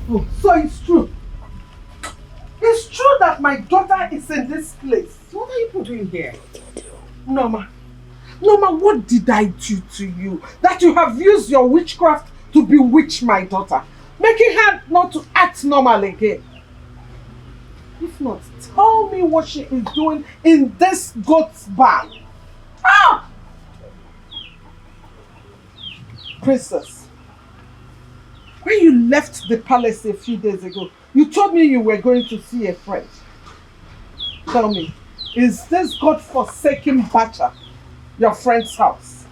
Oh, so it's true. It's true that my daughter is in this place. What are you doing here? Norma, what did I do to you? That you have used your witchcraft to bewitch my daughter, making her not to act normal again. If not, tell me what she is doing in this goat's barn. Ah! Princess, when you left the palace a few days ago, you told me you were going to see a friend. Tell me, is this God-forsaken Bacha your friend's house?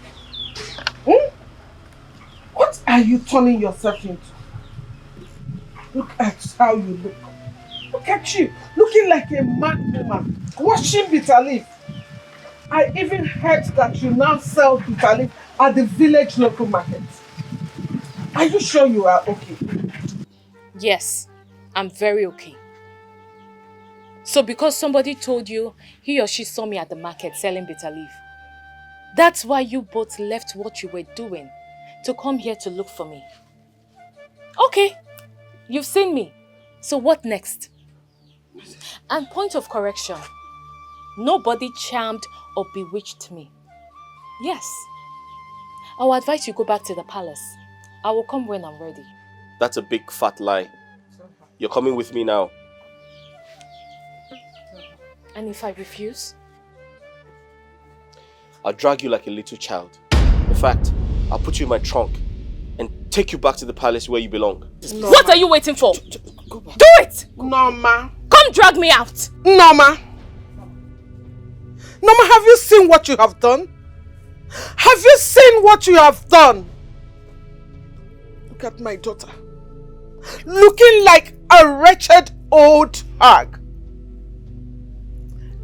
What are you turning yourself into? Look at how you look. Look at you, looking like a mad woman, washing bitter leaf. I even heard that you now sell bitter leaf at the village local market. Are you sure you are okay? Yes, I'm very okay. So because somebody told you he or she saw me at the market selling bitter leaf, that's why you both left what you were doing to come here to look for me. Okay, you've seen me. So what next? And point of correction, nobody charmed or bewitched me. Yes. I will advise you go back to the palace. I will come when I'm ready. That's a big fat lie. You're coming with me now. And if I refuse? I'll drag you like a little child. In fact, I'll put you in my trunk and take you back to the palace where you belong. Norma. What are you waiting for? Go back. Do it! Norma. Come drag me out! Norma, have you seen what you have done? Have you seen what you have done? Look at my daughter. Looking like a wretched old hag.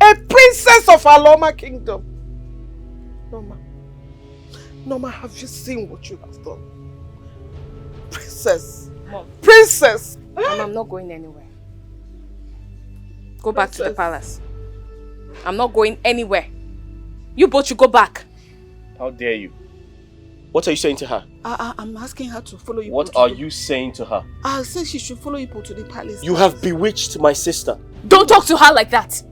A princess of Aloma Kingdom. Norma, have you seen what you have done? Princess. Mom. Princess. Mom, I'm not going anywhere. Go back to the palace. I'm not going anywhere. You both should go back. How dare you? What are you saying to her? I'm asking her to follow you. What are you saying to her? I said she should follow you to the palace. You have bewitched my sister. Don't talk to her like that.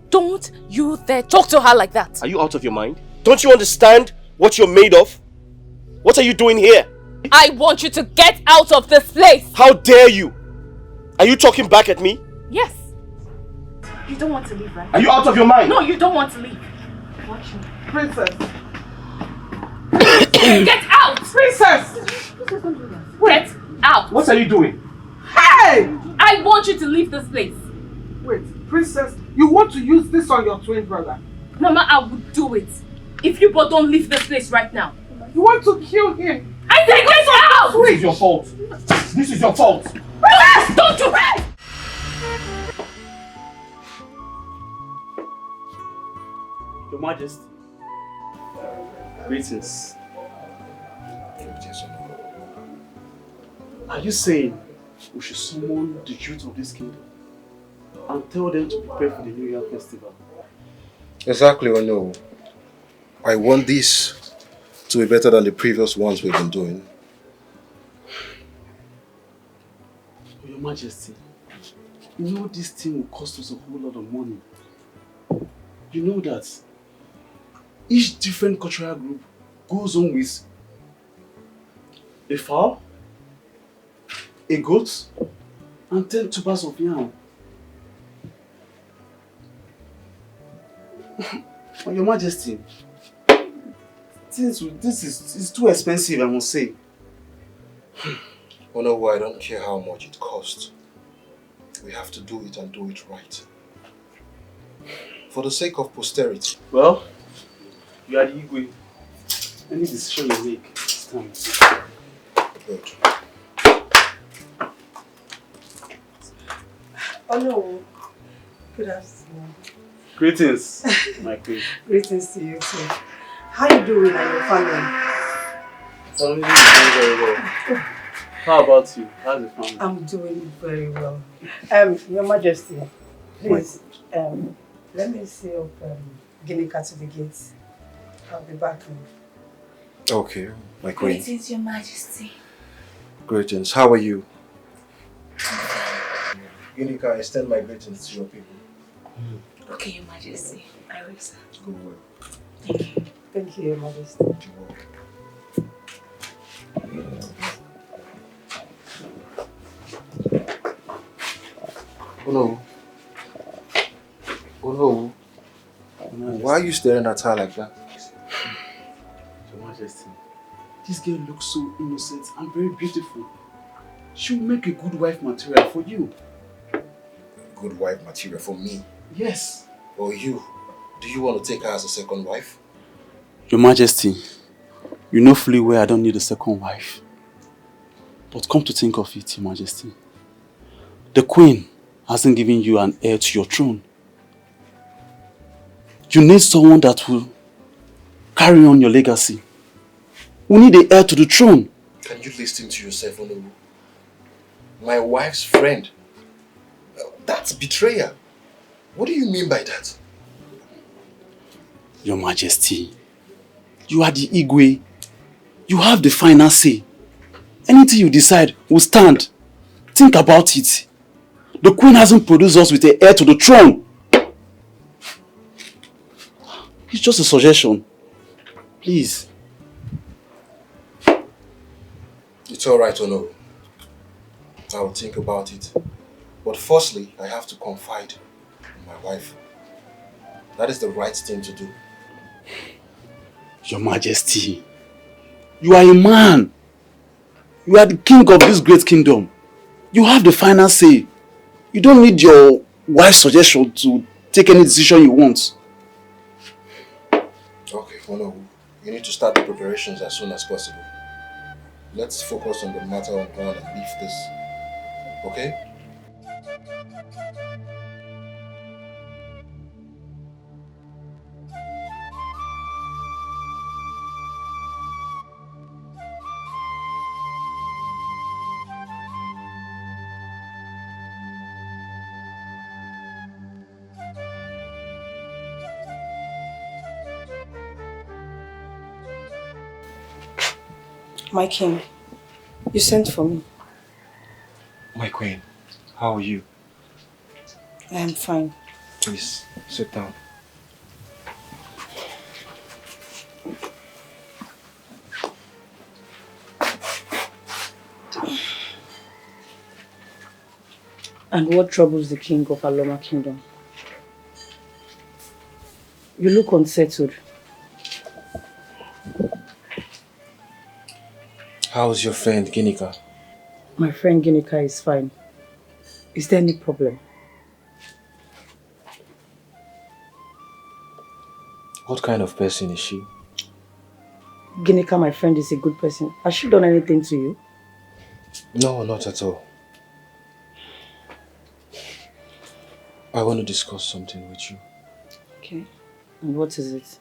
Don't you dare talk to her like that. Are you out of your mind? Don't you understand what you're made of? What are you doing here? I want you to get out of this place. How dare you? Are you talking back at me? Yes. You don't want to leave, right? Are you out of your mind? No, you don't want to leave. Watch me. Princess. Get out! Princess! Get out! What are you doing? Hey! I want you to leave this place. Wait, Princess, you want to use this on your twin brother? Mama, I would do it. If you both don't leave this place right now. You want to kill him? I said get out! This is your fault. This is your fault. Relax! Don't you rest! Your Majesty. Greetings. Are you saying we should summon the youth of this kingdom and tell them to prepare for the New Year festival? Exactly, I know. I want this to be better than the previous ones we've been doing. Your Majesty, you know this thing will cost us a whole lot of money. You know that each different cultural group goes on with a fowl, a goat, and 10 tubers of yam. Your Majesty, this is too expensive, I must say. Oh no, I don't care how much it costs. We have to do it and do it right. For the sake of posterity. Well, you are the Igwe. Any decision you make, stands. Good. Oh no. Good afternoon. Greetings, my queen. Greetings to you too. How you doing and your family? Family is doing very well. How about you? How's the family? I'm doing very well. Your Majesty, please, let me see up Guinea cat to the gates. I'll be back. Okay, my queen. Greetings, Your Majesty. Greetings. How are you? Ginika, extend my greetings to your people. Okay, Your Majesty. I will, sir. Go well. Thank you. Thank you, Your Majesty. Oh no. Oh no. Why are you staring at her like that? Your Majesty, this girl looks so innocent and very beautiful. She will make a good wife material for you. Good wife material for me? Yes. Or you? Do you want to take her as a second wife? Your Majesty, you know fully well I don't need a second wife. But come to think of it, Your Majesty, the Queen hasn't given you an heir to your throne. You need someone that will carry on your legacy. We need an heir to the throne. Can you listen to yourself, Onowu? My wife's friend. That's betrayal. What do you mean by that? Your Majesty, you are the Igwe. You have the final say. Anything you decide will stand. Think about it. The Queen hasn't produced us with an heir to the throne. It's just a suggestion. Please. It's alright, Onowu. I will think about it. But firstly, I have to confide in my wife. That is the right thing to do. Your Majesty, you are a man. You are the king of this great kingdom. You have the final say. You don't need your wife's suggestion to take any decision you want. Okay, Onowu, you need to start the preparations as soon as possible. Let's focus on the matter on hand and leave this. Okay? My king, you sent for me. My queen, how are you? I am fine. Please, sit down. And what troubles the king of Aloma Kingdom? You look unsettled. How's your friend Ginika? My friend Ginika is fine. Is there any problem? What kind of person is she? Ginika, my friend, is a good person. Has she done anything to you? No, not at all. I want to discuss something with you. Okay. And what is it?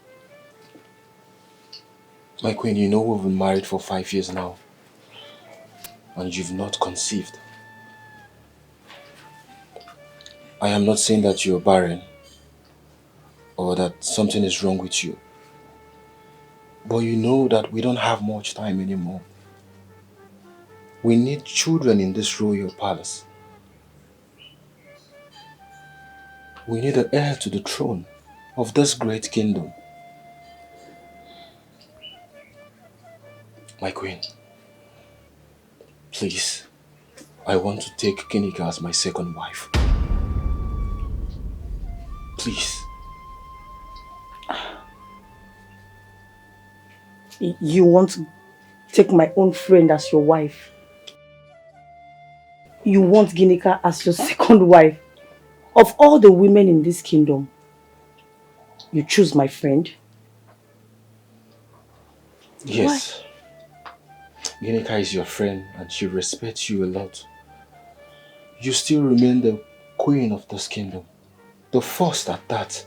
My queen, you know we've been married for 5 years now. And you've not conceived. I am not saying that you're barren or that something is wrong with you. But you know that we don't have much time anymore. We need children in this royal palace. We need an heir to the throne of this great kingdom. My queen, please, I want to take Ginika as my second wife. Please. You want to take my own friend as your wife? You want Ginika as your second wife? Of all the women in this kingdom, you choose my friend? Yes. Ginika is your friend and she respects you a lot. You still remain the queen of this kingdom. The first at that.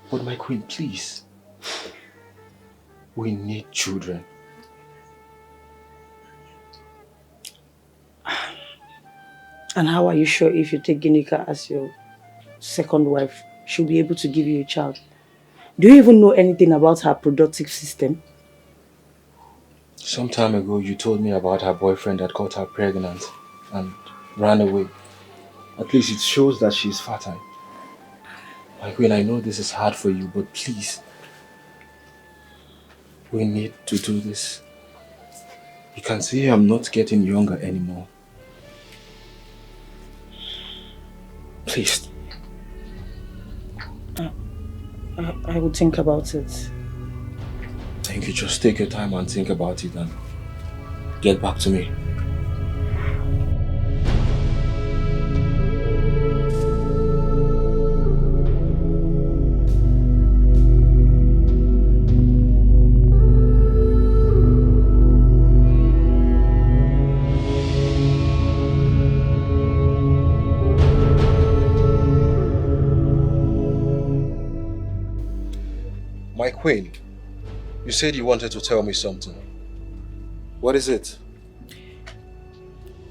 But my queen, please. We need children. And how are you sure if you take Ginika as your second wife, she'll be able to give you a child? Do you even know anything about her reproductive system? Some time ago, you told me about her boyfriend that got her pregnant and ran away. At least it shows that she's fertile. My queen, I know this is hard for you, but please, we need to do this. You can see I'm not getting younger anymore. Please. I will think about it. Thank you. Just take your time and think about it and get back to me. My queen, you said you wanted to tell me something. What is it?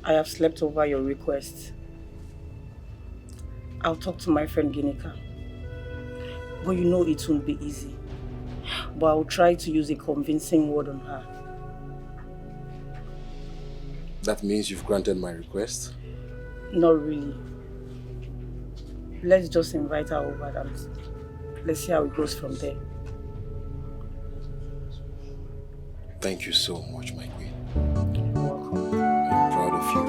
I have slept over your request. I'll talk to my friend Ginika. But you know it won't be easy. But I'll try to use a convincing word on her. That means you've granted my request? Not really. Let's just invite her over and let's see how it goes from there. Thank you so much, my queen. You're welcome. I'm proud of you.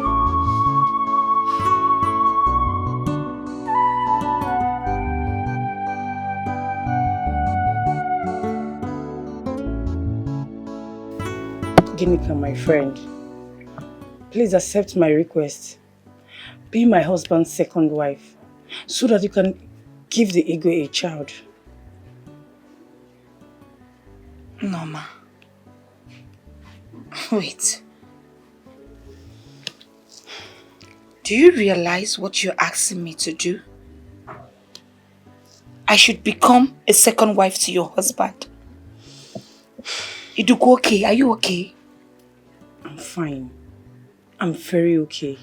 Ginika, my friend, please accept my request. Be my husband's second wife so that you can give the Igwe a child. Norma. Wait. Do you realize what you're asking me to do? I should become a second wife to your husband. Iduku, okay? Are you okay? I'm fine. I'm very okay.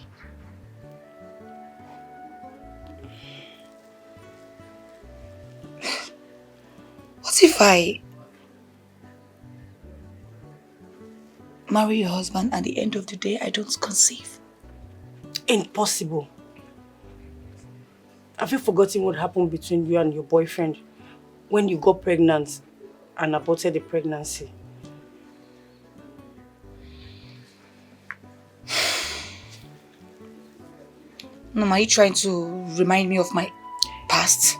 What if I marry your husband and at the end of the day I don't conceive? Impossible. Have you forgotten what happened between you and your boyfriend when you got pregnant and aborted the pregnancy? Norma, are you trying to remind me of my past?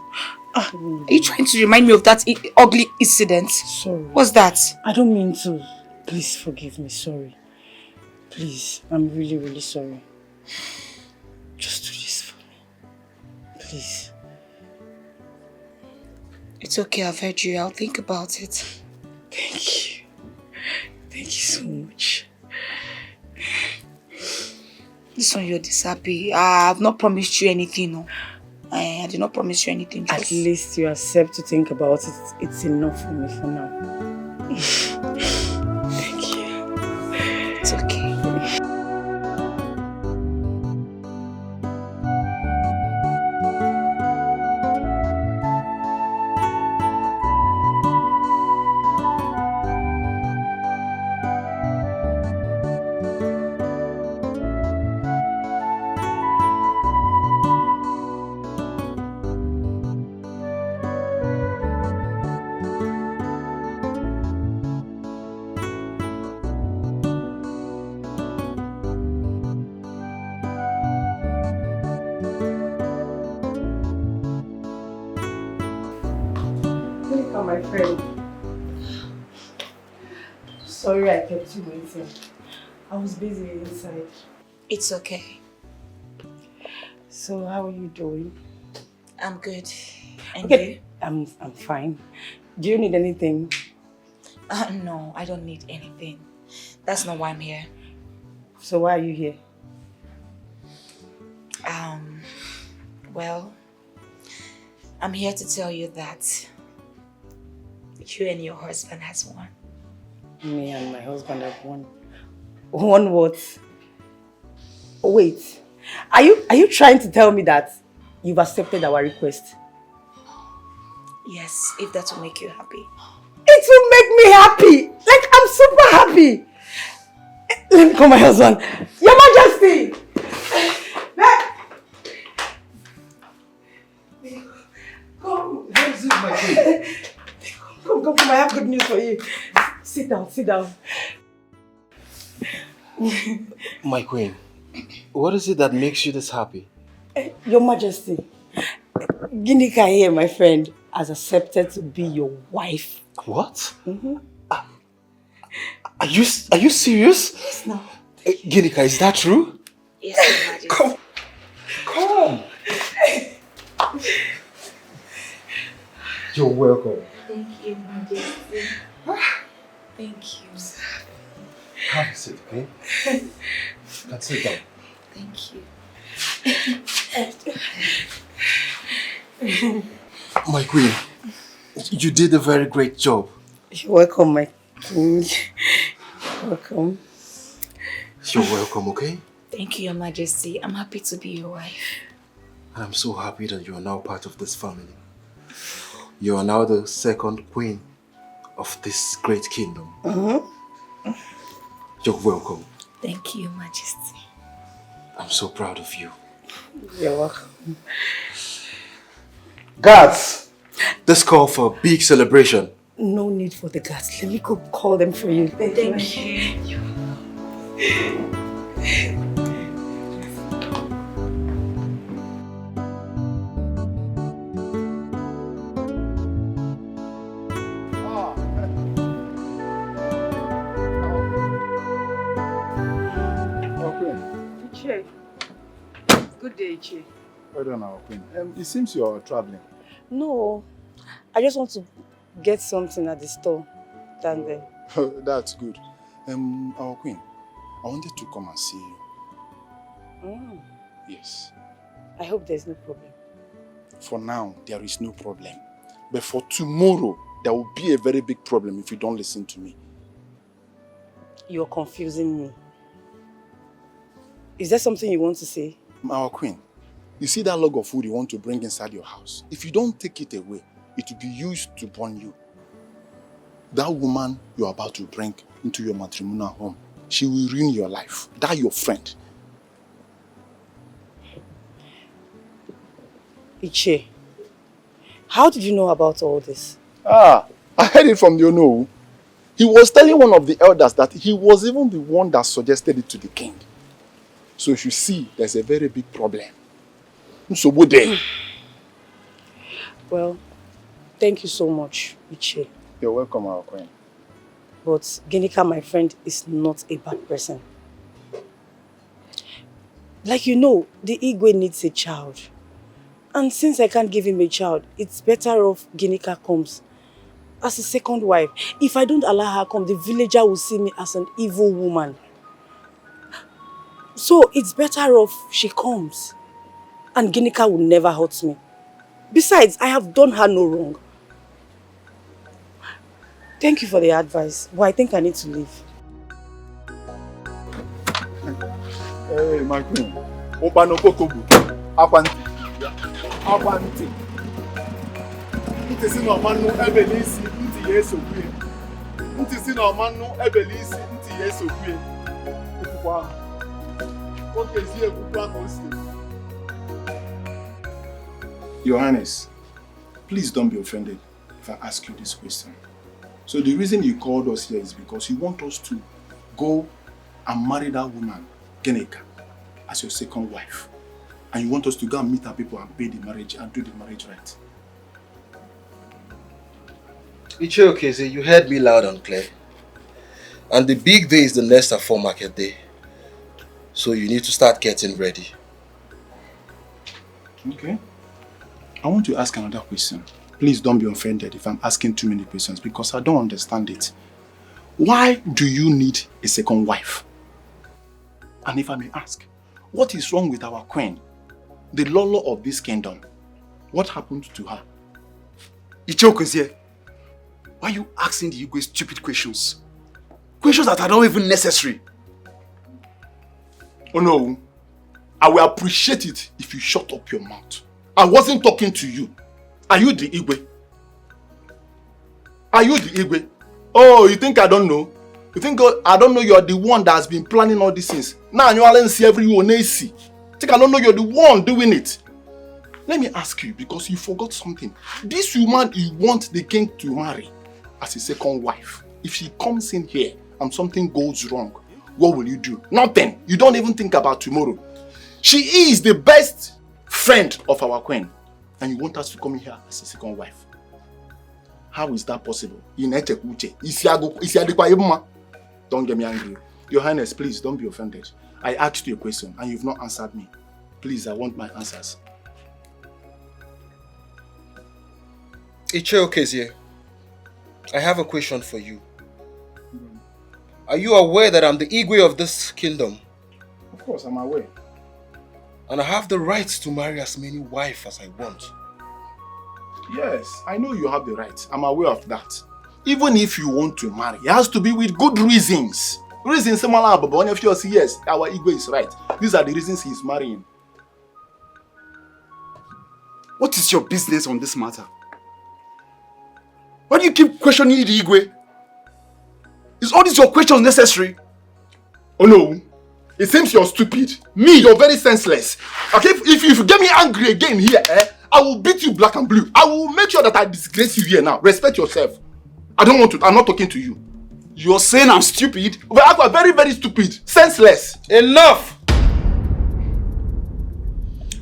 Are you trying to remind me of that ugly incident? Sorry. What's that? I don't mean to. Please forgive me. Sorry. Please. I'm really, really sorry. Just do this for me. Please. It's okay. I've heard you. I'll think about it. Thank you. Thank you so much. This one you're this happy. I've not promised you anything. No. I did not promise you anything. Just... At least you accept to think about it. It's enough for me for now. Thank you. It's okay. My friend. Sorry I kept you waiting. I was busy inside. It's okay. So how are you doing? I'm good. And okay. you? I'm fine. Do you need anything? No, I don't need anything. That's not why I'm here. So why are you here? Well, I'm here to tell you that you and your husband has won. Me and my husband have won. Won what? Wait. Are you trying to tell me that you've accepted our request? Yes, if that will make you happy. It will make me happy! Like, I'm super happy! Let me call my husband. Your Majesty! good news for you. Sit down, sit down. My queen, what is it that makes you this happy? Your Majesty, Dikeh here, my friend, has accepted to be your wife. What? Are you serious? Yes, no. Dikeh, is that true? Yes, Your Majesty. Come. You're welcome. Thank you, Majesty. Thank you. Have a seat, okay? You can sit down. Thank you. My queen, you did a very great job. You're welcome, my king. Welcome. You're welcome, okay? Thank you, Your Majesty. I'm happy to be your wife. And I'm so happy that you are now part of this family. You are now the second queen of this great kingdom. You're welcome. Thank you, Your Majesty. I'm so proud of you. You're welcome. Guards, let's call for a big celebration. No need for the guards. Let me go call them for you. Thank you. Iche. Good day, Iche. Well done, our queen. It seems you are traveling. No, I just want to get something at the store. Down there. That's good. Our queen, I wanted to come and see you. Yes. I hope there's no problem. For now, there is no problem. But for tomorrow, there will be a very big problem if you don't listen to me. You're confusing me. Is there something you want to say? Our queen, you see that log of wood you want to bring inside your house? If you don't take it away, it will be used to burn you. That woman you're about to bring into your matrimonial home, she will ruin your life. That your friend. Iche, how did you know about all this? I heard it from the Ono. He was telling one of the elders that he was even the one that suggested it to the king. So you see, there's a very big problem. So what then? Well, thank you so much, Iche. You're welcome, our queen. But Dikeh, my friend, is not a bad person. Like you know, the Igwe needs a child. And since I can't give him a child, it's better off Dikeh comes as a second wife. If I don't allow her come, the villager will see me as an evil woman. So it's better off she comes. And Dikeh will never hurt me. Besides, I have done her no wrong. Thank you for the advice, but I think I need to leave. Hey, my queen. Open up Okobu. Apanti. Apanti. Ntisi no manu ebelisi nti yeso kwe. Ntisi no manu ebelisi nti yeso kwe. Okukwa. Okezi ekukwa kosi. Your Highness, please don't be offended if I ask you this question. So the reason you called us here is because you want us to go and marry that woman, Dikeh, as your second wife. And you want us to go and meet our people and pay the marriage and do the marriage right. Iche, you heard me loud and clear. And the big day is the next Afo market day. So you need to start getting ready. Okay. I want to ask another question. Please don't be offended if I'm asking too many questions because I don't understand it. Why do you need a second wife? And if I may ask, what is wrong with our queen, the Lolo of this kingdom? What happened to her? Iche, why are you asking the Igwe stupid questions? Questions that are not even necessary. Oh no, I will appreciate it if you shut up your mouth. I wasn't talking to you. Are you the Igwe? Are you the Igwe? Oh, you think I don't know? You think I don't know you're the one that has been planning all these things? Now you all see everyone see. Think I don't know you're the one doing it? Let me ask you, because you forgot something. This woman you want the king to marry, as a second wife. If she comes in here and something goes wrong, what will you do? Nothing. You don't even think about tomorrow. She is the best friend of our queen, and you want us to come in here as a second wife. How is that possible? Don't get me angry. Your Highness, please don't be offended. I asked you a question and you've not answered me. Please, I want my answers. Iche Okezie, I have a question for you. Are you aware that I'm the Igwe of this kingdom? Of course, I'm aware. And I have the right to marry as many wives as I want. Yes, I know you have the right. I'm aware of that. Even if you want to marry, it has to be with good reasons. Reasons similar, but one of you say yes, our Igwe is right. These are the reasons he's marrying. What is your business on this matter? Why do you keep questioning the Igwe? Is all these your questions necessary? Oh no, it seems you're stupid. Me, you're very senseless. Okay, if you get me angry again here, I will beat you black and blue. I will make sure that I disgrace you here now. Respect yourself. I don't want to. I'm not talking to you. You're saying I'm stupid? But I'm very, very stupid. Senseless. Enough!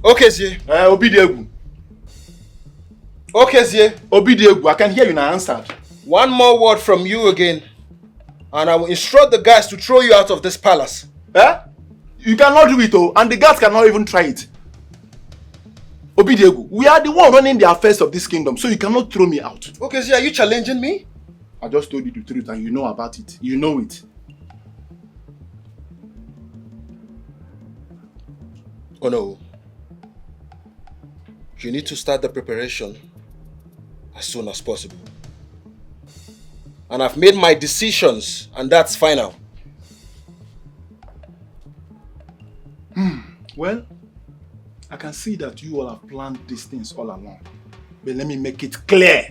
Okezie. Obidiegu. Okezie. Obidiegu. I can hear you now answered. One more word from you again, and I will instruct the guys to throw you out of this palace. You cannot do it, and the guards cannot even try it. Obidiegu, we are the one running the affairs of this kingdom, so you cannot throw me out. Okezie, are you challenging me? I just told you the truth and you know about it. You know it. Oh no. You need to start the preparation as soon as possible. And I've made my decisions, and that's final. Well, I can see that you all have planned these things all along. But let me make it clear.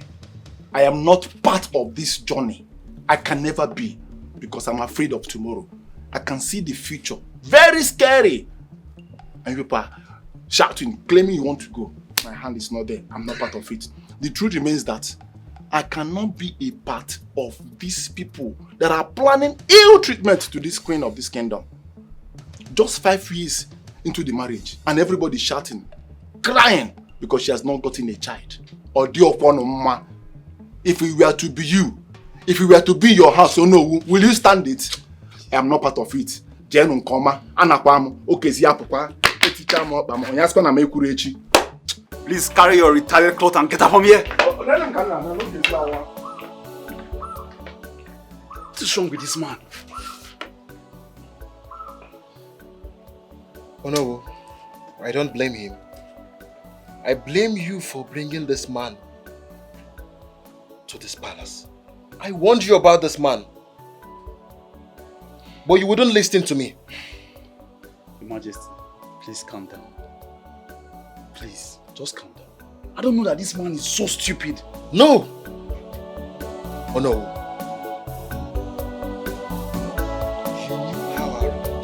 I am not part of this journey. I can never be, because I'm afraid of tomorrow. I can see the future. Very scary. And people are shouting, claiming you want to go. My hand is not there. I'm not part of it. The truth remains that I cannot be a part of these people that are planning ill treatment to this queen of this kingdom. Just 5 years into the marriage, and everybody shouting, crying, because she has not gotten a child. Or dear upon mama. If we were to be you, if we were to be your house, oh no, will you stand it? I am not part of it. Please carry your retired cloth and get up from here. What is wrong with this man? Oh no, I don't blame him. I blame you for bringing this man to this palace. I warned you about this man, but you wouldn't listen to me. Your Majesty, please calm down. Please, just calm down. I don't know that this man is so stupid. No! Oh no. You knew how I rolled.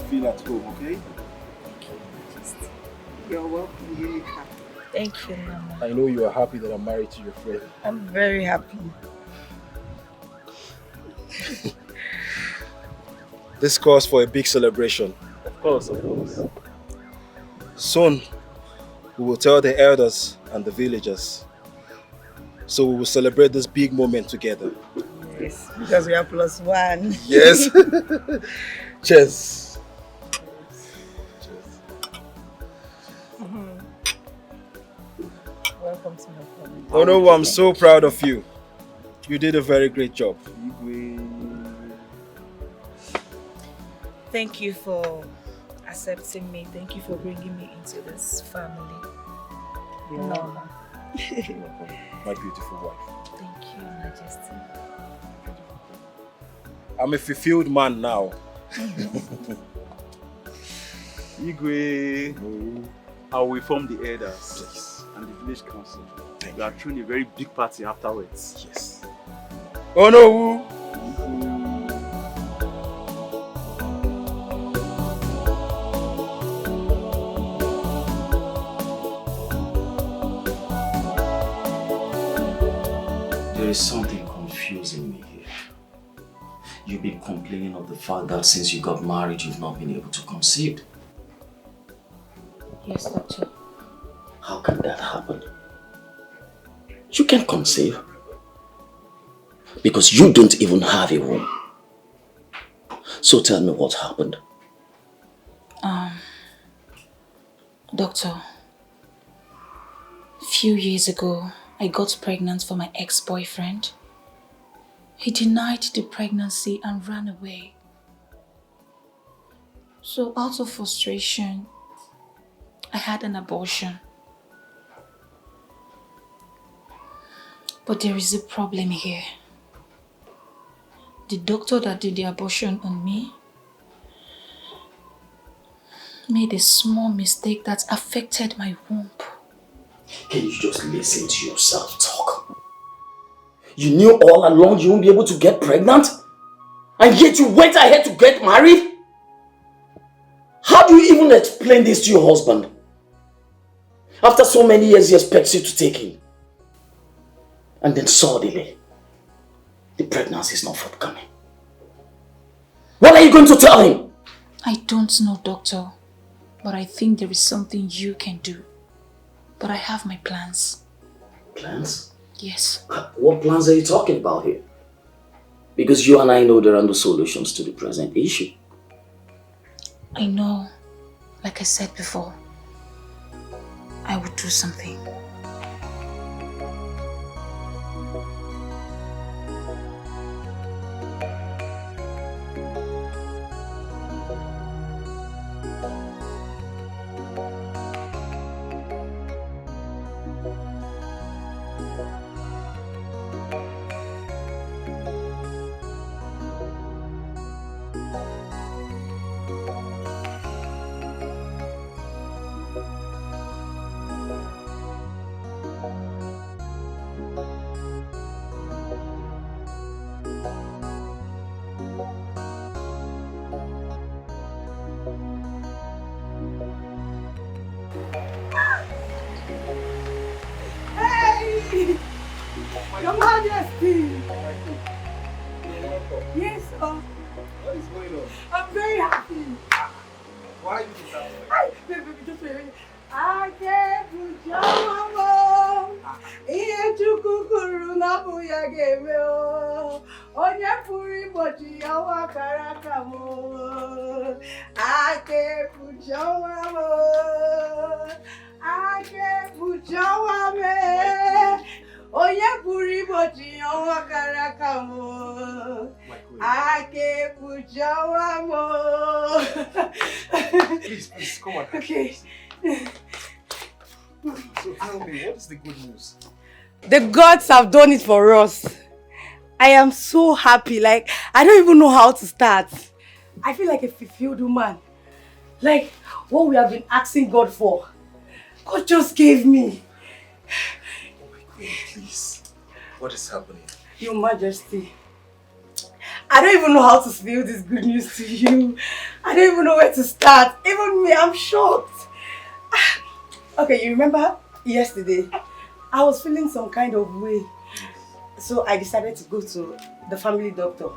Feel at home, okay? You're welcome, Unica. Thank you, Mama. I know you are happy that I'm married to your friend. I'm very happy. This calls for a big celebration. Of course, of course. Soon, we will tell the elders and the villagers. So we will celebrate this big moment together. Yes, because we are +1. Yes. Cheers. Welcome to my family. Oh no, I'm so proud of you. You did a very great job. Thank you for accepting me. Thank you for bringing me into this family. No. My beautiful wife. Thank you, Majesty. I'm a fulfilled man now. Igwe, I will inform the elders. Please. and the village council. We are throwing a very big party afterwards. Yes. Oh no! There is something confusing me here. You've been complaining of the fact that since you got married, you've not been able to conceive. Yes, doctor. How can that happen? You can conceive. Because you don't even have a womb. So tell me what happened. Doctor, a few years ago, I got pregnant for my ex-boyfriend. He denied the pregnancy and ran away. So out of frustration, I had an abortion. But there is a problem here. The doctor that did the abortion on me made a small mistake that affected my womb. Can you just listen to yourself talk? You knew all along you won't be able to get pregnant? And yet you went ahead to get married? How do you even explain this to your husband? After so many years he expects you to take him. And then suddenly, the pregnancy is not forthcoming. What are you going to tell him? I don't know, doctor. But I think there is something you can do. But I have my plans. Plans? Yes. What plans are you talking about here? Because you and I know there are no solutions to the present issue. I know, like I said before, I would do something. Your Majesty! Yes, sir. What is going on? I'm very happy. Why are you sound Baby, just wait. I can't put your mama. Iye kukuru na buya game o. Onye puri bochi yawa karaka mo. I can't put your mama. I can't put your mama. Onye puri bochi yawa karaka mo. I can't put your mama. Please, come on. Okay. So tell me, what is the good news? The gods have done it for us. I am so happy. Like, I don't even know how to start. I feel like a fulfilled woman. Like, what we have been asking God for. God just gave me. Oh my queen, please. What is happening? Your Majesty. I don't even know how to spill this good news to you. I don't even know where to start. Even me, I'm shocked. Okay, you remember yesterday? I was feeling some kind of way. So I decided to go to the family doctor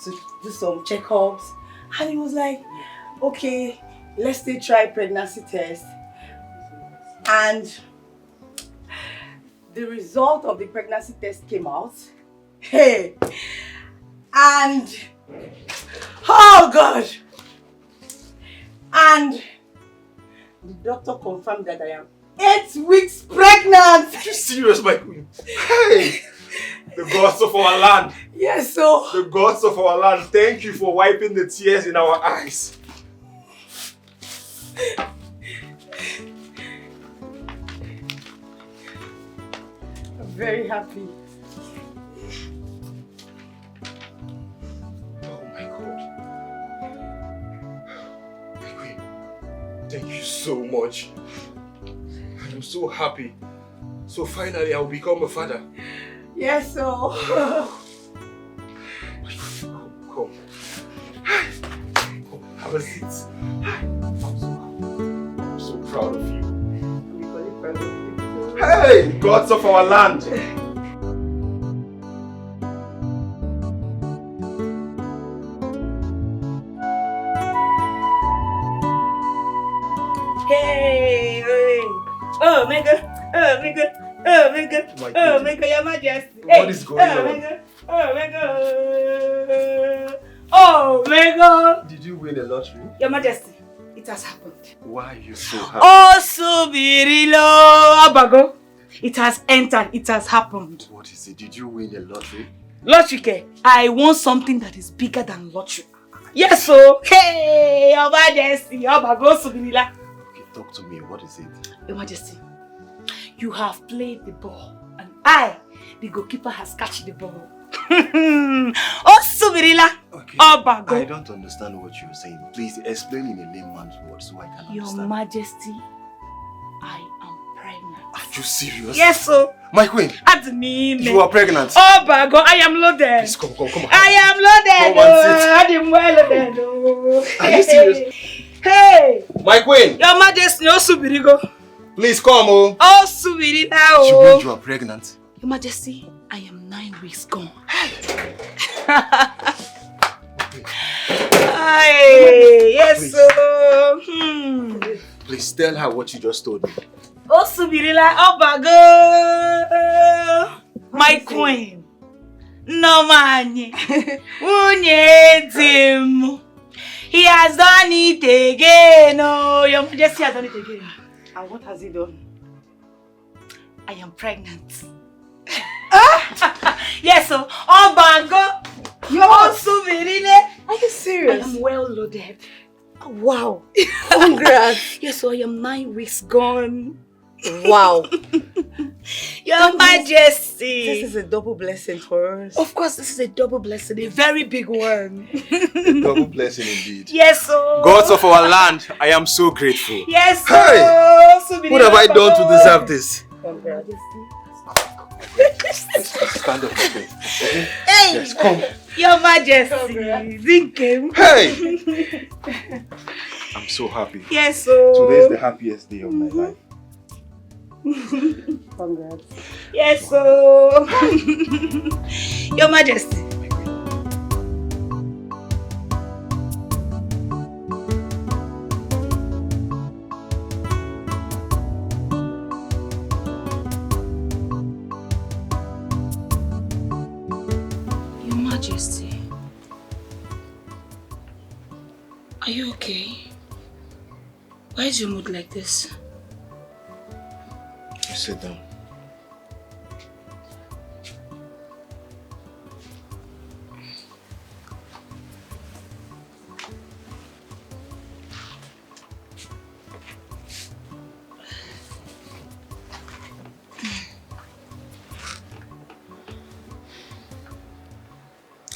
to do some checkups. And he was like, okay, let's still try pregnancy test. And the result of the pregnancy test came out. Hey! And, oh God! And the doctor confirmed that I am 8 weeks pregnant! Are you serious, my queen? Hey! The gods of our land! Yes, so... The gods of our land, thank you for wiping the tears in our eyes. I'm very happy. Thank you so much. I am so happy. So finally I'll become a father. Yes, so. Come. Have a seat. I'm so proud of you. Hey, gods of our land. Hey, hey. Oh my God, oh my God, oh my God, oh my God, Your Majesty. What is going on? Oh my God, oh my God. Did you win a lottery? Your Majesty, it has happened. Why are you so happy? Oh, Subirilo Abago. It has entered, it has happened. What is it? Did you win a lottery? Lottery, I want something that is bigger than lottery. Yes, so. Hey, Your Majesty, Abago Subirila. Okay, talk to me. What is it? Your Majesty, you have played the ball and I, the goalkeeper, has catched the ball. Oh, Subirila! Okay. Abago. I don't understand what you're saying. Please explain in a layman's word so I can Your understand. Majesty, I am pregnant. Are you serious? Yes, sir. My queen, Admin. you are pregnant. Abago, I am loaded. Please come on. I am loaded. Come and sit. I am well loaded. Are you serious? Hey, My queen, Your Majesty, oh Subirigo. please come, oh. Oh Subiri now. You mean you are pregnant? Your Majesty, I am 9 weeks gone. Hey, yes, Please. sir. Please tell her what you just told me. Oh Subirila Obago, my queen. No man, Unyedim. He has done it again. Oh, Your Majesty has done it again. And what has he done? I am pregnant. Yes, so Obago. Oh, Subirile. Are you serious? I am well loaded. Wow. Congrats. Yes, so I am 9 weeks gone. Wow. Your Majesty. This is a double blessing for us. Of course, this is a double blessing, a very big one. A double blessing indeed. Yes, sir. Gods of our land, I am so grateful. Yes, sir. Hey! Subiri What have I done to Obago. deserve this? Congrats. Stand up, okay? Hey, Yes, come. Your Majesty. Dikeh. Hey! I'm so happy. Yes, sir. Today is the happiest day of my life. Congrats. Yes, sir. Your Majesty. Your Majesty. Are you okay? Why is your mood like this? Sit down.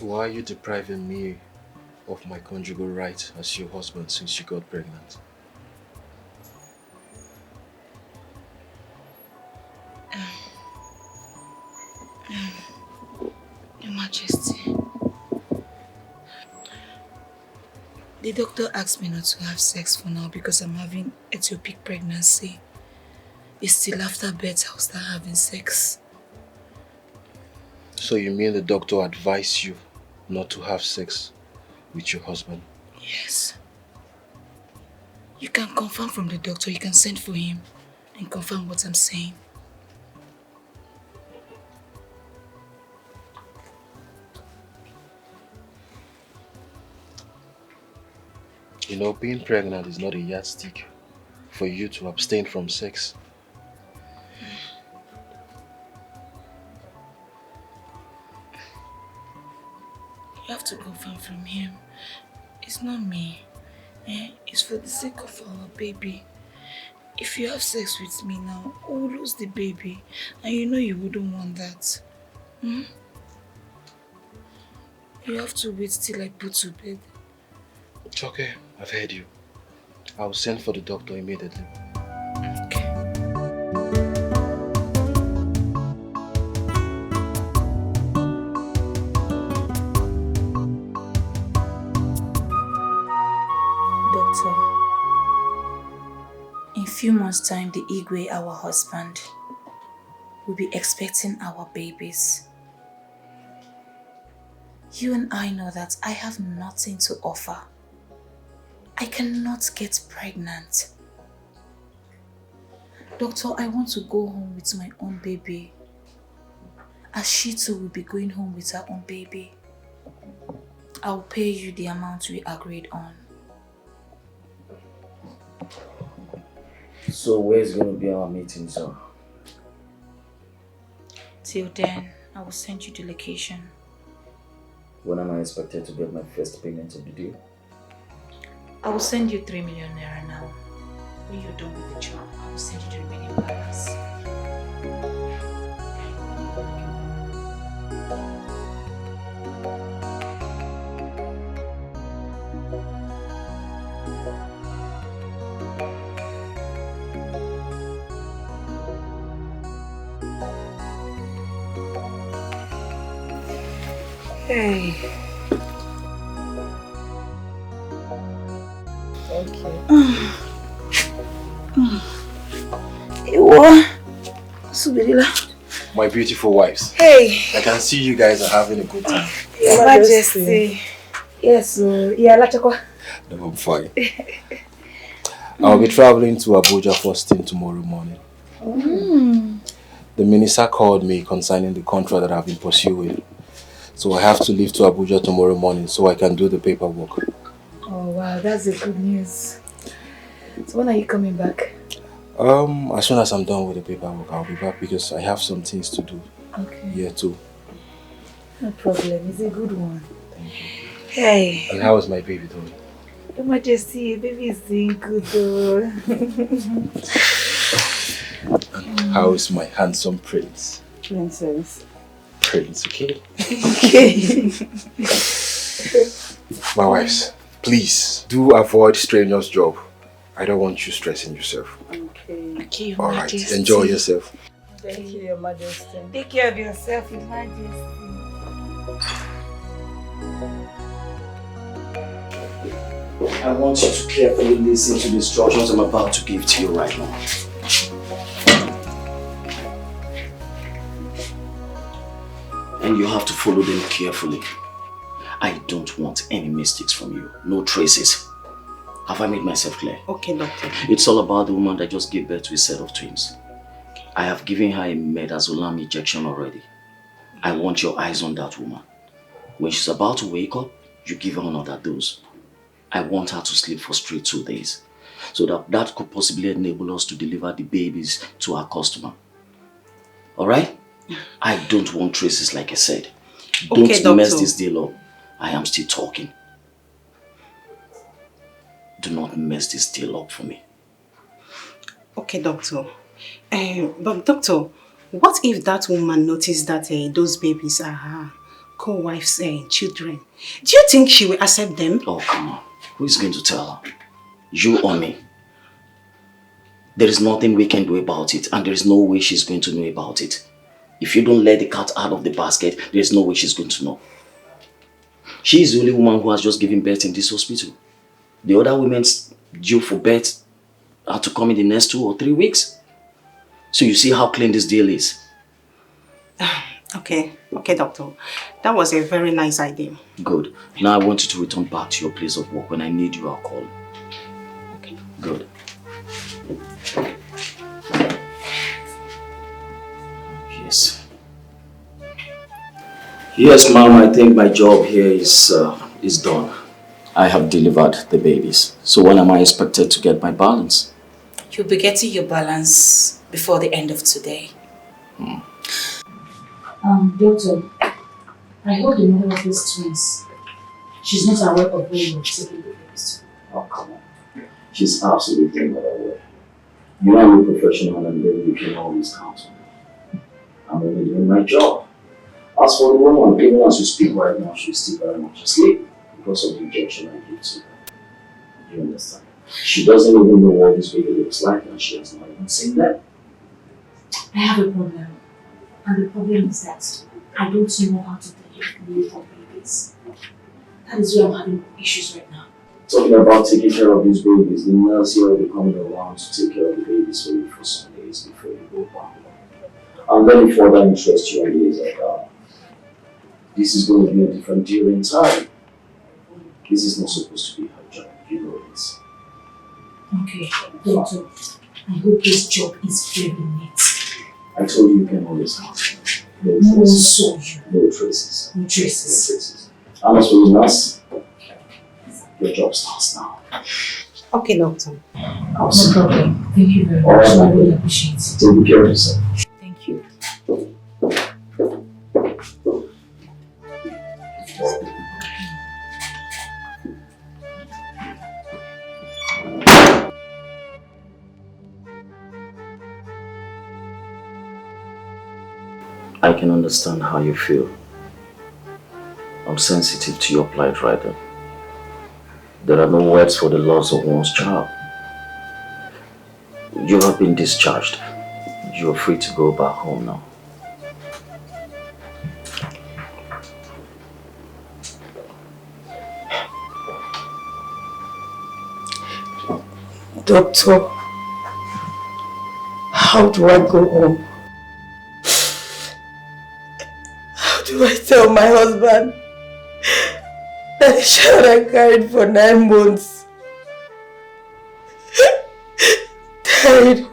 Why are you depriving me of my conjugal right as your husband since you got pregnant? Your Majesty, the doctor asked me not to have sex for now because I'm having ectopic pregnancy. It's still after birth I'll start having sex. So you mean the doctor advised you not to have sex with your husband? Yes. You can confirm from the doctor, you can send for him and confirm what I'm saying. You know, being pregnant is not a yardstick for you to abstain from sex. You have to confirm from him. It's not me. It's for the sake of our baby. If you have sex with me now, we'll lose the baby. And you know you wouldn't want that. Hmm? You have to wait till I put to bed. It's okay, I've heard you. I'll send for the doctor immediately. Okay. few months' time, the Igwe, our husband, will be expecting our babies. You and I know that I have nothing to offer. I cannot get pregnant. Doctor, I want to go home with my own baby. As she too will be going home with her own baby. I'll pay you the amount we agreed on. So where's going to be our meeting, sir? Till then, I will send you the location. When am I expected to get my first payment of the deal? I will send you 3 million naira now. When you're done with the job, I will send you the remaining balance. Hey. My beautiful wives. Hey. I can see you guys are having a good time. Your Majesty. Yes, yeah, Lachakwa. No, I'm fine. I'll be traveling to Abuja first thing tomorrow morning. The minister called me concerning the contract that I've been pursuing. So I have to leave to Abuja tomorrow morning so I can do the paperwork. Oh wow, that's a good news. So when are you coming back? As soon as I'm done with the paperwork, I'll be back because I have some things to do here too. No problem, it's a good one. Thank you. Hey. And how is my baby doing? Your Majesty, baby is doing good though. And how is my handsome prince? Princess. Prince, okay? Okay. My wives, please do avoid strangers' job. I don't want you stressing yourself. Okay. Okay, Your All right, Majesty. enjoy yourself. Thank you, Your Majesty. Take care of yourself, Your Majesty. I want you to carefully listen to the instructions I'm about to give to you right now. And you have to follow them carefully. I don't want any mistakes from you. No traces. Have I made myself clear? Okay, doctor. It's all about the woman that just gave birth to a set of twins. I have given her a midazolam injection already. I want your eyes on that woman. When she's about to wake up, you give her another dose. I want her to sleep for straight 2 days. So that could possibly enable us to deliver the babies to our customer. Alright? I don't want traces, like I said. Don't mess this deal up. I am still talking. Do not mess this deal up for me. Okay, doctor. But doctor, what if that woman noticed that those babies are her co-wife's children? Do you think she will accept them? Oh, come on. Who is going to tell her? You or me? There is nothing we can do about it, and there is no way she's going to know about it. If you don't let the cat out of the basket, there is no way she's going to know. She is the only woman who has just given birth in this hospital. The other women due for birth are to come in the next 2 or 3 weeks. So you see how clean this deal is. Okay, doctor. That was a very nice idea. Good. Now I want you to return back to your place of work. When I need you, I'll call. Okay. Good. Yes. Yes, ma'am, I think my job here is done. I have delivered the babies. So when am I expected to get my balance? You'll be getting your balance before the end of today. Doctor, I hope the mother of these twins, she's not aware of where you're taking the babies to. Oh, come on. She's absolutely not aware. You are a professional and then you can always count on me. I'm only doing my job. As for the woman, even as we speak right now, she's still very much asleep because of the injection I gave to her. You understand? She doesn't even know what this baby looks like and she has not even seen that. I have a problem. And the problem is that I don't know how to take care of newborn babies. That is where I'm having issues right now. Talking about taking care of these babies, the nurse here will be coming around to take care of the this for you for some days before you go back. And let me further interest you in this that this is going to be a different deal entirely. This is not supposed to be her job, you know this. Okay, Doctor. I hope this job is very neat. I told you can always help. No traces. No traces. No traces. And as for you, nurse, your job starts now. Okay, Doctor. No problem. Thank you very much. I really appreciate it. Take care of yourself. Thank you. I can understand how you feel. I'm sensitive to your plight right now. There are no words for the loss of one's child. You have been discharged. You are free to go back home now. Doctor, how do I go home? How do I tell my husband that the child I carried for 9 months died?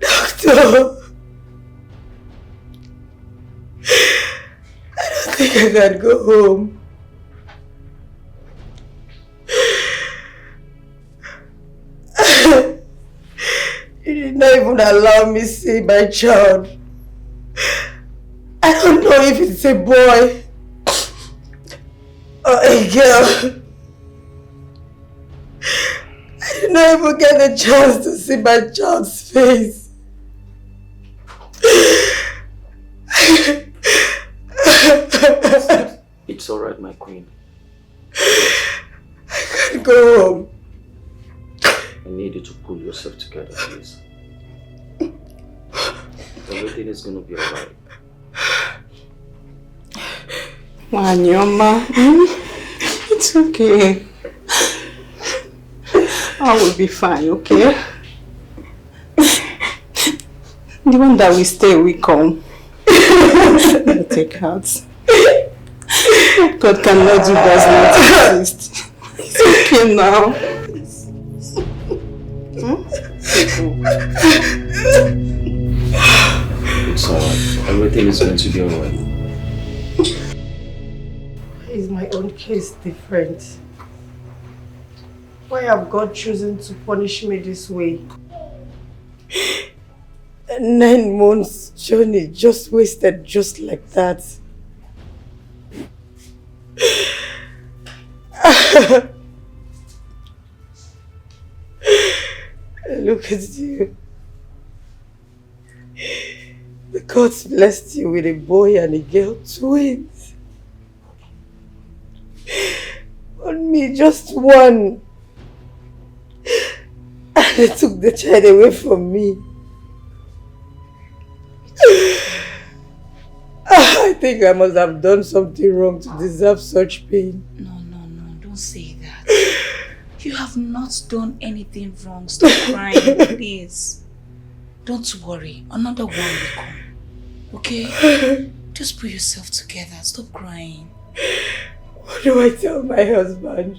Doctor, I don't think I can go home. You did not even allow me to see my child. I don't know if it's a boy or a girl. I did not even get a chance to see my child's face. It's alright, my queen. I can't go home. I need you to pull yourself together, please. Everything is gonna be alright. Wanyoma, it's okay. I will be fine, okay? The one that will stay will come. I'll take heart. God cannot do does not exist. It's okay now. It's alright. Everything is going to be alright. Why is my own case different? Why have God chosen to punish me this way? 9 months journey just wasted just like that. Look at you. The gods blessed you with a boy and a girl, twins. On me, just one. And they took the child away from me. I think I must have done something wrong to deserve such pain. No, don't say that. You have not done anything wrong. Stop crying, please. Don't worry, another one will come. Okay? Just put yourself together. Stop crying. What do I tell my husband?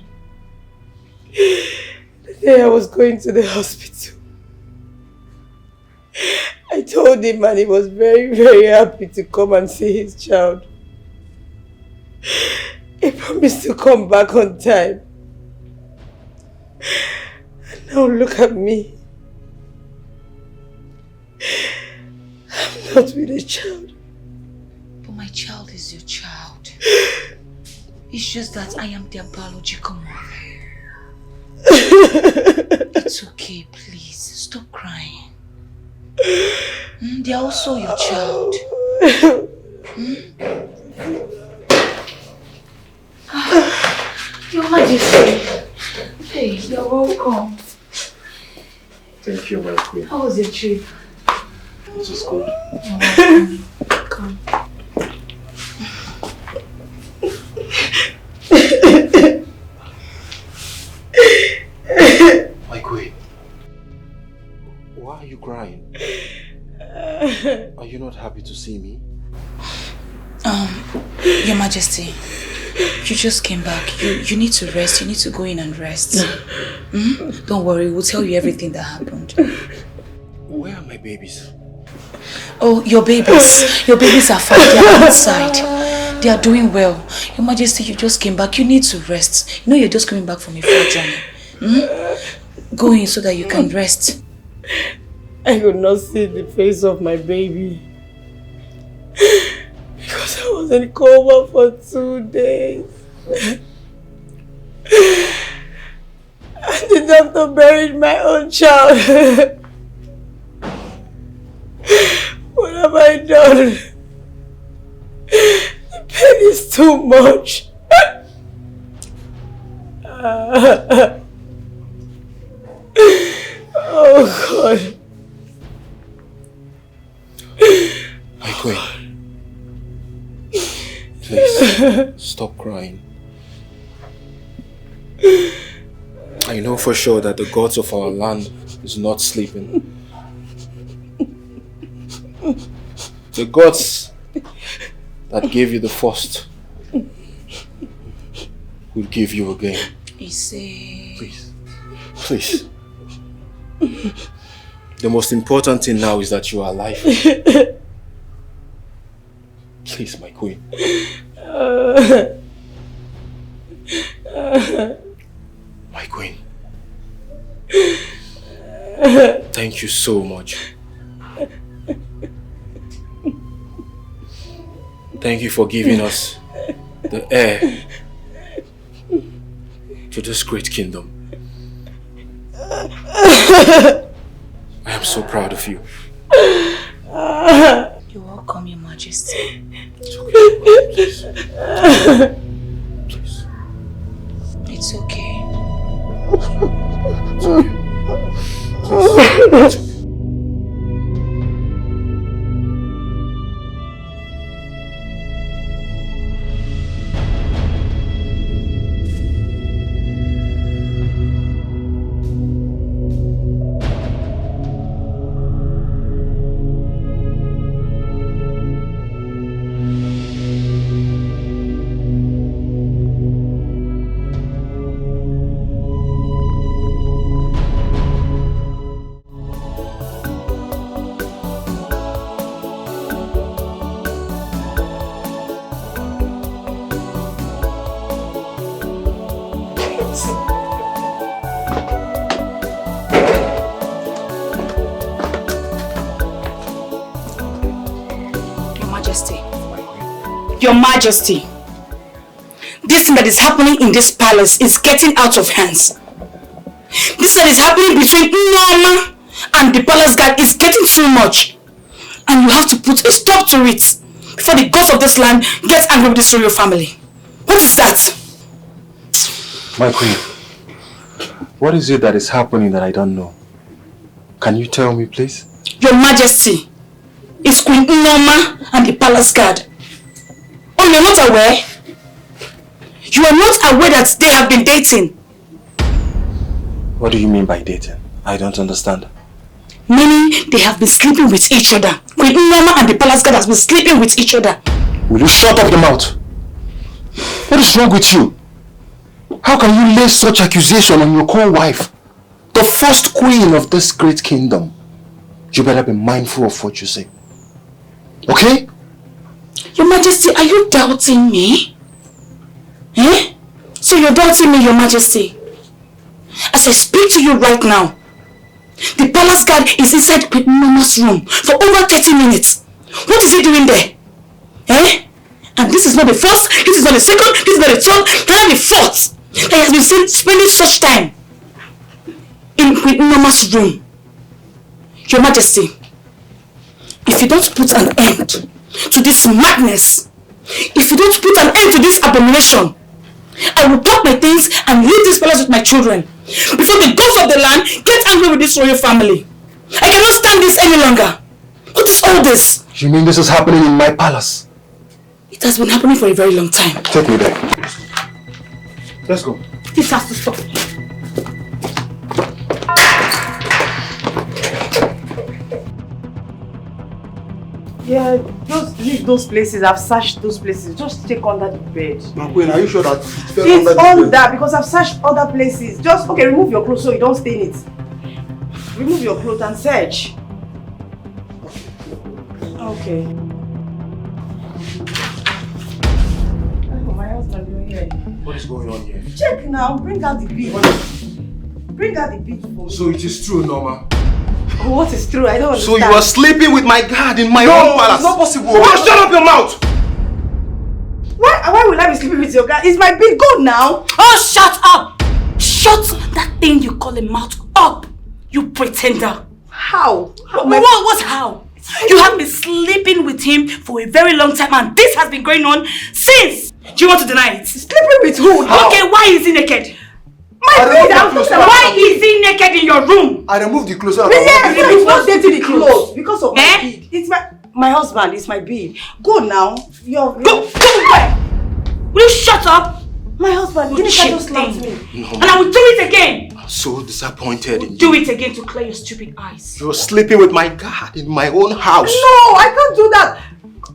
The day I was going to the hospital, I told him and he was very, very happy to come and see his child. He promised to come back on time. And now look at me. I'm not with a child. But my child is your child. It's just that I am their biological mother. It's okay, please. Stop crying. They are also your child. Your Majesty. Hey, you're welcome. Thank you, my queen. How was your trip? It was good. Come. happy to see me? Your Majesty, you just came back. You need to rest. You need to go in and rest. Don't worry, we'll tell you everything that happened. Where are my babies? Oh, your babies. Your babies are fine. They are outside. They are doing well. Your Majesty, you just came back. You need to rest. You know you're just coming back from a far journey. Go in so that you can rest. I could not see the face of my baby. Because I was in coma for 2 days. And the doctor buried my own child. What have I done? The pain is too much. Oh God. My queen. Please, stop crying. I know for sure that the gods of our land is not sleeping. The gods that gave you the first will give you again. Please. Please. The most important thing now is that you are alive. Please, my queen. My queen. Thank you so much. Thank you for giving us the heir to this great kingdom. I am so proud of you. You're welcome, Your Majesty. It's okay. Please. Please. It's okay. It's okay. Please. Your Majesty, this thing that is happening in this palace is getting out of hands. This that is happening between Norma and the palace guard is getting too much. And you have to put a stop to it before the gods of this land get angry with this royal family. What is that? My queen, what is it that is happening that I don't know? Can you tell me, please? Your Majesty, it's Queen Norma and the palace guard. Oh, you're not aware? You are not aware that they have been dating? What do you mean by dating? I don't understand. Meaning they have been sleeping with each other. Queen Norma and the palace guard has been sleeping with each other. Will you shut up your mouth? What is wrong with you? How can you lay such accusation on your co-wife? The first queen of this great kingdom. You better be mindful of what you say. Okay? Your Majesty, are you doubting me? Eh? So you're doubting me, Your Majesty? As I speak to you right now, the palace guard is inside Queen Norma's room for over 30 minutes. What is he doing there? Eh? And this is not the first, this is not the second, this is not the third, not the fourth that he has been spending such time in Queen Norma's room. Your Majesty, if you don't put an end to this madness, if you don't put an end to this abomination, I will pack my things and leave this palace with my children before the gods of the land get angry with this royal family. I cannot stand this any longer. What is all this? You mean this is happening in my palace? It has been happening for a very long time. Take me there. Let's go. This has to stop. Yeah, just leave those places. I've searched those places. Just check under the bed. My queen, are you sure that it fell It's under the on bed? that because I've searched other places. Just, okay, remove your clothes so you don't stain it. Remove your clothes and search. Okay. Oh, my husband, you're here. What is going on here? Check now. Bring out the bead. Bring out the bead for me. So it is true, Norma. Oh, what is true? I don't understand. So you are sleeping with my guard in my own palace? It's not possible. Just shut up your mouth! Why will I be sleeping with your guy? It's my big goat now. Oh, shut up! Shut that thing you call a mouth up, you pretender. How? What's how? You have been sleeping with him for a very long time and this has been going on since. Do you want to deny it? Sleeping with who? How? Okay, why is he naked? Why is he naked in your room? I removed the clothes. Yeah, it's not dating the clothes because of my bead. It's my husband. It's my bead. Go now. Go where? Will you shut up? My husband. You just slapped me. And I will do it again. I'm so disappointed in you. Do it again to clear your stupid eyes. You're sleeping with my guard in my own house. No, I can't do that.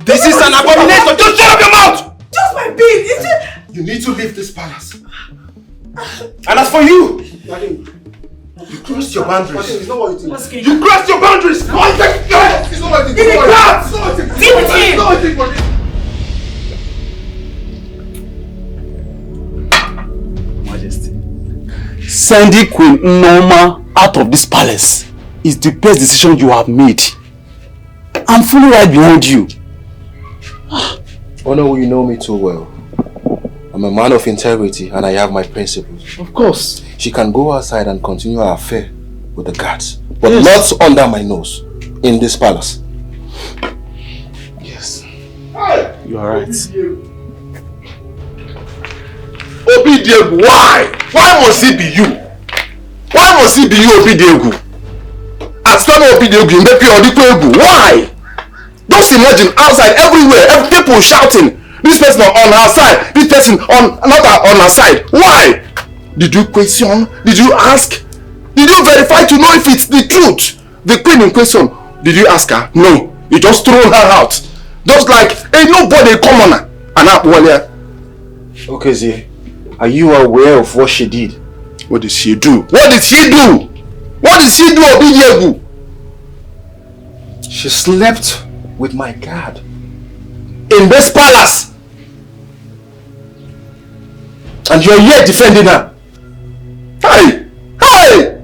This is an abomination. Just shut up your mouth! Just my bead. It's just... You need to leave this palace. And as for you, you crossed your boundaries. It's not what you think. You crossed your boundaries. It's not what you think. Deal with him. Majesty, sending Queen Noma out of this palace is the best decision you have made. I'm fully right behind you. Honor, you know me too well. I'm a man of integrity and I have my principles. Of course. She can go outside and continue her affair with the guards, but not under my nose, in this palace. Yes. You are right. Obidiegu, why? Why must it be you? Why must it be you, Obidiegu? As son of Obidiegu, you make your Dikeh. Why? Just imagine outside everywhere, people shouting. This person on her side, this person on another on her side. Why? Did you question? Did you ask? Did you verify to know if it's the truth? The queen in question, did you ask her? No. You just throw her out. Just like ain't nobody commoner. And up well. Okay, Zee. Are you aware of what she did? What did she do? What did she do? What did she do, Obidiegu? She slept with my guard. In this palace. And you're here defending her. Hey! Hey!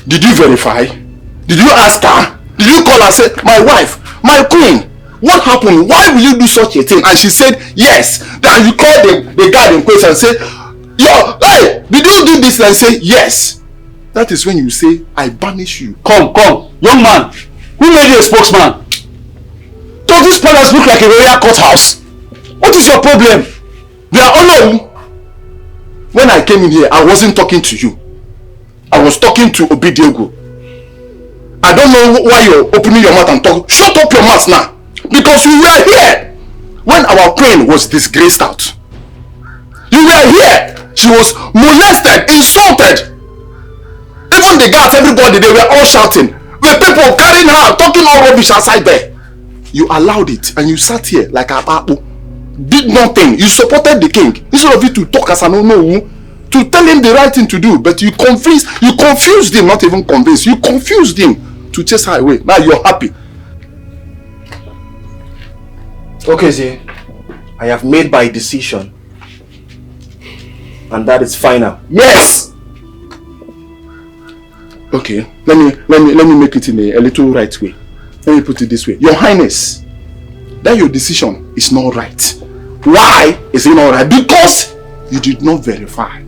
Did you verify? Did you ask her? Did you call her and say, my wife, my queen, what happened? Why will you do such a thing? And she said, yes. Then you call the guard in question and say, hey, did you do this? And say, yes. That is when you say, I banish you. Come, young man. Who made you a spokesman? Does this palace look like a royal courthouse? What is your problem? Their honor. When I came in here, I wasn't talking to you. I was talking to Obidiegu. I don't know why you're opening your mouth and talk. Shut up your mouth now. Because you were here when our queen was disgraced out. You were here. She was molested, insulted. Even the guards, everybody, they were all shouting. The people carrying her, talking all rubbish outside there. You allowed it and you sat here like a papu. Did nothing. You supported the king. Instead of you to talk as an unknown, to tell him the right thing to do, but you confused him, not even convinced. You confused him to chase her away. Now you're happy. Okay, Zee. I have made my decision. And that is final. Yes! Okay, let me make it in a little right way. Let me put it this way. Your Highness, that your decision is not right. Why is it not right? Because you did not verify.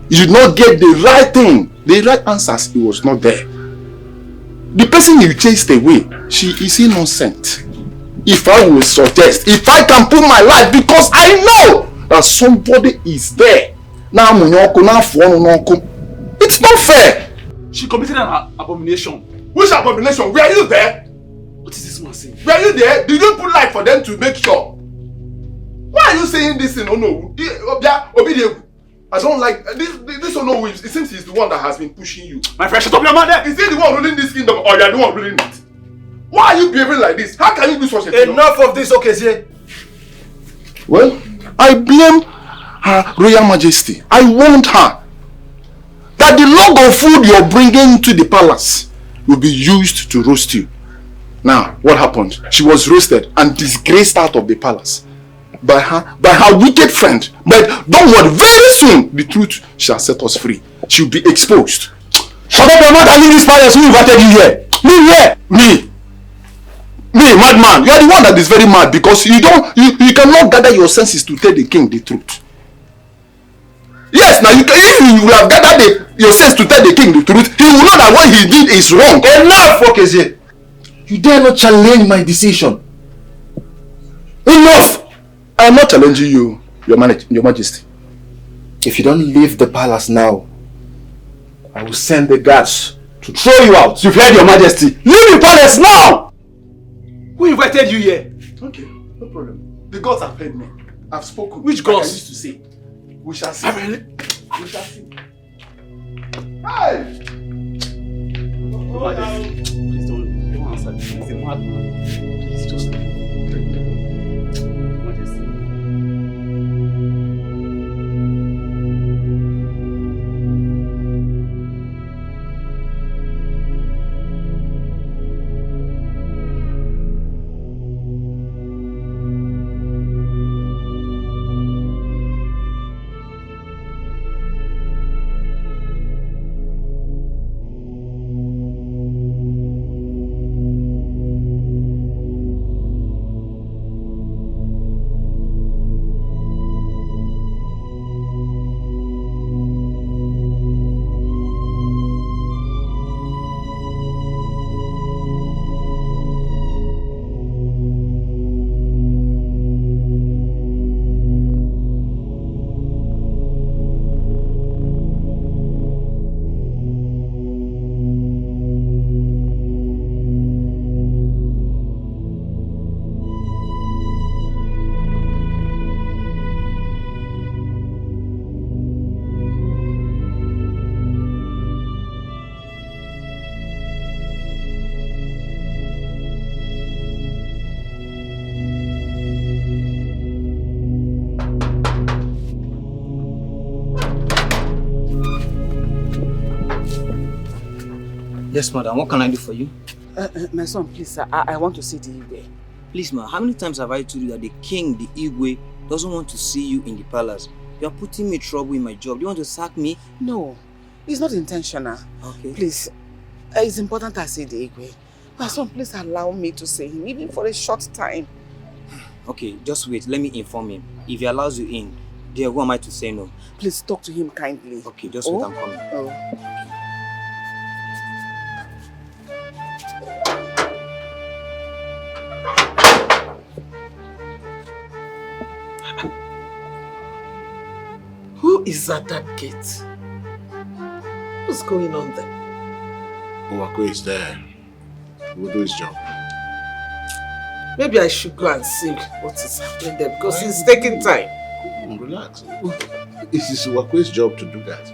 You did not get the right thing. The right answers, it was not there. The person you chased away, she is innocent. If I will suggest, if I can put my life, because I know that somebody is there. It's not fair. She committed an abomination. Which abomination? Were you there? What is this man saying? Were you there? Did you put light for them to make sure? Why are you saying this thing? Oh no, Obidiegu. I don't like this. Oh no, it seems he's the one that has been pushing you. My friend, shut up your mouth there. Is he the one ruling this kingdom or you are the one ruling it? Why are you behaving like this? How can you do such a thing? Enough of this, Okezie. Well, I blame Her Royal Majesty. I warned her that the log of food you're bringing to the palace will be used to roast you. Now, what happened? She was roasted and disgraced out of the palace by her wicked friend. But don't worry, very soon the truth shall set us free. She'll be exposed. Shut up your mouth and leave this palace. Who invited you here? Me here? Me, madman. You are the one that is very mad because you cannot gather your senses to tell the king the truth. Yes, now if you will have gathered your sense to tell the king the truth, he will know that what he did is wrong. Enough, Okezie. You dare not challenge my decision. Enough! I am not challenging you, your majesty. If you don't leave the palace now, I will send the guards to throw you out. You've heard, your majesty. Leave the palace now! Who invited you here? Okay, no problem. The gods have heard me. I've spoken. Which gods? I used to say. We shall see. We shall see. Hey! Please don't answer. He's a madman. Please just Majesty. Yes, madam. What can I do for you? My son, please, I want to see the Igwe. Please, ma, how many times have I told you that the king, the Igwe, doesn't want to see you in the palace? You are putting me trouble in my job. Do you want to sack me? No, it's not intentional. Okay. Please, it's important I see the Igwe. My son, please allow me to see him, even for a short time. Okay, just wait. Let me inform him. If he allows you in, dear, who am I to say no? Please talk to him kindly. Okay, just wait, I'm coming. Oh. Who is at that gate? What's going on there? Owako is there. He will do his job. Maybe I should go and see what is happening there because it's taking time. Relax. It is Owako's job to do that.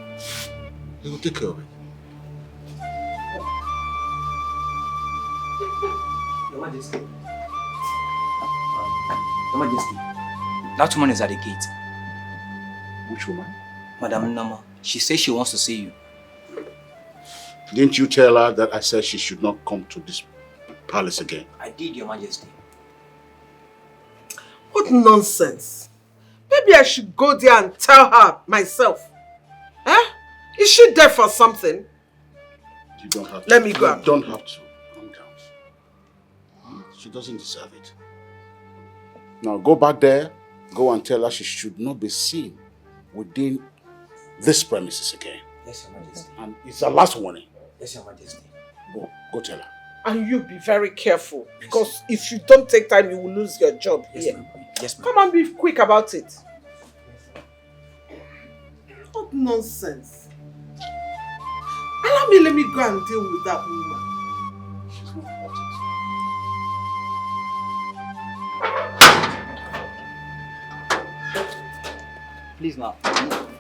He will take care of it. Your Majesty. Your Majesty. That woman is at the gate. Which woman? Madam Nama. She says she wants to see you. Didn't you tell her that I said she should not come to this palace again? I did, Your Majesty. What nonsense. Maybe I should go there and tell her myself. Eh? Is she there for something? You don't have to. Let me go. You don't have to. Calm down. She doesn't deserve it. Now go back there. Go and tell her she should not be seen within this premises again. Yes, Your Majesty. And it's her last warning. Yes, Your Majesty. Go tell her. And you be very careful because if you don't take time, you will lose your job here. Yes, ma'am. Come and be quick about it. What nonsense. Let me go and deal with that woman. She's not important. Please, ma'am.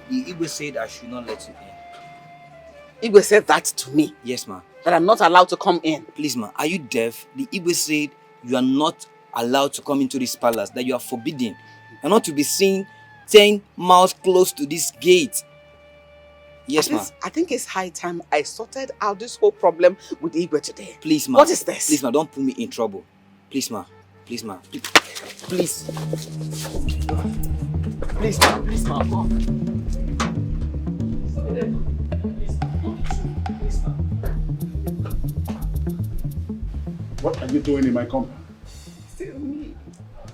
The Igwe said I should not let you in. Igwe said that to me. Yes, ma'am. that I'm not allowed to come in. Please, ma, are you deaf? The Igwe said you are not allowed to come into this palace, that you are forbidden. You're not to be seen 10 miles close to this gate. Yes, ma. I think it's high time I sorted out this whole problem with Igwe today. Please, ma. What is this? Please, ma, don't put me in trouble. Please, ma. Please, ma. Please. Please, ma. Please, ma. What are you doing in my compound? Still me.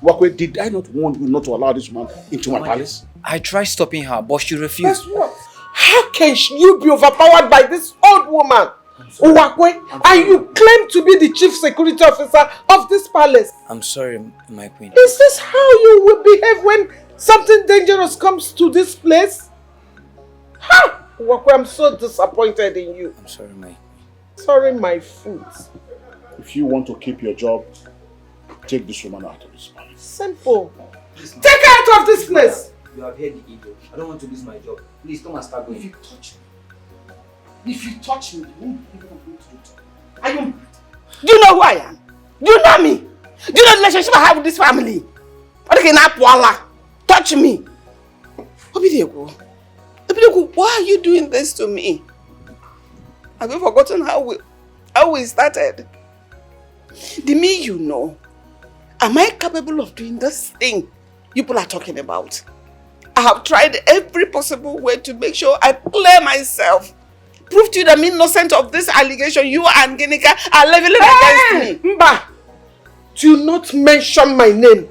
Wakwe, did I not warn you not to allow this woman into my palace? I tried stopping her, but she refused. Guess what? How can you be overpowered by this old woman, Uwakwe, and you claim to be the chief security officer of this palace? I'm sorry, my queen. Is this how you will behave when something dangerous comes to this place? Ha! Uwakwe, I'm so disappointed in you. I'm sorry, my queen. Sorry, my foot. If you want to keep your job, take this woman out of this palace. Simple. Take her out of this place! You have heard the ego. I don't want to lose my job. Please come and start going. If you touch me, you won't be able to do it. Are you? Do you know who I am? Do you know me? Do you know the relationship I have with this family? Touch me. Obio, why are you doing this to me? Have you forgotten how we started? The me you know. Am I capable of doing this thing you people are talking about? I have tried every possible way to make sure I clear myself. Prove to you that I'm innocent of this allegation you and Ginika are leveling against me. Mba, do not mention my name.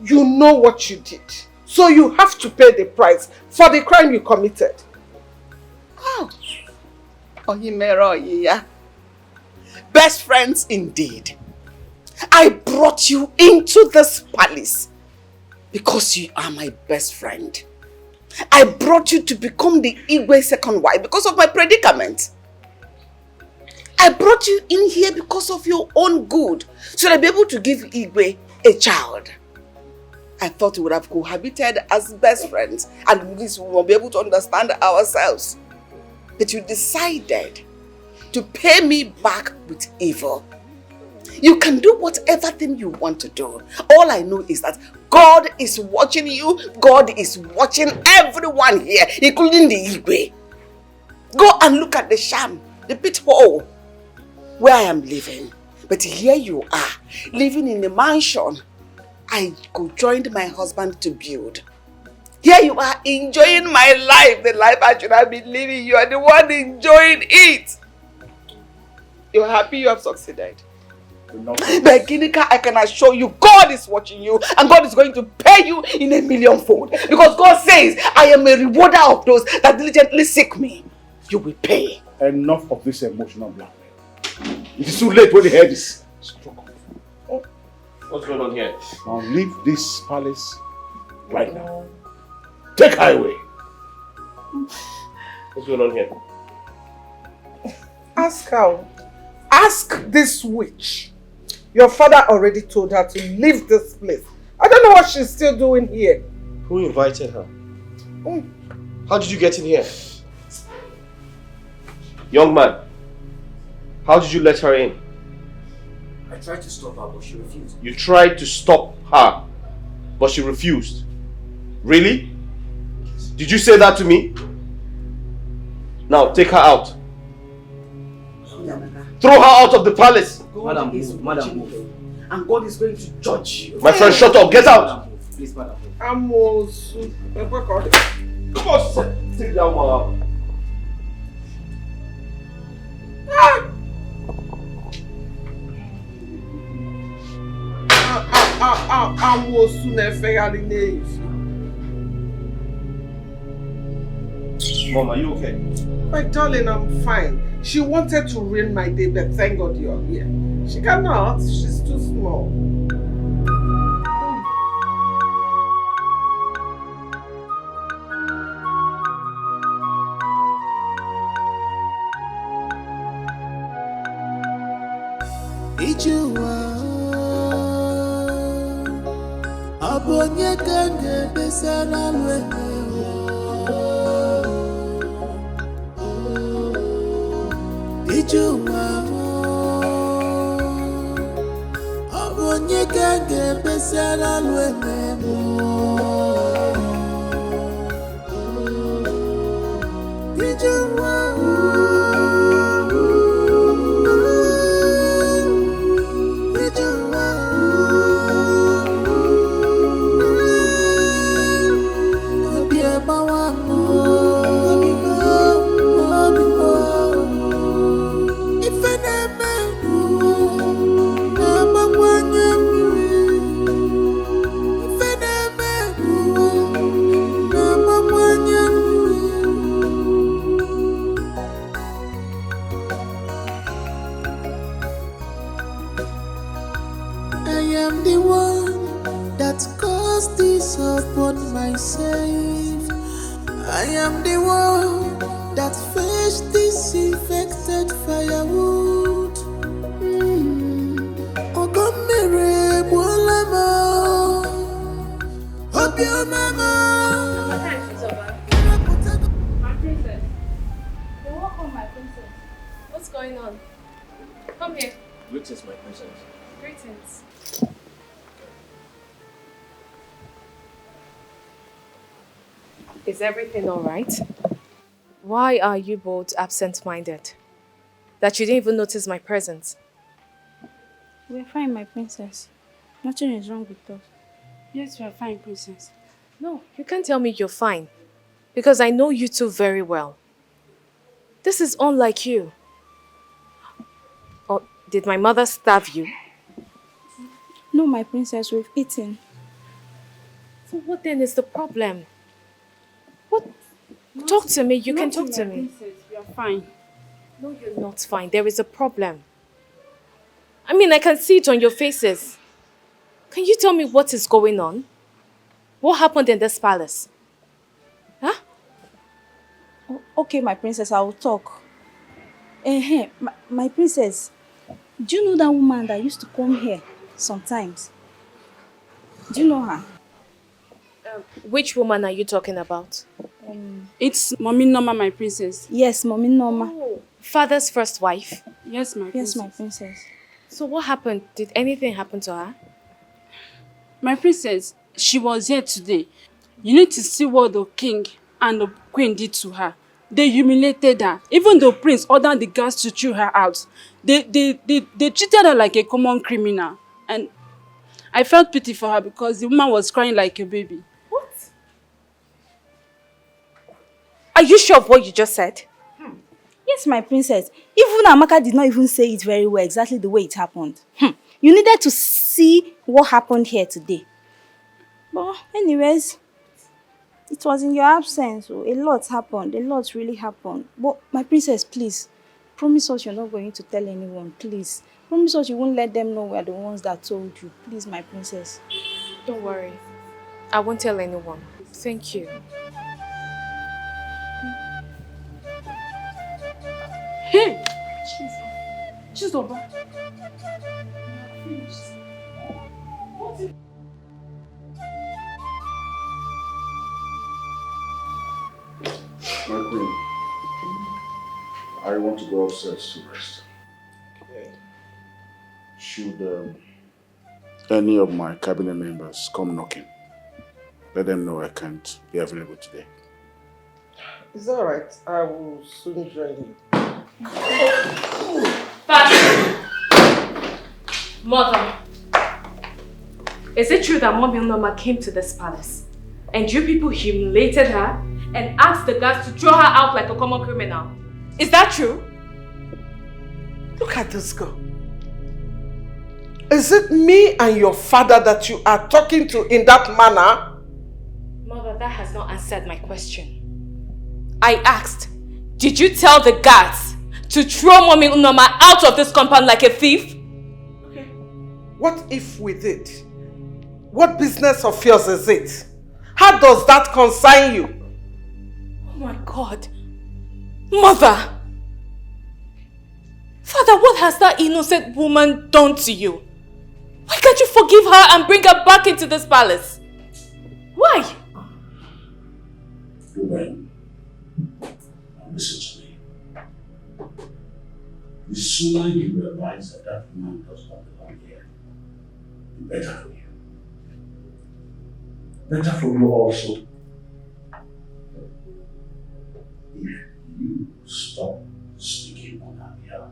You know what you did. So you have to pay the price for the crime you committed. Oh. Best friends indeed. I brought you into this palace because you are my best friend. I brought you to become the Igwe's second wife because of my predicament. I brought you in here because of your own good, so that I'll be able to give Igwe a child. I thought we would have cohabited as best friends and at least we will be able to understand ourselves. But you decided to pay me back with evil. You can do whatever thing you want to do. All I know is that God is watching you. God is watching everyone here, including the Igwe. Go and look at the sham, the pit hole where I am living. But here you are, living in a mansion I could join my husband to build. Here you are enjoying my life, the life I should have been living. You are the one enjoying it. You're happy you have succeeded. But Ginika, I can assure you, God is watching you and God is going to pay you in 1,000,000-fold. Because God says, I am a rewarder of those that diligently seek me. You will pay. Enough of this emotional blackmail. It is too late when the head is struck off. What's going on here? Now leave this palace right now. Take her away. What's going on here? Ask her. Ask this witch. Your father already told her to leave this place. I don't know what she's still doing here. Who invited her? How did you get in here? Young man, how did you let her in? I tried to stop her, but she refused. You tried to stop her, but she refused. Really? Did you say that to me? Now take her out. Throw her out of the palace. God is watching you, and God is going to judge you. My friend, shut up. Get out. Please, madam. I'm also... Come on, sit down, mama. I'm also never. Mom, are you okay? My darling, I'm fine. She wanted to ruin my day, but thank God you're here. She cannot. She's too small. Is everything all right? Why are you both absent-minded? That you didn't even notice my presence? We're fine, my princess. Nothing is wrong with us. Yes, we're fine, princess. No, you can't tell me you're fine. Because I know you two very well. This is unlike you. Or did my mother starve you? No, my princess, we've eaten. So what then is the problem? What? Talk to me. You can talk to me. Princess, we are fine. No, you're not fine. There is a problem. I mean, I can see it on your faces. Can you tell me what is going on? What happened in this palace? Huh? Okay, my princess, I will talk. My princess, do you know that woman that used to come here sometimes? Do you know her? Which woman are you talking about? It's Mommy Norma, my princess. Yes, Mommy Norma. Oh, father's first wife? Yes, my princess. Yes, my princess. So what happened? Did anything happen to her? My princess, she was here today. You need to see what the king and the queen did to her. They humiliated her. Even the prince ordered the guards to throw her out. They treated her like a common criminal. And I felt pity for her because the woman was crying like a baby. What? Are you sure of what you just said? Yes, my princess. Even Amaka did not even say it very well, exactly the way it happened. You needed to see what happened here today. But anyways, it was in your absence. So a lot happened. A lot really happened. But my princess, please, promise us you're not going to tell anyone, please. Promise us you won't let them know we're the ones that told you. Please, my princess. Don't worry. I won't tell anyone. Thank you. Hey! She's over. My queen, I want to go upstairs to rest. Okay. Should any of my cabinet members come knocking, let them know I can't be available today. It's alright. I will soon join you. Father! Mother! Is it true that Mommy Norma came to this palace and you people humiliated her and asked the guards to throw her out like a common criminal? Is that true? Look at this girl. Is it me and your father that you are talking to in that manner? Mother, that has not answered my question. I asked, did you tell the guards to throw Mommy Norma out of this compound like a thief? Okay. What if we did? What business of yours is it? How does that concern you? Oh my God. Mother! Father, what has that innocent woman done to you? Why can't you forgive her and bring her back into this palace? Why? Ruben, listen to me. sooner you realize that that woman does not belong here, the better for you. Better for you also. If you stop speaking on her behalf,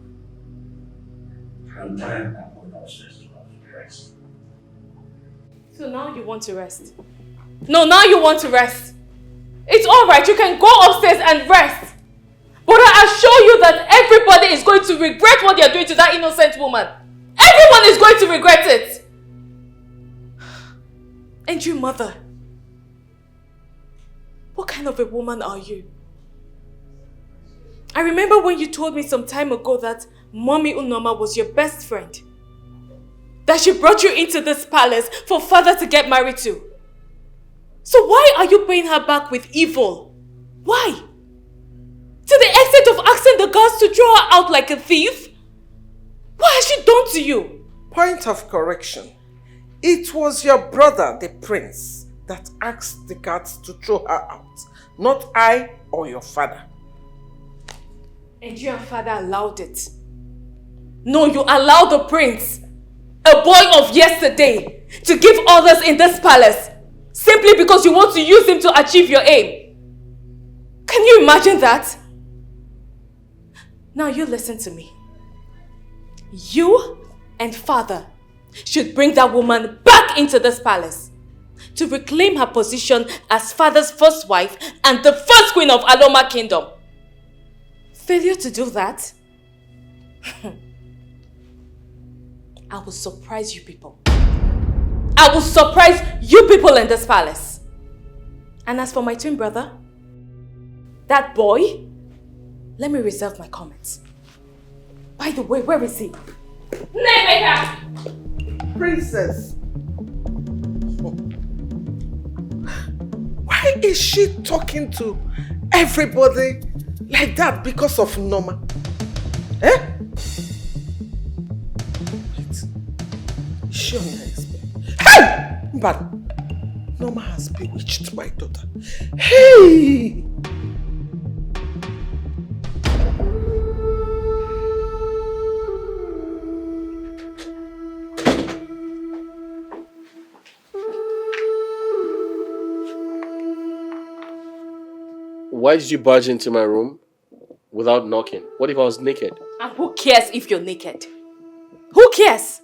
I'm tired. I'm going upstairs to have to rest. So now you want to rest? No, now you want to rest. It's alright, you can go upstairs and rest. But I assure you that everybody is going to regret what they're doing to that innocent woman. Everyone is going to regret it. And you, mother, what kind of a woman are you? I remember when you told me some time ago that Mommy Unoma was your best friend. That she brought you into this palace for father to get married to. So why are you paying her back with evil? Why? To the extent of asking the guards to throw her out like a thief? What has she done to you? Point of correction. It was your brother, the prince, that asked the guards to throw her out. Not I or your father. And your father allowed it. No, you allowed the prince, a boy of yesterday, to give orders in this palace simply because you want to use him to achieve your aim. Can you imagine that? Now you listen to me. You and father should bring that woman back into this palace to reclaim her position as father's first wife and the first queen of Aloma Kingdom. Failure to do that? I will surprise you people. I will surprise you people in this palace. And as for my twin brother, that boy, let me reserve my comments. By the way, where is he? Nemeka! Princess, why is she talking to everybody like that because of Noma? Eh? Wait, is she on her explain? Hey! But Noma has bewitched my daughter. Hey! Why did you barge into my room without knocking? What if I was naked? And who cares if you're naked? Who cares?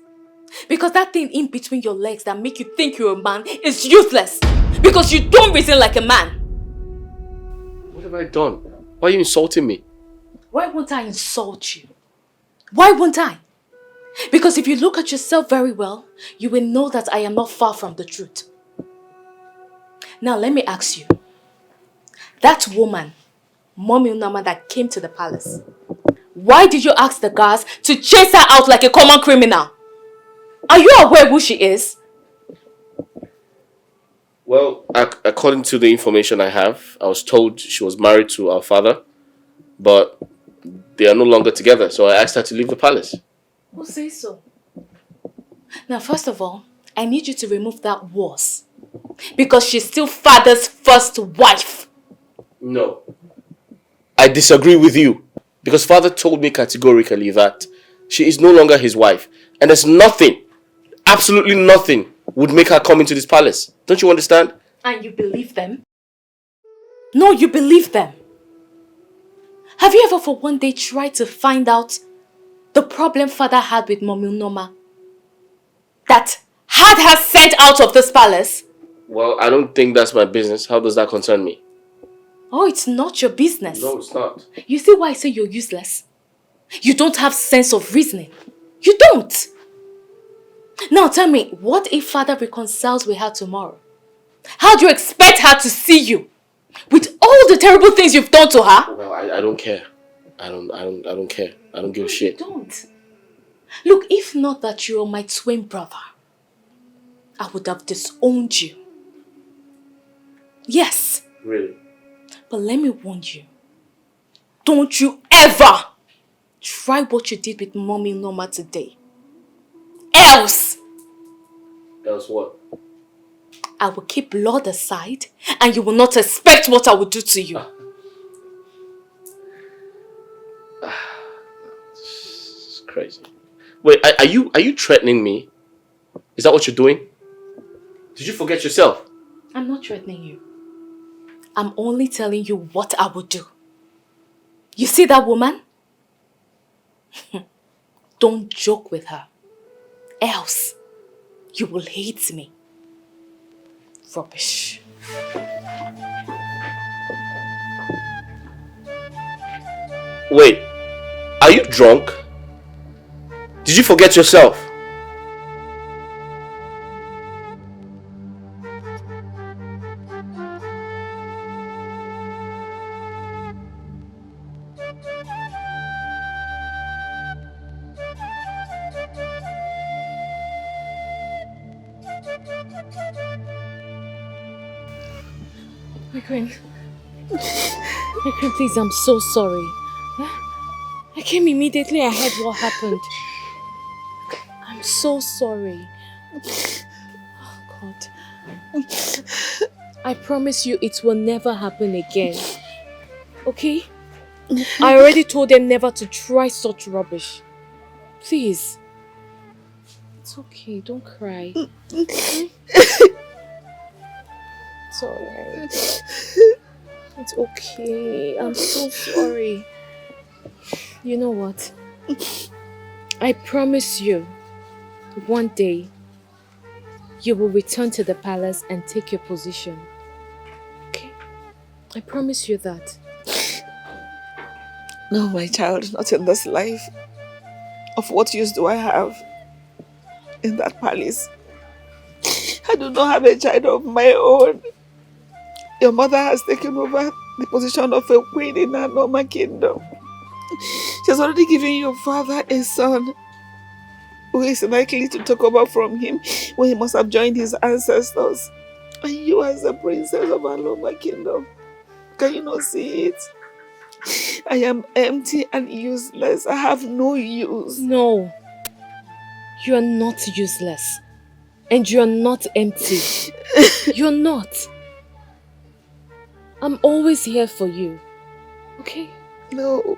Because that thing in between your legs that make you think you're a man is useless. Because you don't reason like a man. What have I done? Why are you insulting me? Why won't I insult you? Why won't I? Because if you look at yourself very well, you will know that I am not far from the truth. Now let me ask you. That woman, Mommy Unama, that came to the palace, why did you ask the guards to chase her out like a common criminal? Are you aware who she is? Well, according to the information I have, I was told she was married to our father, but they are no longer together, so I asked her to leave the palace. Who says so? Now, first of all, I need you to remove that was, because she's still father's first wife. No. I disagree with you, because father told me categorically that she is no longer his wife, and there's nothing, absolutely nothing, would make her come into this palace. Don't you understand? And you believe them? No, you believe them. Have you ever for one day tried to find out the problem father had with Mommy Unoma that had her sent out of this palace? Well, I don't think that's my business. How does that concern me? Oh, it's not your business. No, it's not. You see why I say you're useless? You don't have sense of reasoning. You don't. Now tell me, what if father reconciles with her tomorrow? How do you expect her to see you? With all the terrible things you've done to her? Well, I don't care. I don't care. I don't give a shit. Don't. Look, if not that you're my twin brother, I would have disowned you. Yes. Really? But let me warn you. Don't you ever try what you did with Mommy Noma today. Else what? I will keep Lord aside and you will not expect what I will do to you. Crazy. Wait, are you threatening me? Is that what you're doing? Did you forget yourself? I'm not threatening you. I'm only telling you what I would do. You see that woman? Don't joke with her. Else, you will hate me. Rubbish. Wait, are you drunk? Did you forget yourself? My queen. My queen, please, I'm so sorry. I came immediately. I heard what happened. I'm so sorry. Oh, God. I promise you it will never happen again. Okay? I already told them never to try such rubbish. Please. It's okay. Don't cry. It's alright. It's okay. I'm so sorry. You know what? I promise you, one day, you will return to the palace and take your position. Okay? I promise you that. No, my child, not in this life. Of what use do I have in that palace? I do not have a child of my own. Your mother has taken over the position of a queen in her normal kingdom. She has already given your father a son who is likely to take over from him when he must have joined his ancestors. And you as the princess of our normal kingdom, can you not see it? I am empty and useless. I have no use. No. You are not useless. And you are not empty. You're not. I'm always here for you. Okay? No.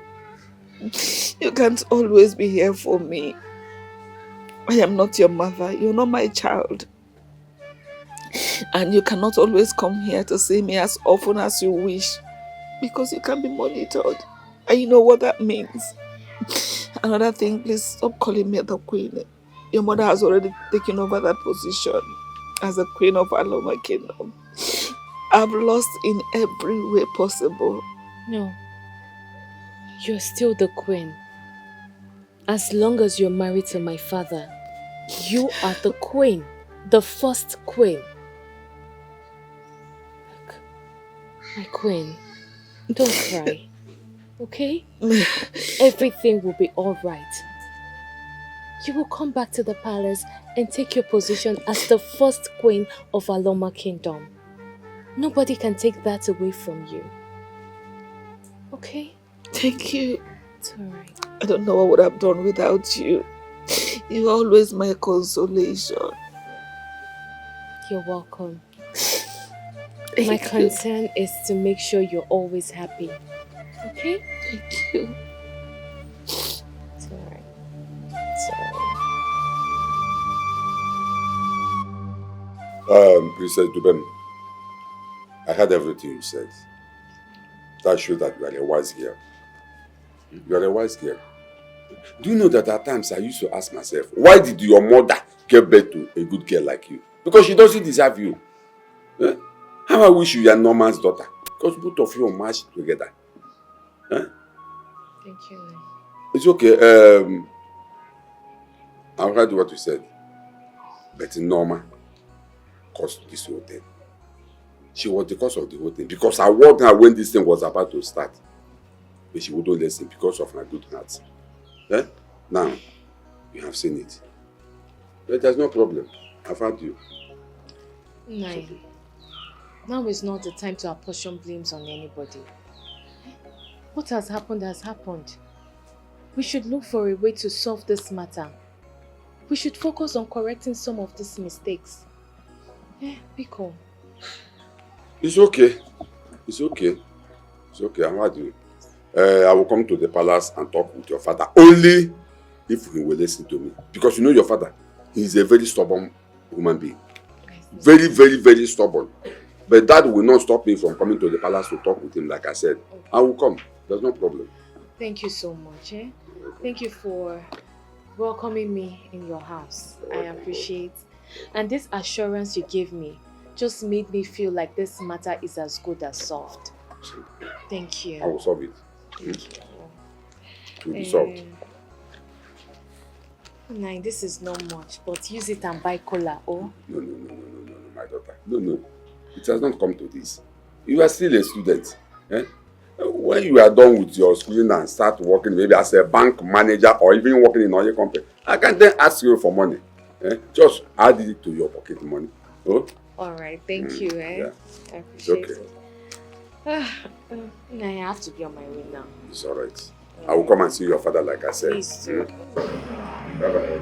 You can't always be here for me. I am not your mother. You're not my child. And you cannot always come here to see me as often as you wish. Because you can be monitored. And you know what that means. Another thing, please stop calling me the queen. Your mother has already taken over that position as the queen of Aloma Kingdom. I've lost in every way possible. No. You're still the queen. As long as you're married to my father, you are the queen. The first queen. Look, my queen, don't cry. Okay? Everything will be alright. You will come back to the palace and take your position as the first queen of Aloma Kingdom. Nobody can take that away from you. Okay? Thank you. It's alright. I don't know what I would have done without you. You're always my consolation. You're welcome. My concern is to make sure you're always happy. Okay? Thank you. It's alright. It's alright. Princess Dubem, I heard everything you said. That shows that you are a wise girl. You are a wise girl. Do you know that at times I used to ask myself, why did your mother give birth to a good girl like you? Because she doesn't deserve you. Eh? How I wish you were Norman's daughter. Because both of you are matched together. Eh? Thank you. It's okay. I heard what you said. But Norma caused this whole thing. She was the cause of the whole thing. Because I warned her when this thing was about to start. But she wouldn't listen because of my good heart. Eh? Now, you have seen it. But there's no problem. I've had you. Nine. Okay. Now is not the time to apportion blames on anybody. What has happened. We should look for a way to solve this matter. We should focus on correcting some of these mistakes. Biko. It's okay. It's okay. It's okay. I've had you. I will come to the palace and talk with your father. Only if he will listen to me. Because you know your father, he's a very stubborn human being. Very, very, very stubborn. But that will not stop me from coming to the palace to talk with him, like I said. Okay. I will come. There's no problem. Thank you so much. Thank you for welcoming me in your house. I appreciate. And this assurance you gave me just made me feel like this matter is as good as solved. Thank you. I will solve it. Thank you. It will be solved. Nah, this is not much, but use it and buy cola, oh? No, my daughter. No. It has not come to this. You are still a student. When you are done with your schooling and start working maybe as a bank manager or even working in another company, I can then ask you for money. Just add it to your pocket money. Oh? Alright, thank you. Yeah. I appreciate it. I have to be on my way now. It's alright. I will come and see your father like I said. Please do. Bye-bye.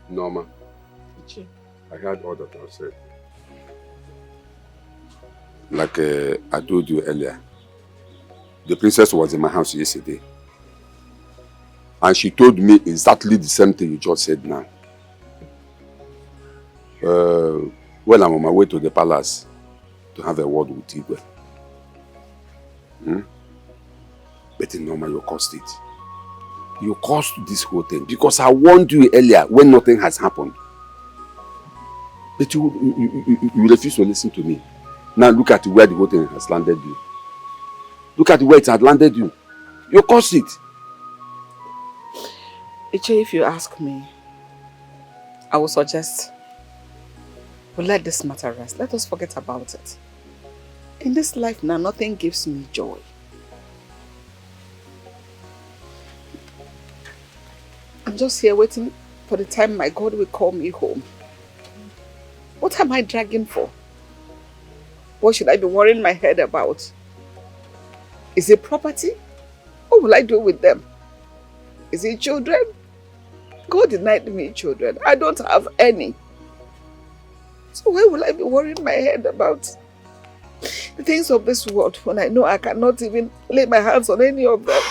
Norma, I heard all that I said. Like I told you earlier, the princess was in my house yesterday. And she told me exactly the same thing you just said now. Well, I'm on my way to the palace to have a word with Igwe. But Norma, you caused it. You caused this whole thing because I warned you earlier when nothing has happened. But you refuse to listen to me. Now look at where the whole thing has landed you. Look at where it had landed you. You caused it. Iche, if you ask me, I would suggest we let this matter rest. Let us forget about it. In this life now, nothing gives me joy. I'm just here waiting for the time my God will call me home. What am I dragging for? What should I be worrying my head about? Is it property? What will I do with them? Is it children? God denied me children. I don't have any. So why will I be worrying my head about the things of this world when I know I cannot even lay my hands on any of them?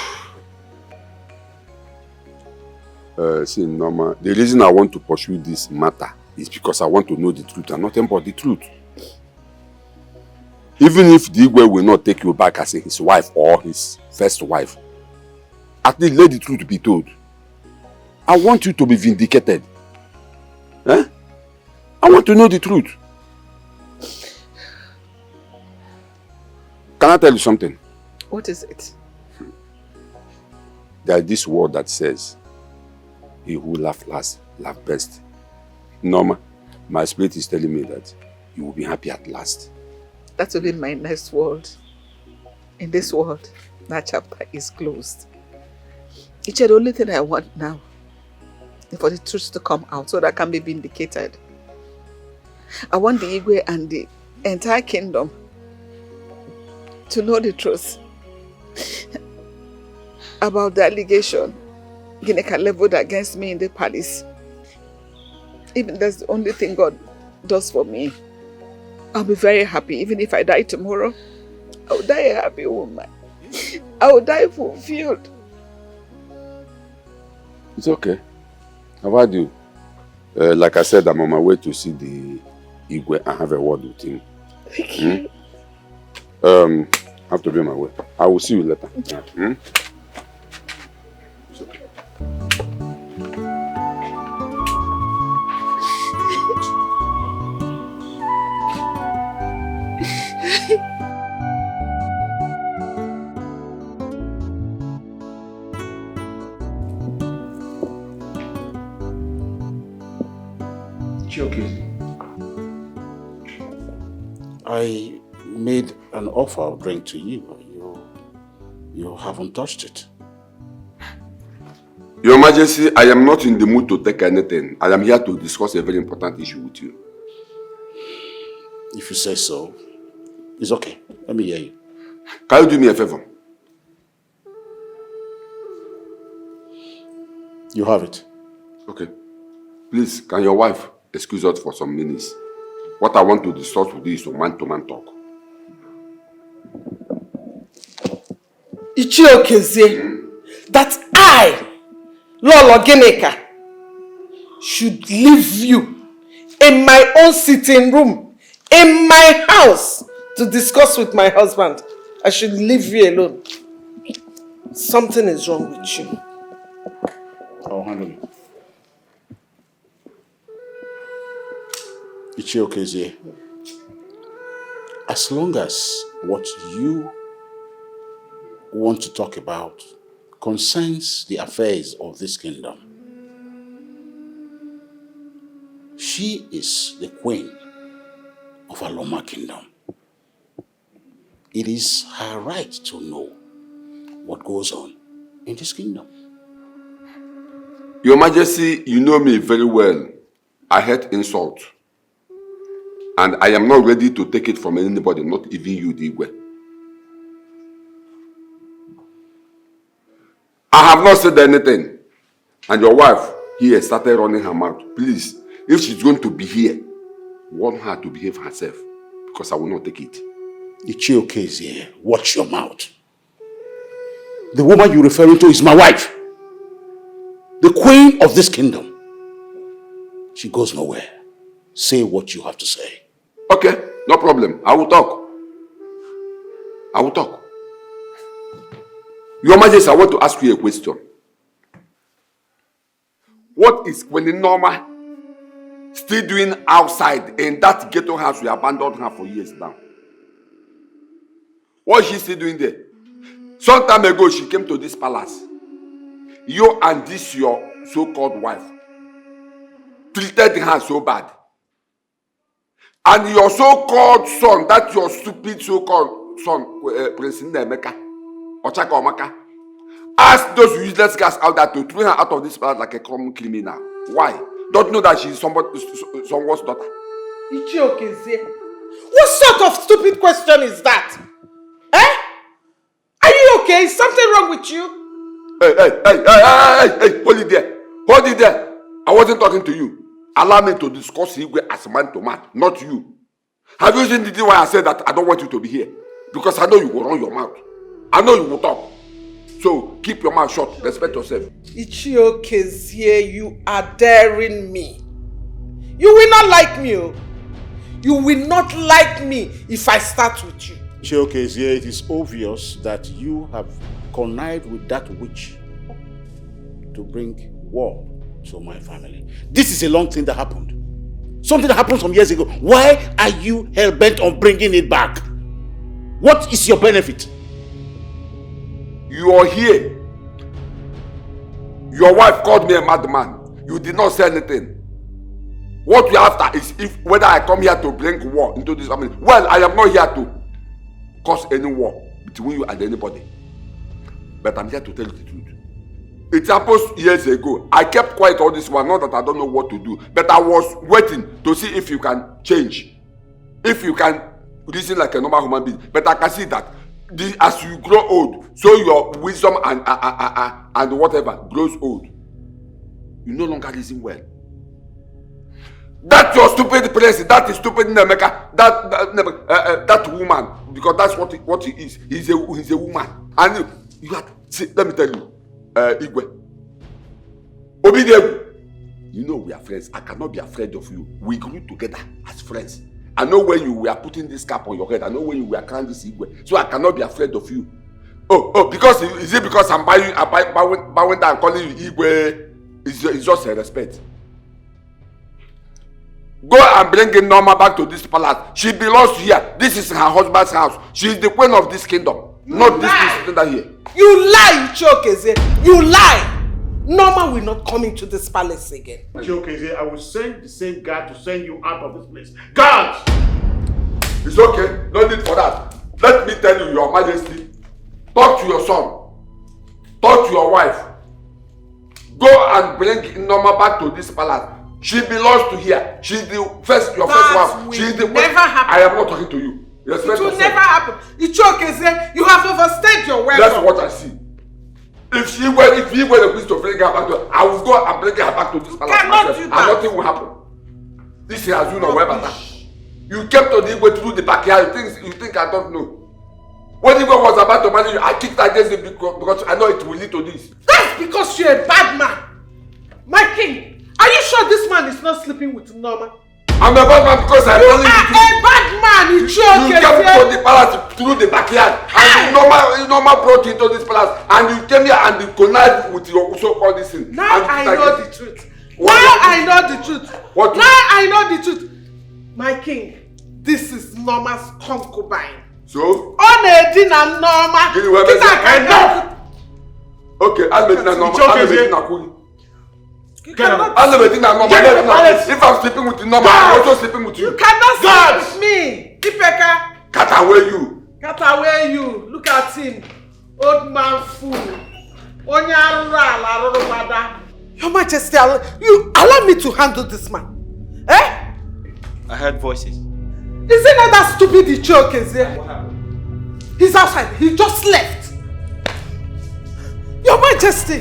See, Norma, the reason I want to pursue this matter is because I want to know the truth and nothing but the truth. Even if the Igwe will not take you back as his wife or his first wife, at least let the truth be told. I want you to be vindicated. I want to know the truth. Can I tell you something? What is it? There is this word that says, he who laughs last, laughs best. Norma, my spirit is telling me that you will be happy at last. That will be my next word. In this world, that chapter is closed. It's the only thing I want now is for the truth to come out so that I can be vindicated. I want the Igwe and the entire kingdom to know the truth about the allegation Gineka leveled against me in the palace. Even that's the only thing God does for me. I'll be very happy. Even if I die tomorrow, I'll die a happy woman. I will die fulfilled. It's okay. How about you? Like I said, I'm on my way to see the Igwe and have a word with him. Thank you. I have to be on my way. I will see you later. Okay. It's okay. I made an offer of drink to you. You haven't touched it. Your Majesty, I am not in the mood to take anything. I am here to discuss a very important issue with you. If you say so, it's okay. Let me hear you. Can you do me a favor? You have it. Okay. Please, can your wife excuse us for some minutes? What I want to discuss with you is a man-to-man talk. Ichiokezie, that I, Lolo Ginika, should leave you in my own sitting room, in my house, to discuss with my husband. I should leave you alone. Something is wrong with you. I'll handle it. Ichiokezie, as long as what you want to talk about concerns the affairs of this kingdom, she is the queen of Aloma kingdom. It is her right to know what goes on in this kingdom. Your Majesty, you know me very well. I hate insult. And I am not ready to take it from anybody, not even you, Dikeh. I have not said anything. And your wife here started running her mouth. Please, if she's going to be here, warn her to behave herself, because I will not take it. Ichiokezie, watch your mouth. The woman you're referring to is my wife. The queen of this kingdom. She goes nowhere. Say what you have to say. Okay, no problem. I will talk. I will talk. Your Majesty, I want to ask you a question. What is Queen Norma still doing outside in that ghetto house we abandoned her for years now? What is she still doing there? Some time ago, she came to this palace. You and this your so-called wife treated her so bad. And your so-called son, that your stupid so-called son, Prince Nemeka, Ochaka Omaka, asked those useless guys out there to throw her out of this palace like a common criminal. Why? Don't know that she's someone's daughter. Ichiokezie, what sort of stupid question is that? Eh? Are you okay? Is something wrong with you? Hey, hold it there. Hold it there. I wasn't talking to you. Allow me to discuss Igwe as man to man, not you. Have you seen the reason why I said that I don't want you to be here? Because I know you will run your mouth. I know you will talk. So keep your mouth shut. Respect yourself. Ichiokezie, you are daring me. You will not like me. You will not like me if I start with you. Ichiokezie, it is obvious that you have connived with that witch to bring war to my family. This is a long thing that happened. Something that happened some years ago. Why are you hell-bent on bringing it back? What is your benefit? You are here. Your wife called me a madman. You did not say anything. What we are after is if whether I come here to bring war into this family. Well, I am not here to cause any war between you and anybody. But I'm here to tell you the truth. It happened years ago. I kept quiet all this while, not that I don't know what to do. But I was waiting to see if you can change. If you can reason like a normal human being. But I can see that as you grow old, so your wisdom and whatever grows old. You no longer reason well. That's your stupid president. That is stupid Nemeka. That woman, because that's what he is. He's a woman. And you have. See, let me tell you, Igwe. Obio, you know we are friends. I cannot be afraid of you. We grew together as friends. I know when you were putting this cap on your head. I know when you were carrying this Igwe. So I cannot be afraid of you. Because is it because I'm bowing down and calling you Igwe? It's just a respect. Go and bring in Norma back to this palace. She belongs here. This is her husband's house. She is the queen of this kingdom. Not this thing here. You lie, Ichiokezie. You lie. Norma will not come into this palace again. Ichiokezie, I will send the same guard to send you out of this place. Guard! It's okay. No need for that. Let me tell you, Your Majesty. Talk to your son. Talk to your wife. Go and bring Norma back to this palace. She belongs to here. She's your first wife. She's the never happen. I am not talking to you. Respect it will yourself. never happen. Ichokeze, you have overstayed your welcome. That's what I see. If he were the priest to bring her back to, I will go and bring her back to this palace myself, and nothing will happen. This has you know where better. You kept on the way through the backyard. You think I don't know? When Igwe was about to marry you, I kicked against it because I know it will lead to this. That's because you're a bad man. My king, are you sure this man is not sleeping with Norma? I'm a bad man because I You are a bad man, You came to the palace through the backyard and Norma brought you into this palace and you came here and you connived with your so-called this thing. Now I know the truth. Now I know the truth. What? Now I know the truth. My king, this is Norma's concubine. So? Onedina Norma. Enough! Okay, I'll make Norma. I'll make Norma. If I'm sleeping with Norma, I'm also sleeping with you. You cannot sleep with me. Ipeka. Cut away you. Cut away you. Look at him. Old man fool. Your Majesty, you allow me to handle this man. Eh? I heard voices. Is it not that stupid Ichokeze? What happened? He's outside. He just left. Your Majesty,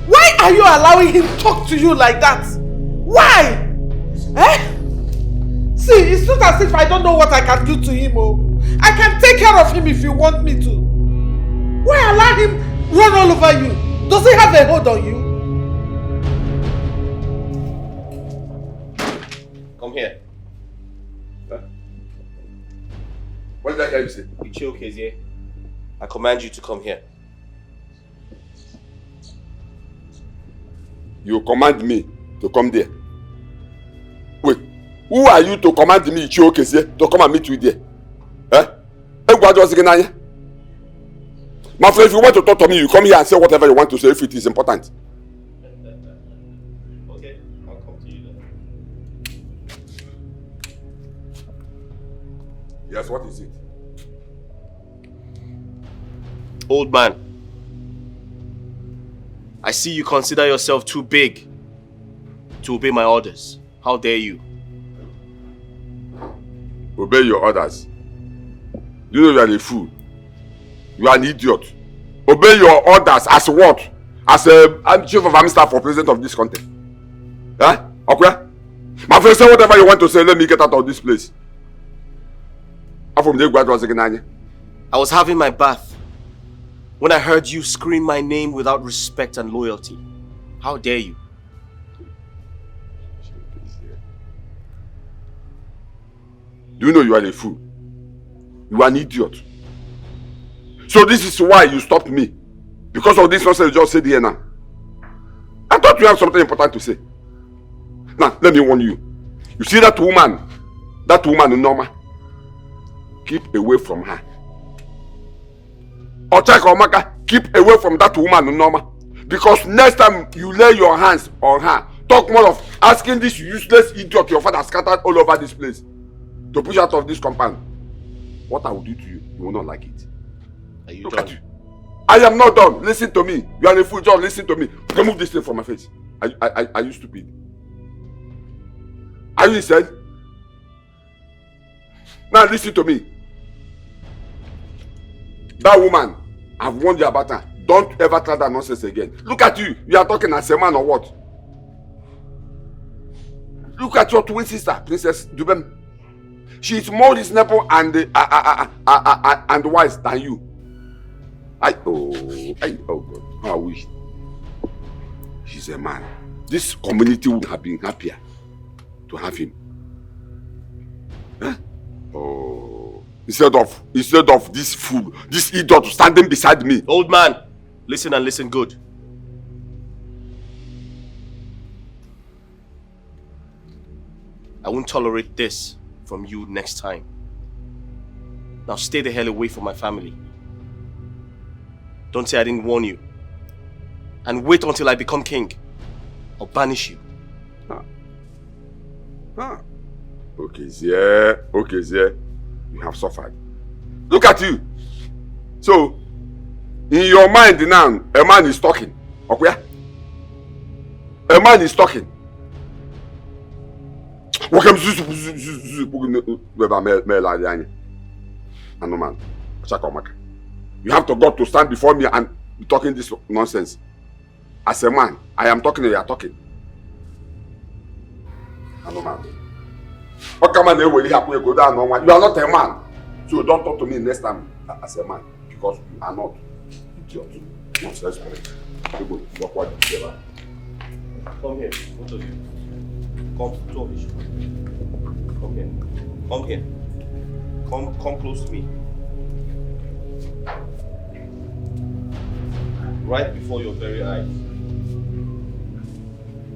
why are you allowing him to talk to you like that? Why? Eh? See, it's not as if I don't know what I can do to him. Oh. I can take care of him if you want me to. Why allow him run all over you? Does he have a hold on you? Come here. Huh? What did I hear you say? Ichokeze, I command you to come here. You command me to come there. Wait, who are you to command me, Ichokeze, to come and meet you there? Eh? My friend, if you want to talk to me, you come here and say whatever you want to say if it is important. Okay, I'll come to you then. Yes, what is it? Old man, I see you consider yourself too big to obey my orders. How dare you? Obey your orders. You know you are a fool. You are an idiot. Obey your orders as what? As I'm chief of army staff for president of this country. Huh? Okay? My friend, say whatever you want to say. Let me get out of this place. I was having my bath when I heard you scream my name without respect and loyalty. How dare you? Do you know you are a fool? You are an idiot. So this is why you stopped me. Because of this nonsense you just said here now. I thought you have something important to say. Now, let me warn you. You see that woman Norma? Keep away from her. Ochaka Omaka, keep away from that woman Norma. Because next time you lay your hands on her, talk more of asking this useless idiot your father scattered all over this place to push out of this compound. What I will do to you, you will not like it. Are you Look done? at you. I am not done. Listen to me. You are a fool. Just listen to me. Remove this thing from my face. Are you stupid? Are you insane? Now listen to me. That woman, I've warned you about her. Don't ever try that nonsense again. Look at you. You are talking as a man or what? Look at your twin sister, Princess Dubem. She is more reasonable and wise than you. Oh God, how I wish. He's a man. This community would have been happier to have him. Huh? Oh, instead of this fool, this idiot standing beside me. Old man, listen and listen good. I won't tolerate this from you next time. Now stay the hell away from my family. Don't say I didn't warn you. And wait until I become king. I'll banish you. Okay, Zia. You have suffered. Look at you. So, in your mind now, a man is talking. Okay? A man is talking. Anoman, Chakomaka. You have to go to stand before me and be talking this nonsense. As a man, I am talking and you are talking. Anoman. You are not a man. So don't talk to me next time as a man. Because you are not. Idiot. Nonsense. Come here, both of you. Come, two of you. Come here. Come here. Come close to me. Right before your very eyes, you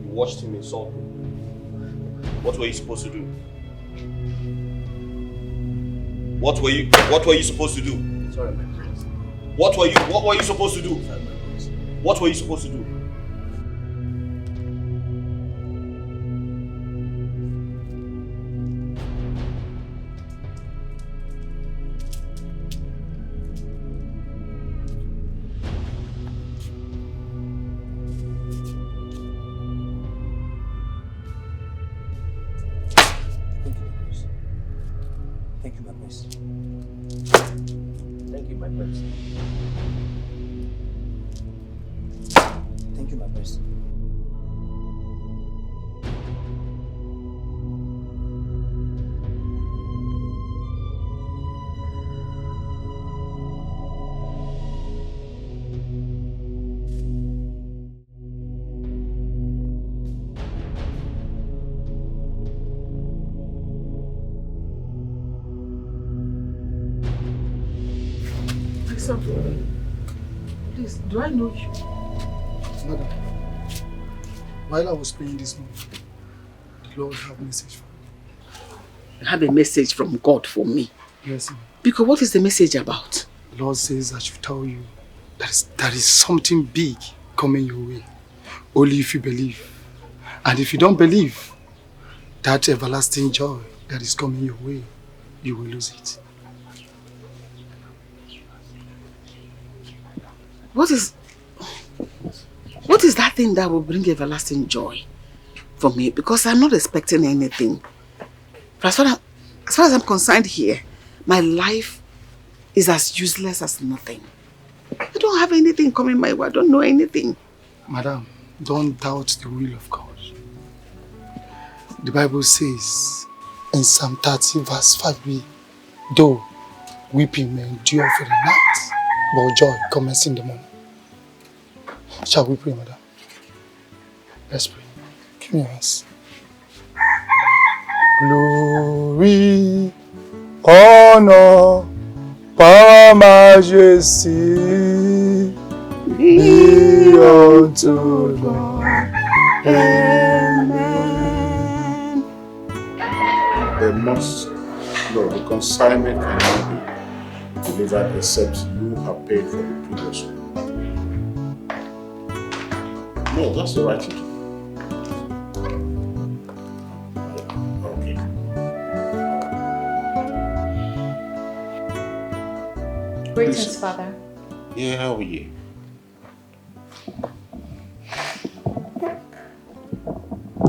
watched him insult me. What were you supposed to do? What were you supposed to do? Sorry, my prince. What were you supposed to do? Sorry, my prince. What were you supposed to do? Thank you, my prince. Thank you, my prince. Thank you, my prince. Please, do I know you? Madam, while I was praying this morning, the Lord have a message for me. You have a message from God for me? Yes, ma'am. Because what is the message about? The Lord says I should tell you that is something big coming your way. Only if you believe. And if you don't believe, that everlasting joy that is coming your way, you will lose it. What is that thing that will bring everlasting joy for me? Because I'm not expecting anything. As far as I'm concerned here, my life is as useless as nothing. I don't have anything coming my way. I don't know anything. Madam, don't doubt the will of God. The Bible says in Psalm 30 verse 5b, though weeping may endure for the night, but joy comes in the morning. Shall we pray, madam? Let's pray. Give me your hands. Glory, honor, power, majesty be unto God. Amen. There must, no, the consignment cannot be delivered except you have paid for the previous one. No, that's the right thing. Okay. Greetings, Listen. Father. Yeah, how are you?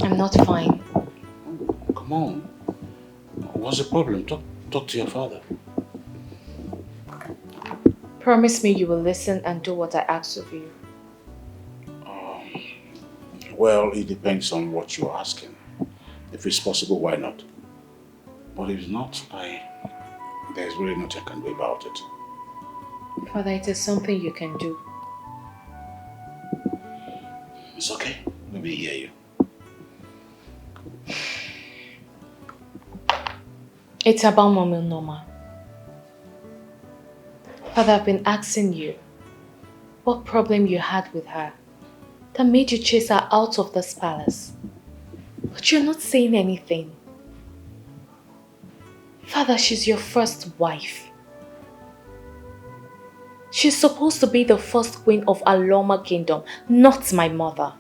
I'm not fine. Come on. What's the problem? Talk to your father. Promise me you will listen and do what I ask of you. Well, it depends on what you're asking. If it's possible, why not? But if not, there's really nothing I can do about it. Father, it is something you can do. It's okay. Let me hear you. It's about Mommy Norma. Father, I've been asking you what problem you had with her that made you chase her out of this palace. But you're not saying anything. Father, she's your first wife. She's supposed to be the first queen of Aloma Kingdom, not my mother.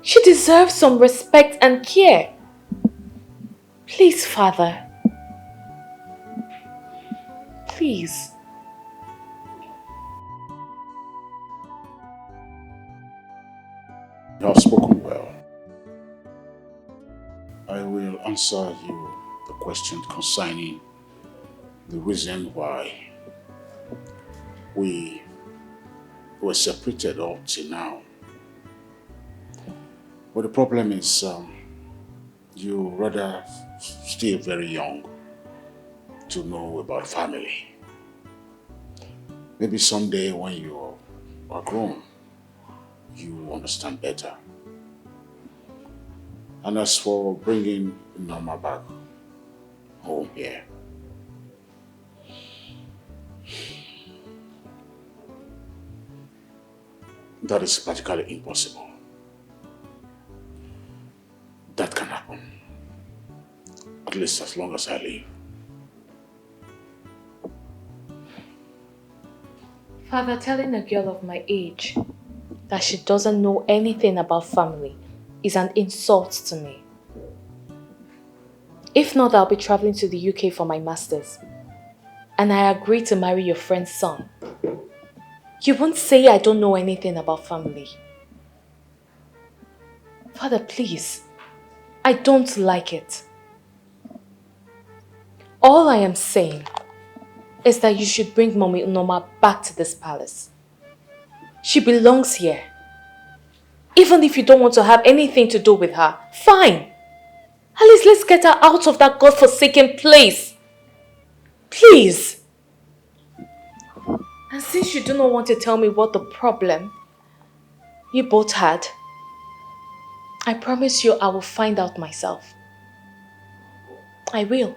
She deserves some respect and care. Please, Father. Please. You have spoken well. I will answer you the question concerning the reason why we were separated up till now. But the problem is, you rather still very young to know about family. Maybe someday when you are grown, you will understand better. And as for bringing Norma back home here, that is practically impossible. That can happen, at least as long as I live. Father, telling a girl of my age that she doesn't know anything about family is an insult to me. If not, I'll be traveling to the UK for my master's. And I agree to marry your friend's son. You won't say I don't know anything about family. Father, please. I don't like it. All I am saying is that you should bring Mommy Norma back to this palace. She belongs here. Even if you don't want to have anything to do with her, fine. At least let's get her out of that godforsaken place. Please. And since you do not want to tell me what the problem you both had, I promise you I will find out myself. I will.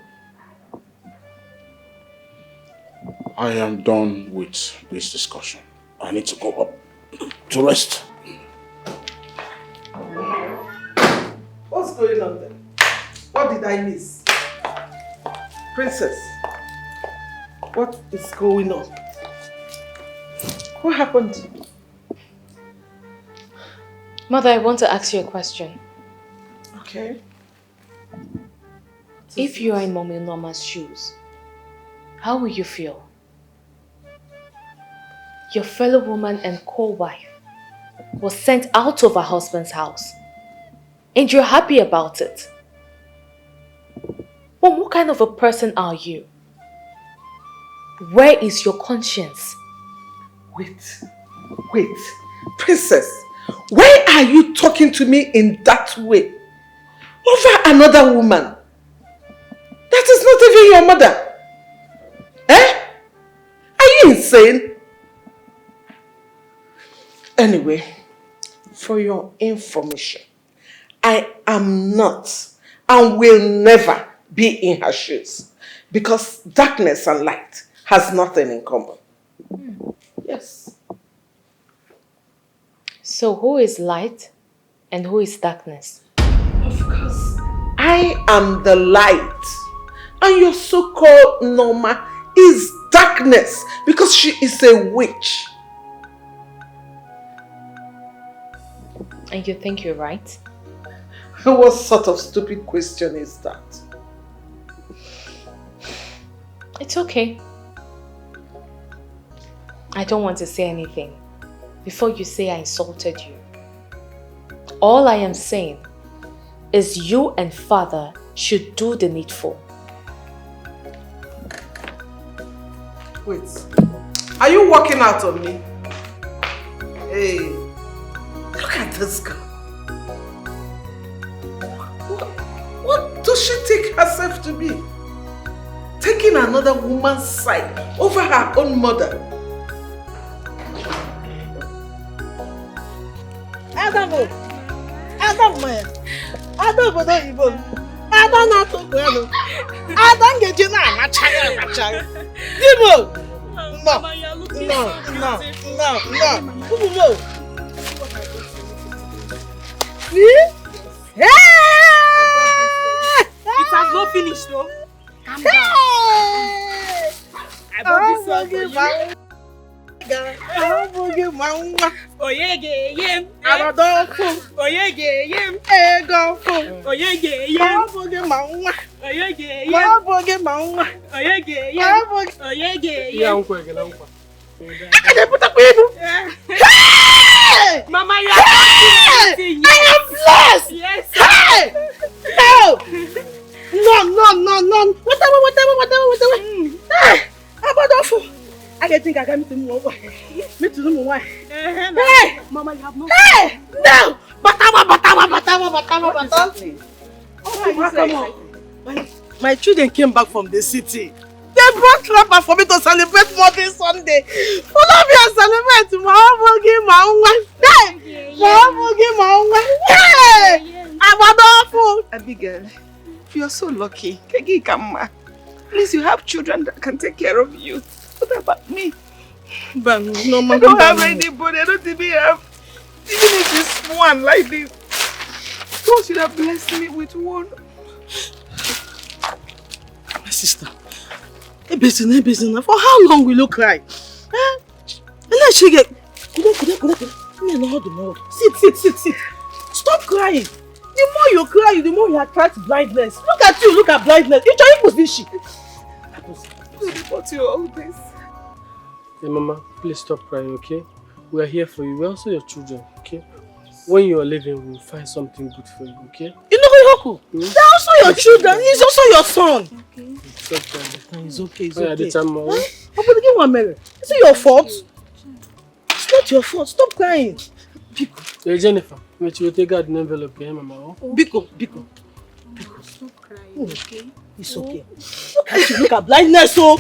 I am done with this discussion. I need to go up to rest. What's going on there? What did I miss? Princess, what is going on? What happened? Mother, I want to ask you a question. Okay. If you are in Mommy Norma's shoes, how will you feel? Your fellow woman and co-wife was sent out of her husband's house, and you're happy about it. Well, what kind of a person are you? Where is your conscience? Wait. Princess, why are you talking to me in that way? Over another woman? That is not even your mother. Eh? Are you insane? Anyway, for your information, I am not and will never be in her shoes because darkness and light has nothing in common. Yes. So who is light and who is darkness? Of course, I am the light and your so-called Norma is darkness because she is a witch. And you think you're right? What sort of stupid question is that? It's okay. I don't want to say anything before you say I insulted you. All I am saying is you and Father should do the needful. Wait, are you walking out on me? Hey, look at this girl. What does she take herself to be? Taking another woman's side over her own mother. Adam, it has not finished, though. Calm down. I bought this one for you. Oyege Aradolfo. Oyege Egolfo. Oyege Oyege Mama, you are blessed. I am blessed. Yes. Hey! No. Whatever. Hey! Hey! Mama, you have no. Hey! No! Batawa. My children came back from the city. They brought rapper for me to celebrate Mother's Sunday. Follow me and celebrate my own wife. Hey! My own wife. Hey! I'm adorable. Abigail, you are so lucky. Kegi Kama. Please, you have children that can take care of you. What about me? But no, I don't have anybody. I don't even have. Even if it's one like this, God should have blessed me with one. My sister, Ebezina, for how long will you cry? Huh? And then she get. Sit. Stop crying. The more you cry, the more you attract blindness. Look at you, look at blindness. You try to position. What's your all this? Hey, Mama, please stop crying, okay? We are here for you. We're also your children, okay? When you are leaving, we'll find something good for you, okay? You know Yoku? They're also your children. He's also your son. Okay. It's okay. It's okay. Huh? I'm gonna give one minute. Is it your fault? It's not your fault. Stop crying. Hey, Jennifer, wait, you take out an envelope, okay, Mama? Biko. Stop crying, okay? It's okay. Look at you, look at blindness, so.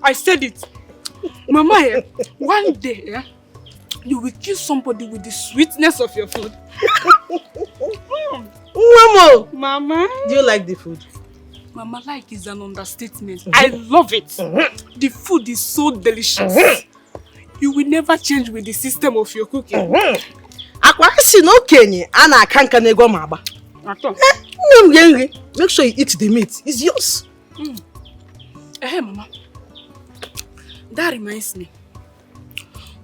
I said it. Mama, one day, you will kill somebody with the sweetness of your food. Mama, do you like the food? Mama, like is an understatement. I love it. The food is so delicious. You will never change with the system of your cooking. Make sure you eat the meat. It's yours. Hey, Mama. That reminds me.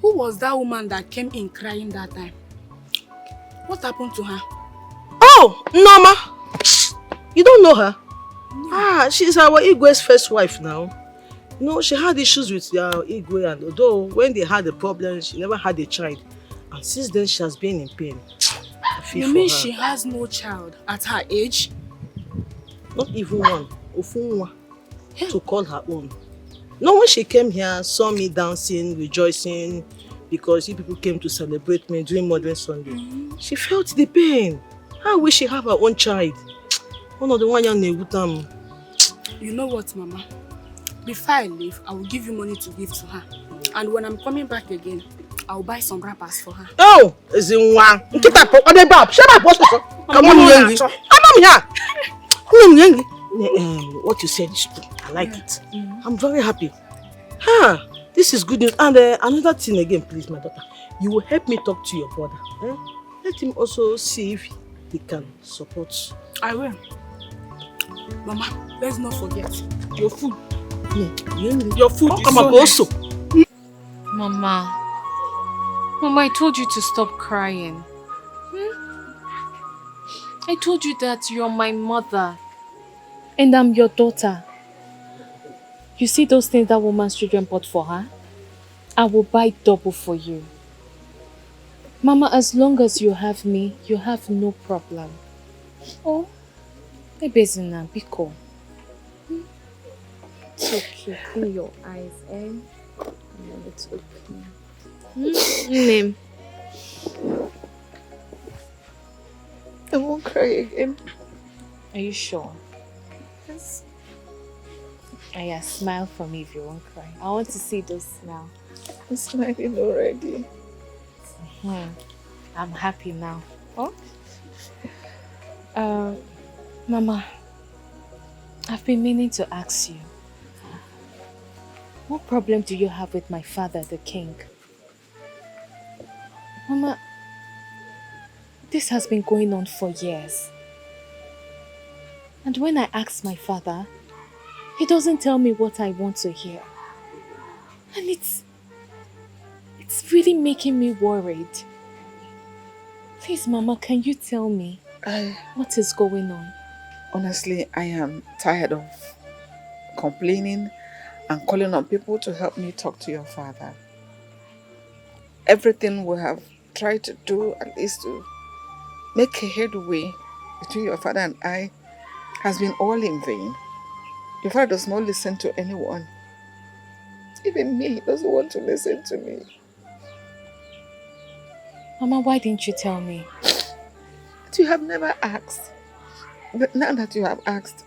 Who was that woman that came in crying that time? What happened to her? Oh, Norma. You don't know her? No. She's our Igwe's first wife now. You know, she had issues with Igwe, and although when they had a problem, she never had a child. And since then, she has been in pain. You mean she has no child at her age? Not even one. Ofunwa. To call her own. No, when she came here, saw me dancing, rejoicing, because you people came to celebrate me during Mother's Sunday. She felt the pain. I wish she had her own child. One of the one young Negutam. You know what, Mama? Before I leave, I will give you money to give to her. And when I'm coming back again, I'll buy some wrappers for her. Oh, is in one. Shut up, come on, here. What you said is true. I like it. I'm very happy. This is good news. And another thing again, please, my daughter. You will help me talk to your brother. Let him also see if he can support. I will. Mama, let's not forget your food. Your food is so also. Mama, I told you to stop crying. I told you that you're my mother and I'm your daughter. You see those things that woman's children bought for her? I will buy double for you. Mama, as long as you have me, you have no problem. Oh, Ebezina, Biko. It's okay, clean your eyes, eh? It's okay. Name. I won't cry again. Are you sure? Yes. Yeah, smile for me if you won't cry. I want to see those smile. I'm smiling already. I'm happy now. Oh? Mama, I've been meaning to ask you. What problem do you have with my father, the king? Mama, this has been going on for years. And when I ask my father, he doesn't tell me what I want to hear. And it's really making me worried. Please, Mama, can you tell me what is going on? Honestly, I am tired of complaining and calling on people to help me talk to your father. everything we have tried to do, at least to make a headway between your father and I, has been all in vain. Your father does not listen to anyone. Even me, he doesn't want to listen to me. Mama, why didn't you tell me? But you have never asked. But now that you have asked,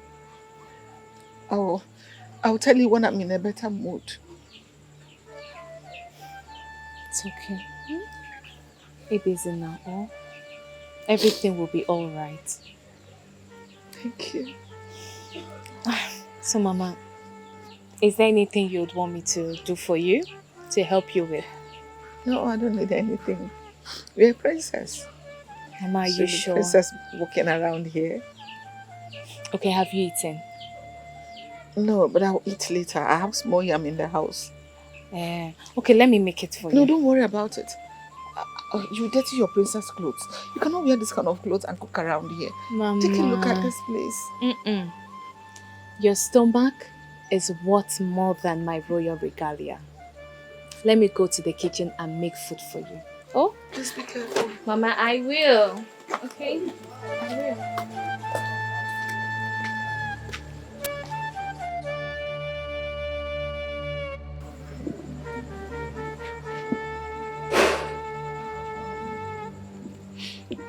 I'll tell you when I'm in a better mood. It's okay. Be busy now, oh? Everything will be all right. Thank you. So, Mama, is there anything you'd want me to do for you? To help you with? No, I don't need anything. You're a princess. Mama, are you sure? Princess walking around here. Okay, have you eaten? No, but I'll eat later. I have small yam in the house. Okay, let me make it for you. No, don't worry about it. You dirty your princess clothes. You cannot wear this kind of clothes and cook around here. Mama. Take a look at this place. Your stomach is worth more than my royal regalia. Let me go to the kitchen and make food for you. Oh? Please be careful. Mama, I will. Okay? I will.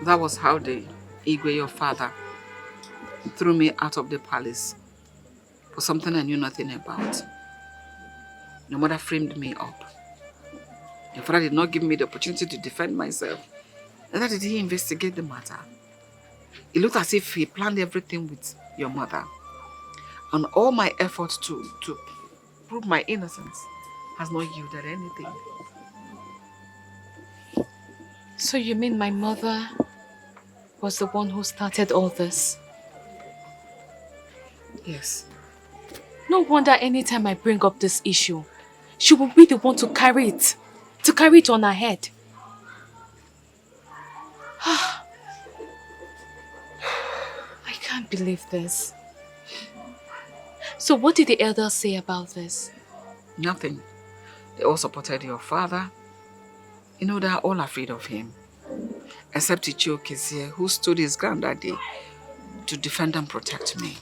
That was how the Igwe, your father, threw me out of the palace for something I knew nothing about. Your mother framed me up. Your father did not give me the opportunity to defend myself. Neither did he investigate the matter. It looked as if he planned everything with your mother. And all my efforts to prove my innocence has not yielded anything. So you mean my mother was the one who started all this? Yes. No wonder anytime I bring up this issue, she will be the one to carry it on her head. I can't believe this. So what did the elders say about this? Nothing. They all supported your father. You know, they are all afraid of him. Except Ichioke here, who stood his ground that day to defend and protect me.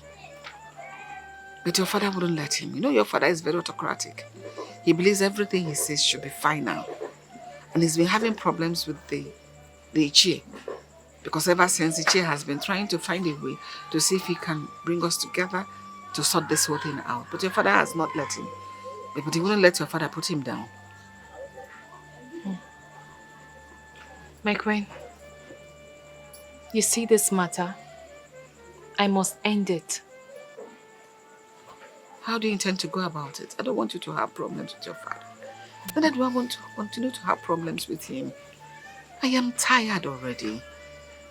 But your father wouldn't let him. You know, your father is very autocratic. He believes everything he says should be final. And he's been having problems with the Ichie. Because ever since, Ichie has been trying to find a way to see if he can bring us together to sort this whole thing out. But your father has not let him. But he wouldn't let your father put him down. My queen, you see this matter? I must end it. How do you intend to go about it? I don't want you to have problems with your father. Neither do I want to continue to have problems with him. I am tired already.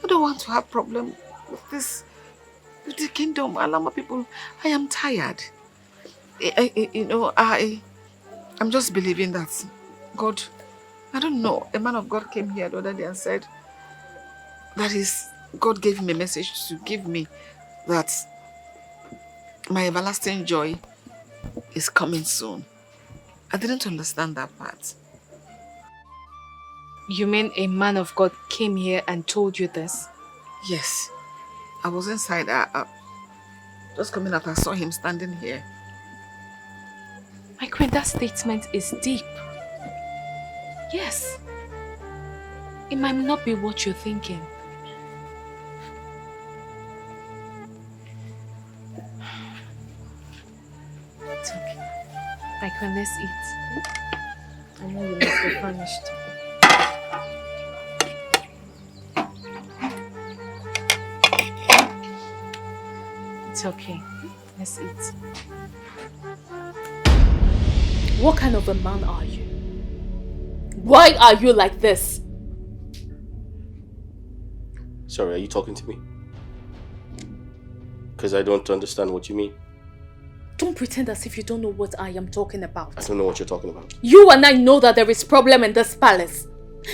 I don't want to have problems with this, with the kingdom. Alama people, I am tired. I'm just believing that God, I don't know, a man of God came here the other day and said that God gave him a message to give me that my everlasting joy is coming soon. I didn't understand that part. You mean a man of God came here and told you this? Yes. I was inside. Just coming out, I saw him standing here. My queen, that statement is deep. Yes. It might not be what you're thinking. It's okay. My queen, let's eat. I know you must be famished. It's okay. Let's eat. What kind of a man are you? Why are you like this? Sorry, are you talking to me? Because I don't understand what you mean. Don't pretend as if you don't know what I am talking about. I don't know what you're talking about. You and I know that there is problem in this palace.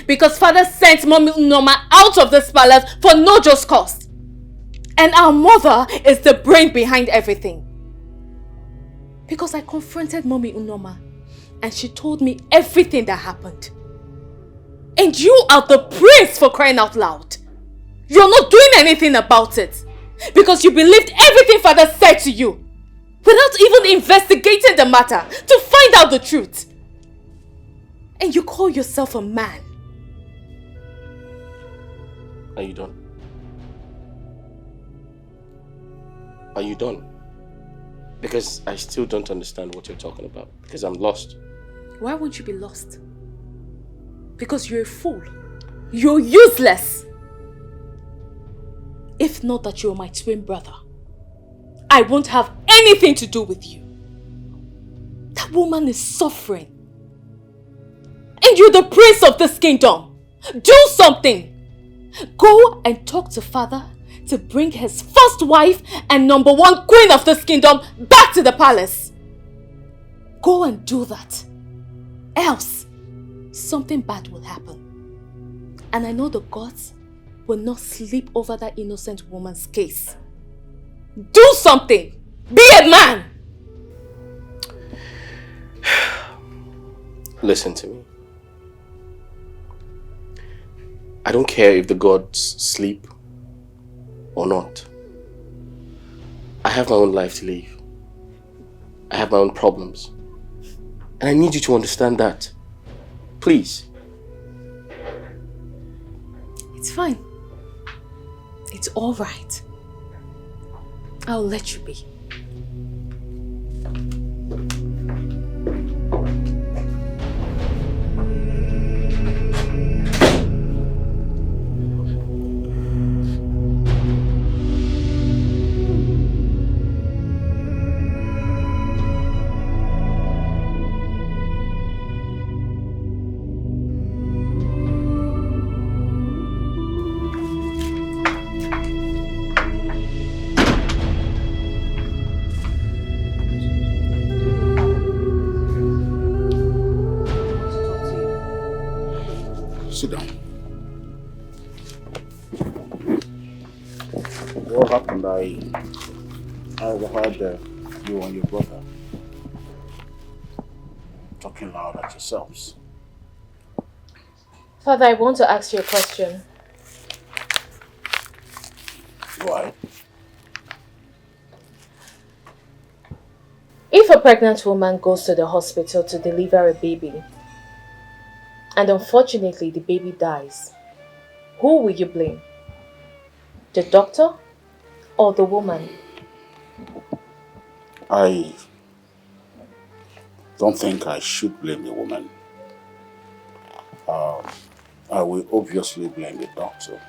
Because father sent Mommy Unoma out of this palace for no just cause. And our mother is the brain behind everything. Because I confronted Mommy Unoma and she told me everything that happened. And you are the prince, for crying out loud. You're not doing anything about it. Because you believed everything father said to you. Without even investigating the matter to find out the truth. And you call yourself a man. Are you done? Are you done? Because I still don't understand what you're talking about. Because I'm lost. Why won't you be lost? Because you're a fool. You're useless. If not that you're my twin brother, I won't have anything to do with you. That woman is suffering. And you're the prince of this kingdom. Do something. Go and talk to father to bring his first wife and #1 queen of this kingdom back to the palace. Go and do that. Else, something bad will happen. And I know the gods will not sleep over that innocent woman's case. Do something! Be a man! Listen to me. I don't care if the gods sleep or not. I have my own life to live. I have my own problems. And I need you to understand that. Please. It's fine. It's all right. I'll let you be. Sit down. What happened? I overheard you and your brother talking loud at yourselves. Father, I want to ask you a question. Why? If a pregnant woman goes to the hospital to deliver a baby, and unfortunately the baby dies, who will you blame? The doctor or the woman? I don't think I should blame the woman. I will obviously blame the doctor,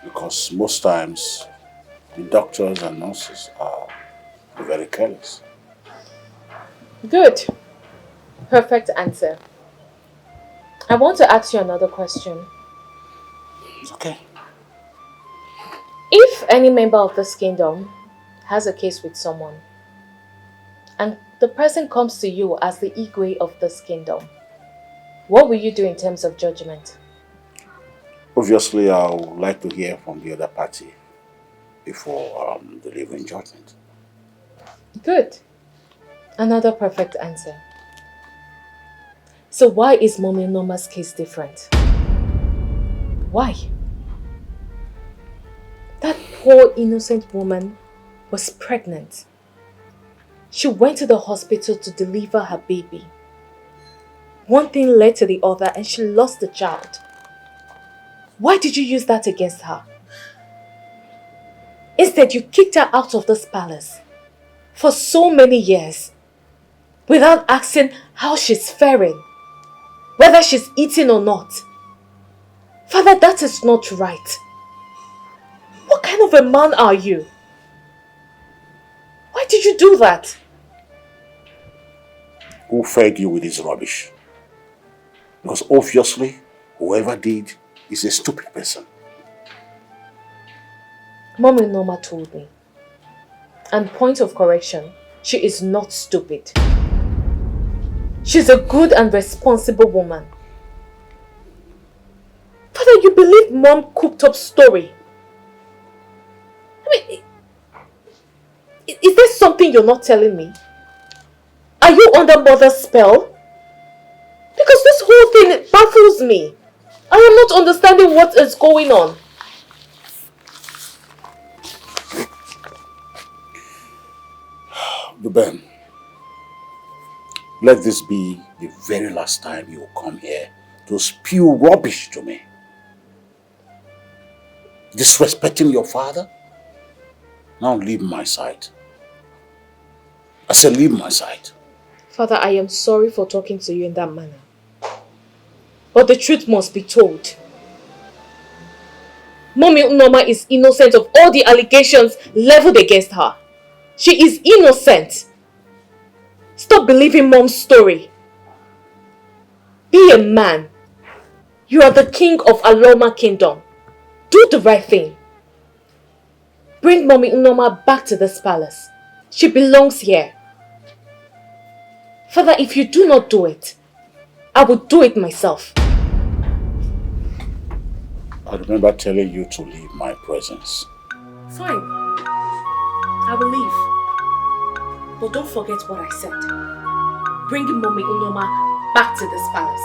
because most times the doctors and nurses are very careless. Good. Perfect answer. I want to ask you another question. It's okay. If any member of this kingdom has a case with someone, and the person comes to you as the Igwe of this kingdom, what will you do in terms of judgment? Obviously, I would like to hear from the other party before delivering judgment. Good. Another perfect answer. So why is Mommy Noma's case different? Why? That poor innocent woman was pregnant. She went to the hospital to deliver her baby. One thing led to the other and she lost the child. Why did you use that against her? Instead, you kicked her out of this palace for so many years without asking how she's faring, whether she's eating or not. Father, that is not right. What kind of a man are you? Why did you do that? Who fed you with this rubbish? Because obviously, whoever did is a stupid person. Mommy Noma told me. And point of correction, she is not stupid. She's a good and responsible woman. Father, you believe Mom cooked up story? I mean, is there something you're not telling me? Are you under mother's spell? Because this whole thing baffles me. I am not understanding what is going on. Ben, let this be the very last time you come here to spew rubbish to me. Disrespecting your father? Now leave my side. I said leave my side. Father, I am sorry for talking to you in that manner. But the truth must be told. Mommy Unoma is innocent of all the allegations leveled against her. She is innocent. Stop believing Mom's story. Be a man. You are the king of Aloma Kingdom. Do the right thing. Bring Mommy Unoma back to this palace. She belongs here. Father, if you do not do it, I will do it myself. I remember telling you to leave my presence. Fine. I will leave. But don't forget what I said. Bring Mommy Unoma back to this palace.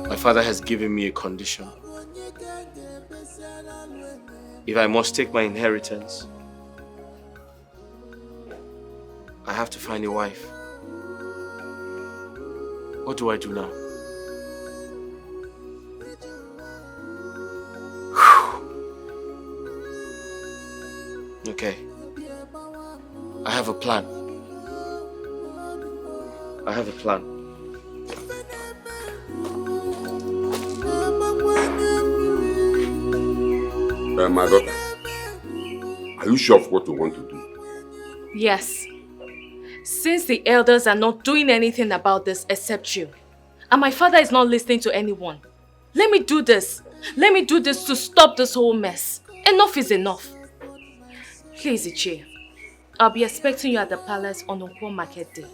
My father has given me a condition. If I must take my inheritance, I have to find a wife. What do I do now? Okay. I have a plan. I have a plan. My daughter, are you sure of what you want to do? Yes. Since the elders are not doing anything about this except you, and my father is not listening to anyone, let me do this. Let me do this to stop this whole mess. Enough is enough. Please, Ichie, I'll be expecting you at the palace on Okwo Market Day.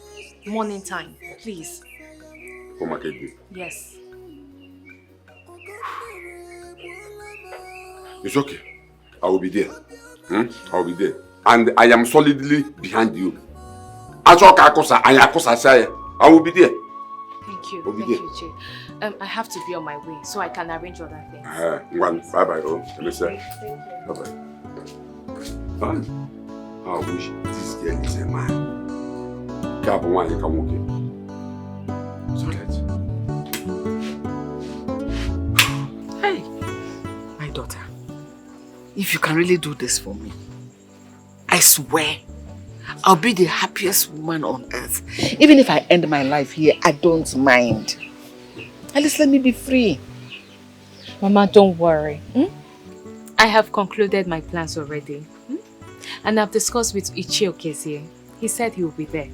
Morning time, please. Okwo Market Day? Yes. It's okay. I will be there. I will be there. And I am solidly behind you. I will be there. Thank you. Thank you, Ichie. I have to be on my way so I can arrange other things. Bye-bye. Bye-bye. I wish this girl is a man. Hey, my daughter, if you can really do this for me, I swear I'll be the happiest woman on earth. Even if I end my life here, I don't mind. At least let me be free. Mama, don't worry. I have concluded my plans already. And I've discussed with Ichie Okezie. He said he will be there.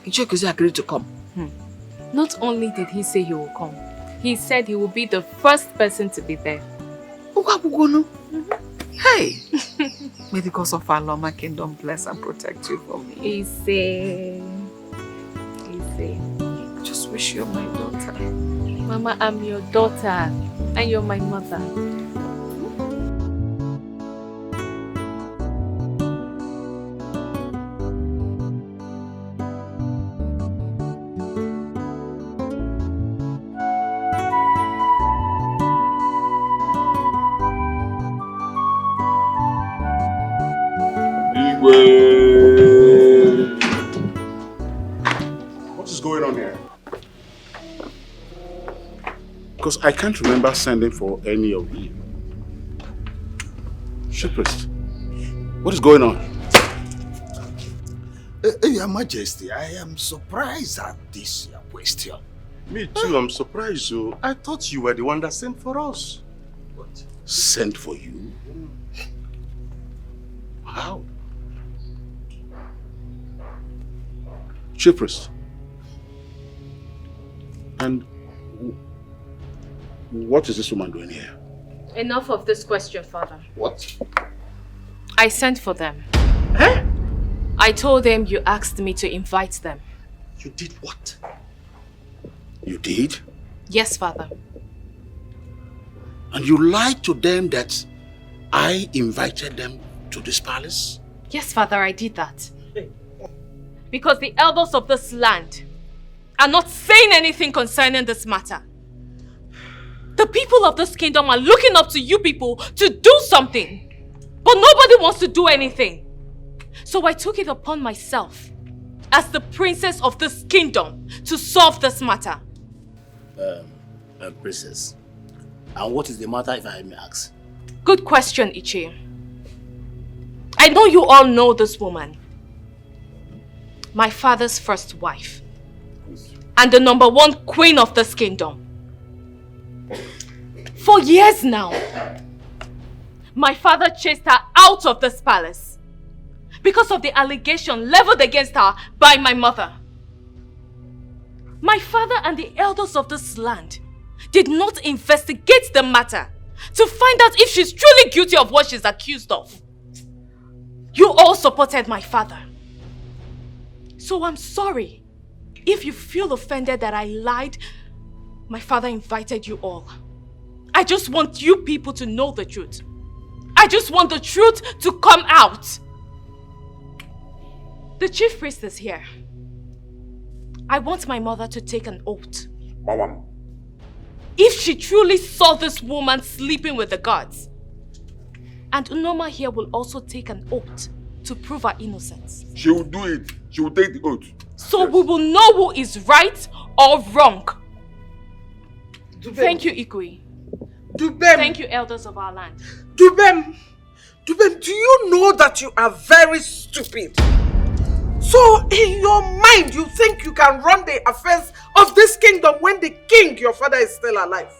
Ichie Okezie agreed to come? Not only did he say he will come, he said he will be the first person to be there. Hey! May the gods of Aloma Kingdom bless and protect you for me. Easy. Just wish you're my daughter. Mama, I'm your daughter. And you're my mother. What is going on here? Because I can't remember sending for any of you. Shepherd, what is going on? Your Majesty, I am surprised at this question. Me too, I'm surprised. So I thought you were the one that sent for us. What? Sent for you? How? Chief Priest. And what is this woman doing here? Enough of this question, Father. What? I sent for them. I told them you asked me to invite them. You did what? You did? Yes, Father. And you lied to them that I invited them to this palace? Yes, Father, I did that. Because the elders of this land are not saying anything concerning this matter. The people of this kingdom are looking up to you people to do something. But nobody wants to do anything. So I took it upon myself as the princess of this kingdom to solve this matter. Princess, and what is the matter if I may ask? Good question, Ichi. I know you all know this woman. My father's first wife. And the #1 queen of this kingdom. For years now, my father chased her out of this palace because of the allegation leveled against her by my mother. My father and the elders of this land did not investigate the matter to find out if she's truly guilty of what she's accused of. You all supported my father. So I'm sorry if you feel offended that I lied. My father invited you all. I just want you people to know the truth. I just want the truth to come out. The chief priest is here. I want my mother to take an oath. Mama. If she truly saw this woman sleeping with the gods. And Unoma here will also take an oath to prove her innocence. She will do it. She will take the oath. So we will know who is right or wrong. Thank you, Ikwe. Thank you, elders of our land. Dubem, do you know that you are very stupid? So in your mind, you think you can run the affairs of this kingdom when the king, your father, is still alive?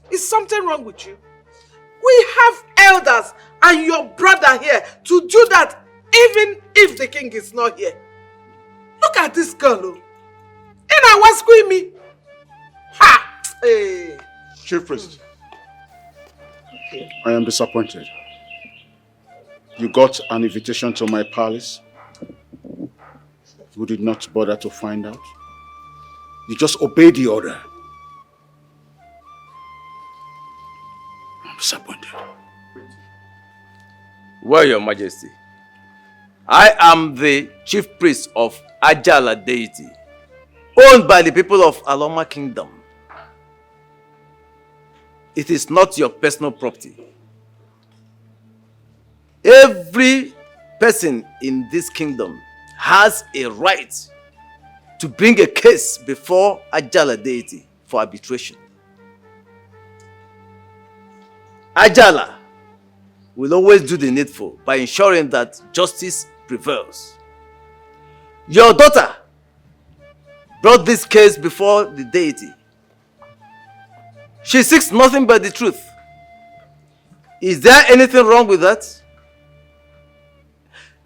Is something wrong with you? We have elders and your brother here to do that even if the king is not here. Look at this girl. And I was screaming. Ha! Hey. Chief Priest, I am disappointed. You got an invitation to my palace. You did not bother to find out. You just obeyed the order. I'm disappointed. Well, Your Majesty, I am the chief priest of Ajala deity, owned by the people of Aloma Kingdom. It is not your personal property. Every person in this kingdom has a right to bring a case before Ajala deity for arbitration. Ajala will always do the needful by ensuring that justice prevails. Your daughter brought this case before the deity. She seeks nothing but the truth. Is there anything wrong with that?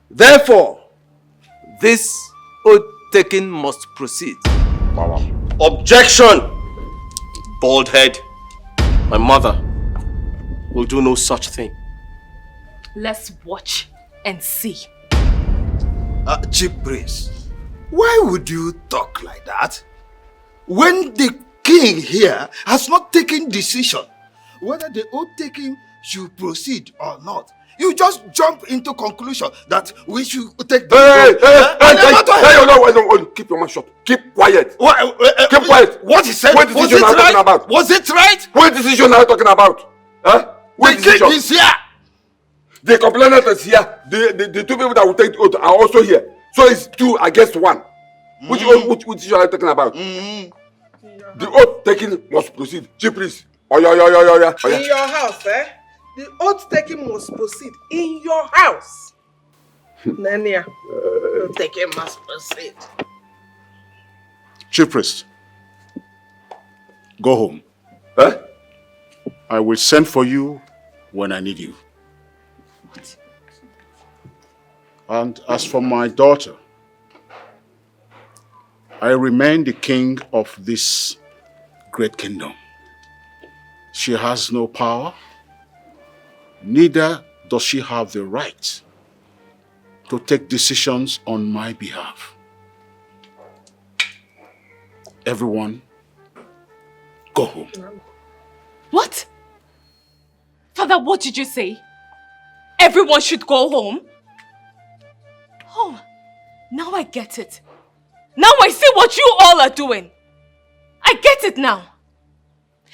Therefore, this oath-taking must proceed. Objection! Bald head. My mother will do no such thing. Let's watch and see. Chief Priest, why would you talk like that? When the king here has not taken decision whether the oath-taking should proceed or not, you just jump into conclusion that we should take the Keep your mouth shut. Keep quiet. Keep quiet. What he said, what decision are you talking about? Was it right? What decision are you talking about? Huh? What the king is here. The complainant is here. The two people that will take the oath are also here. So it's 2 against 1. Which decision are you talking about? The oath taking must proceed. Chief Priest. In your house, eh? The oath taking must proceed in your house. Nenia, the taking must proceed. Chief Priest, go home. Huh? I will send for you when I need you. What? And as for my daughter, I remain the king of this great kingdom. She has no power, neither does she have the right to take decisions on my behalf. Everyone, Go home. What? Father, what did you say? Everyone should go home? Oh, now I get it. Now I see what you all are doing. I get it now.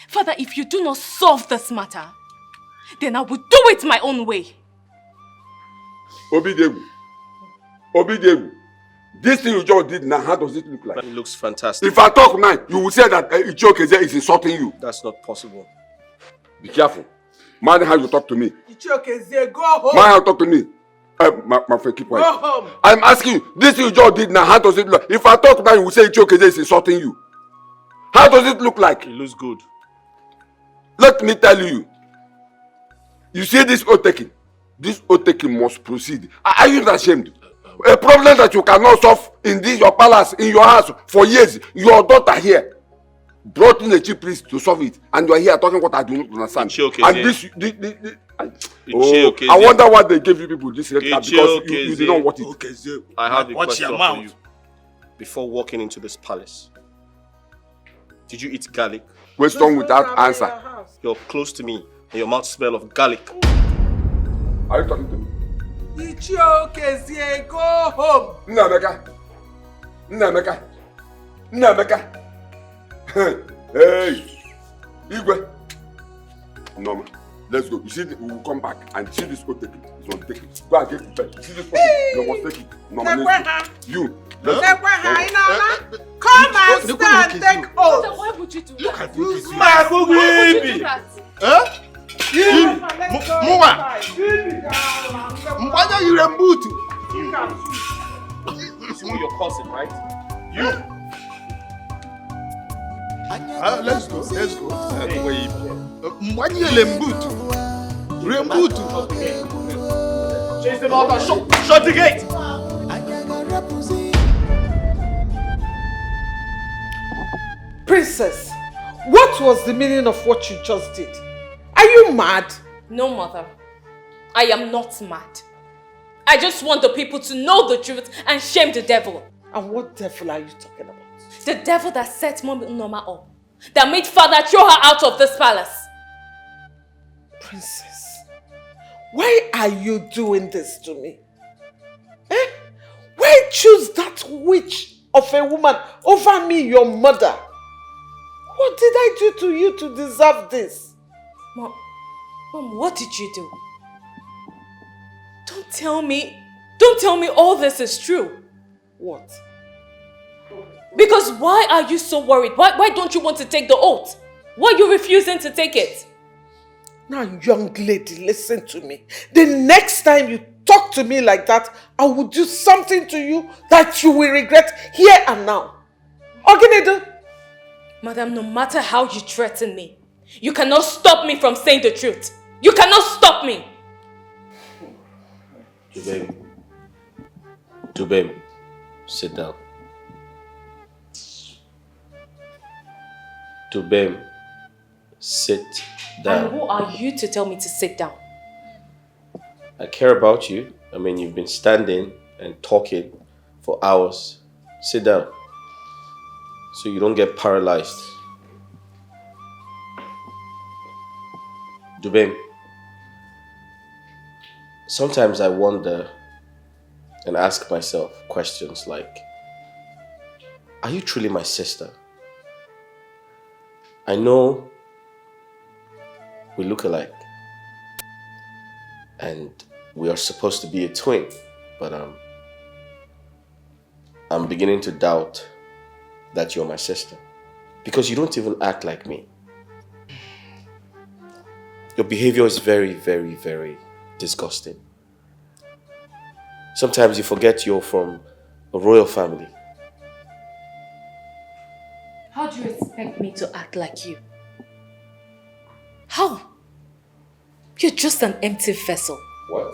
Father, if you do not solve this matter, then I will do it my own way. Obidegu. This thing you just did now, how does it look like? It looks fantastic. If I talk now, you will say that Ichioke is insulting you. That's not possible. Be careful. Mind how you talk to me. Ichioke, go home. Mind how you talk to me. My friend, keep quiet. Go home. I'm asking you, this thing you just did now, how does it look? If I talk now, you will say Ichioke is insulting you. How does it look like? It looks good. Let me tell you. You see this oath-taking? This oath-taking must proceed. Are you not ashamed? A problem that you cannot solve in this your palace, in your house for years. Your daughter here brought in a chief priest to solve it, and you are here talking what I do not understand. And this, I wonder why they gave you people this red card because you did not want it. Okay, I have a watch question your for mouth. you. Before walking into this palace, did you eat garlic? Question without answer. You're close to me, and your mouth smells of garlic. Are you talking to me? Ichioke, go home. Nnameka. Hey, Igwe. Norma, let's go. You see, we will come back and see this oath-taking. It's going to take it. Go and get prepared. You see this person? You must take it. Norma, let's go. You. Let's go. Come and stand, take oath. Why would you do Look that? at this. Why would you do that? Huh? Mbanya yirembutu. This is your cousin, right? You. Let's go. Mbanya yirembutu. Rembutu. Chase them out and shut the gate. Princess, what was the meaning of what you just did? Are you mad? No, mother. I am not mad. I just want the people to know the truth and shame the devil. And what devil are you talking about? The devil that set Mom Norma up. That made father throw her out of this palace. Princess, why are you doing this to me? Why choose that witch of a woman over me, your mother? What did I do to you to deserve this? Mom, what did you do? Don't tell me all this is true. What? Because why are you so worried? Why don't you want to take the oath? Why are you refusing to take it? Now, young lady, listen to me. The next time you talk to me like that, I will do something to you that you will regret here and now. Oginedu? Madam, no matter how you threaten me, you cannot stop me from saying the truth. You cannot stop me. Dubem, sit down. Dubem, sit down. And who are you to tell me to sit down? I care about you. I mean, you've been standing and talking for hours. Sit down so you don't get paralyzed. Dubem, sometimes I wonder and ask myself questions like, are you truly my sister? I know we look alike and we are supposed to be a twin, but I'm beginning to doubt that you're my sister because you don't even act like me. Your behavior is very, very, very disgusting. Sometimes you forget you're from a royal family. How do you expect me to act like you? How? You're just an empty vessel. What?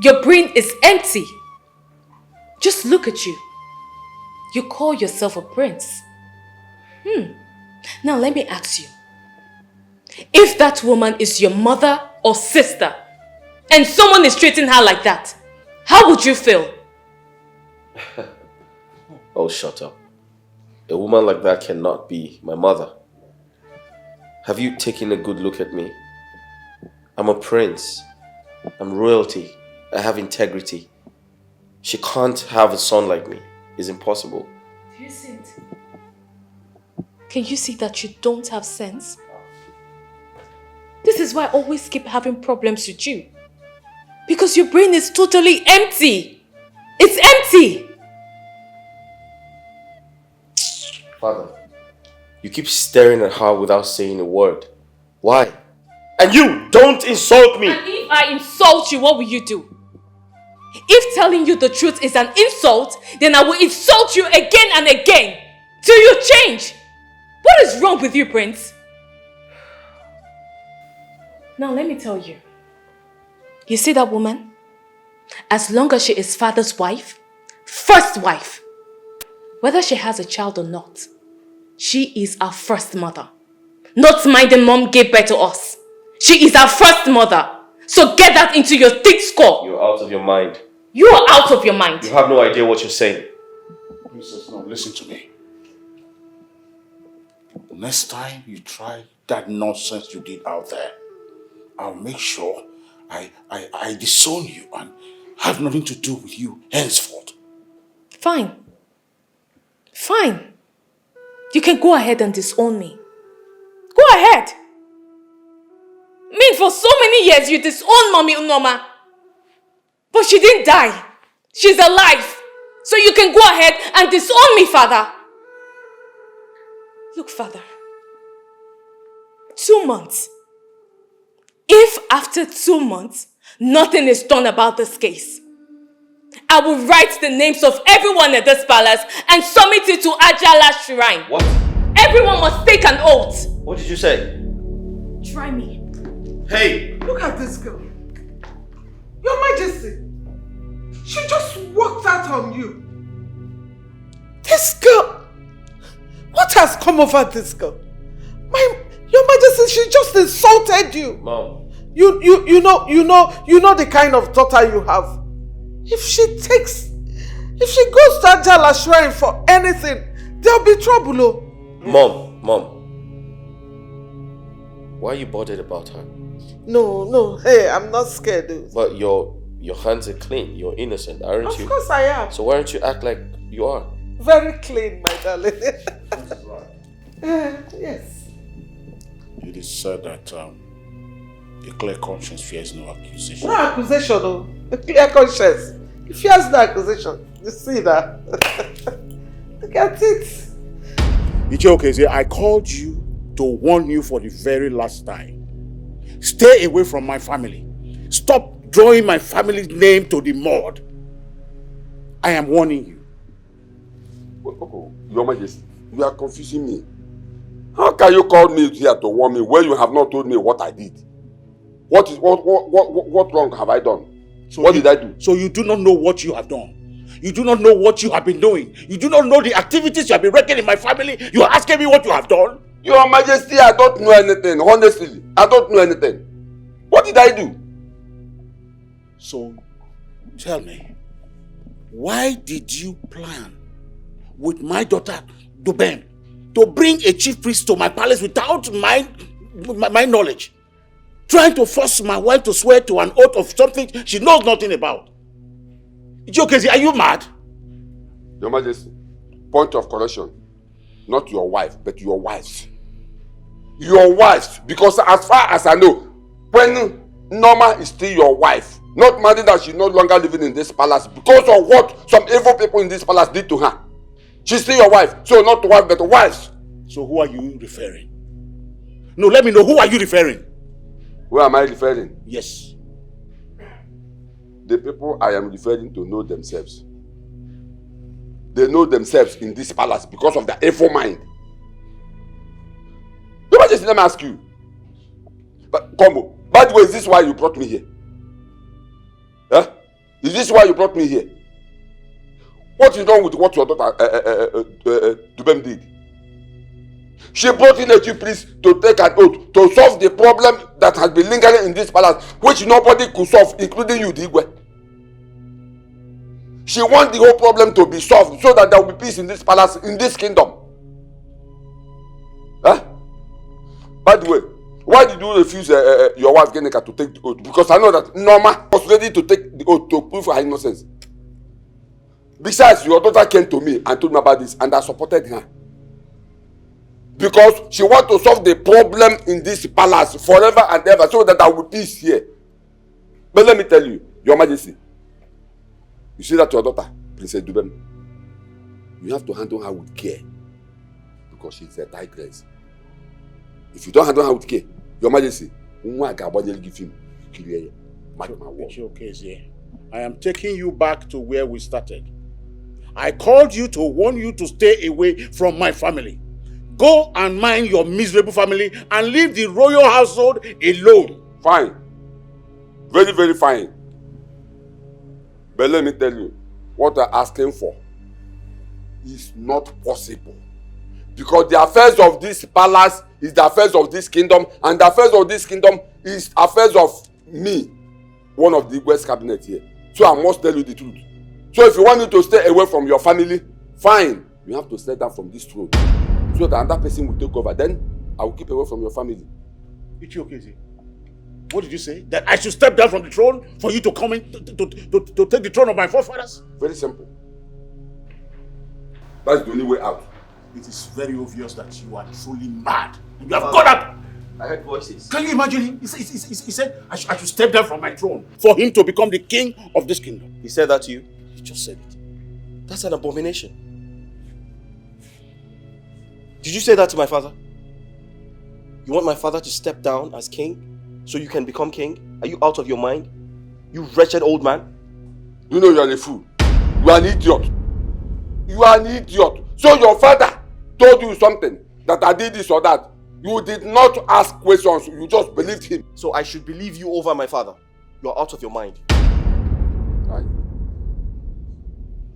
Your brain is empty. Just look at you. You call yourself a prince. Now let me ask you. If that woman is your mother or sister, and someone is treating her like that, how would you feel? Oh, shut up. A woman like that cannot be my mother. Have you taken a good look at me? I'm a prince. I'm royalty. I have integrity. She can't have a son like me. It's impossible. Do you see it? Can you see that you don't have sense? This is why I always keep having problems with you. Because your brain is totally empty. It's empty. Father, you keep staring at her without saying a word. Why? And you, don't insult me! And if I insult you, what will you do? If telling you the truth is an insult, then I will insult you again and again till you change. What is wrong with you, Prince? Now let me tell you. You see that woman? As long as she is father's wife, first wife, whether she has a child or not, she is our first mother. Not minding mom gave birth to us. She is our first mother. So get that into your thick skull. You're out of your mind. You are out of your mind. You have no idea what you're saying. Princess, no, listen to me. Next time you try that nonsense you did out there, I'll make sure I disown you and have nothing to do with you henceforth. Fine. Fine. You can go ahead and disown me. Go ahead. I mean, for so many years you disowned Mommy Unoma. But she didn't die. She's alive. So you can go ahead and disown me, Father. Look, Father. 2 months. If after 2 months, nothing is done about this case, I will write the names of everyone at this palace and submit it to Ajala's shrine. What? Everyone must take an oath. What did you say? Try me. Hey! Look at this girl. Your Majesty. She just walked out on you. This girl. What has come over this girl? Your Majesty, she just insulted you. Mom. You know the kind of daughter you have. If she goes to Ajala shrine for anything, there'll be trouble. Oh. Mom. Why are you bothered about her? No. Hey, I'm not scared. Dude. But your hands are clean. You're innocent, aren't you? Of course I am. So why don't you act like you are? Very clean, my darling. Yes. It is said that a clear conscience fears no accusation. No accusation, no. A clear conscience. It fears no accusation. You see that? Look at it. Ichioke, I called you to warn you for the very last time. Stay away from my family. Stop drawing my family's name to the mud. I am warning you. Your Majesty, you are confusing me. How can you call me here to warn me when you have not told me what I did? What wrong have I done? So what did I do? So you do not know what you have done. You do not know what you have been doing. You do not know the activities you have been wrecking in my family. You are asking me what you have done? Your Majesty, I don't know anything. Honestly, I don't know anything. What did I do? So, tell me, why did you plan with my daughter, Dubem, to bring a chief priest to my palace without my knowledge? Trying to force my wife to swear to an oath of something she knows nothing about. Jokezi, are you mad? Your Majesty, point of correction. Not your wife, but your wives. Your wives, because as far as I know, when Norma is still your wife, not minding that she's no longer living in this palace because of what some evil people in this palace did to her. She's still your wife, so not wife, but wives. So who are you referring? No, let me know, who are you referring? Who am I referring? Yes. The people I am referring to know themselves. They know themselves in this palace because of their evil mind. Your Majesty, let me ask you. But Combo, by the way, is this why you brought me here? Huh? Is this why you brought me here? What is wrong with what your daughter Dubem did? She brought in a chief priest to take an oath to solve the problem that has been lingering in this palace, which nobody could solve, including you, Dikeh. She wants the whole problem to be solved so that there will be peace in this palace, in this kingdom. Huh? By the way, why did you refuse your wife Genika to take the oath? Because I know that Norma was ready to take the oath to prove her innocence. Besides, your daughter came to me and told me about this, and I supported her. Because she wants to solve the problem in this palace forever and ever, so that there will be peace here. But let me tell you, Your Majesty, you see that your daughter, Princess Dubem, you have to handle her with care. Because she's a tigress. If you don't handle her with care, Your Majesty, give him. It's okay, I am taking you back to where we started. I called you to warn you to stay away from my family. Go and mind your miserable family and leave the royal household alone. Fine. Very, very fine. But let me tell you, what I'm asking for is not possible. Because the affairs of this palace is the affairs of this kingdom, and the affairs of this kingdom is affairs of me, one of the West cabinet here. So I must tell you the truth. So if you want me to stay away from your family, fine. You have to step down from this throne. So that another person will take over. Then I will keep away from your family. It's okay, What did you say? That I should step down from the throne for you to come in to take the throne of my forefathers? Very simple. That's the only way out. It is very obvious that you are truly mad. You have got up. I heard voices. Can you imagine him? He said I should step down from my throne for him to become the king of this kingdom. He said that to you? He just said it. That's an abomination. Did you say that to my father? You want my father to step down as king so you can become king? Are you out of your mind? You wretched old man? You know you are a fool. You are an idiot. You are an idiot. So your father told you something, that I did this or that. You did not ask questions. You just believed him. So I should believe you over my father. You are out of your mind. Right.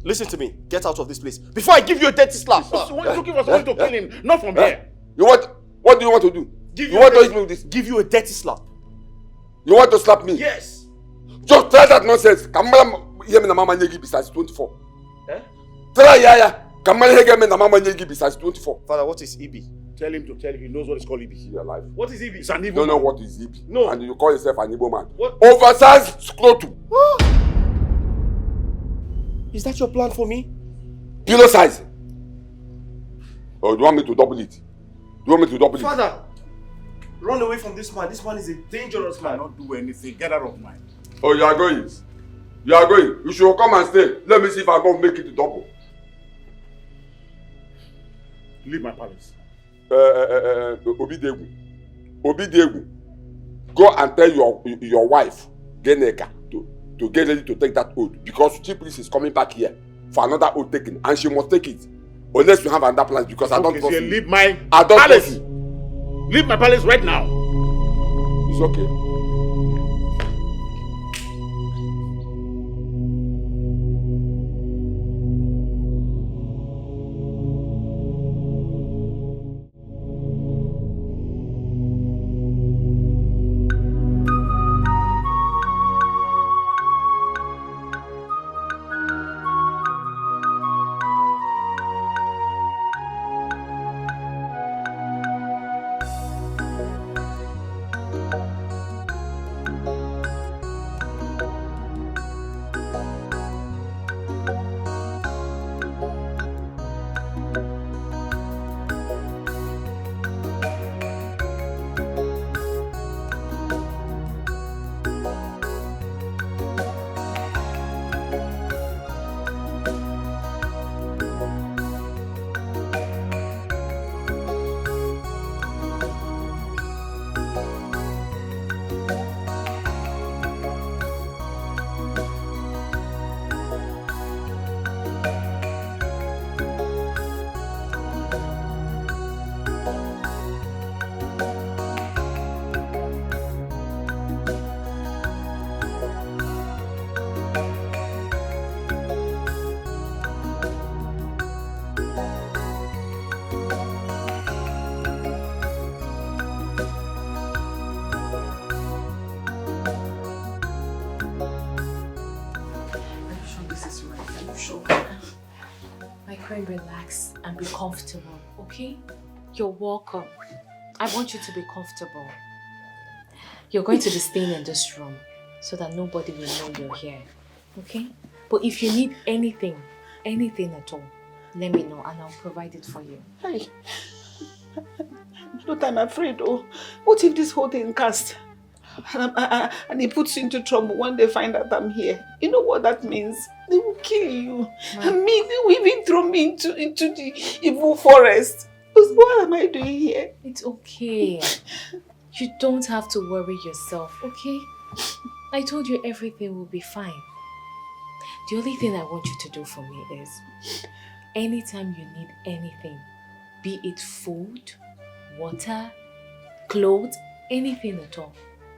Listen to me. Get out of this place before I give you a dirty slap. Someone is looking for someone to kill him, not from here. You what? What do you want to do? You want to hit me with this? Give you a dirty slap. You want to slap me? Yes. Just try that nonsense. Kamala hear me na mama nyegi besides 24. Eh? Try ya. Kamala hear me na mama nyegi besides 24. Father, what is Ibi? Tell him he knows what is called Ibi. You're alive. What is Ibi? It's an Igbo You don't know man. what is Ibi. No. And you call yourself an Igbo man. What? Oversized scrotum. Is that your plan for me? Pillow size. Or do you want me to double it? Do you want me to double it? Father, run away from this man. This man is a dangerous man. Cannot do anything. Get out of mine. Oh, you are going. You are going. You should come and stay. Let me see if I can make it double. Leave my palace. Obidegu. Go and tell your wife, Geneka, to get ready to take that oath. Because Chief Priest is coming back here for another oath taking. And she must take it. Unless you have another plan. Because I don't trust you. Leave my I don't palace. trust you. Leave my palace right now. It's okay. Relax and be comfortable, okay? You're welcome. I want you to be comfortable. You're going to be staying in this room so that nobody will know you're here. Okay? But if you need anything at all, let me know and I'll provide it for you. Hey, but I'm afraid, oh, what if this whole thing cast? And it puts you into trouble when they find out I'm here. You know what that means? They will kill you. And me, they will even throw me into the evil forest. What am I doing here? It's okay. You don't have to worry yourself, okay? I told you everything will be fine. The only thing I want you to do for me is, anytime you need anything, be it food, water, clothes, anything at all,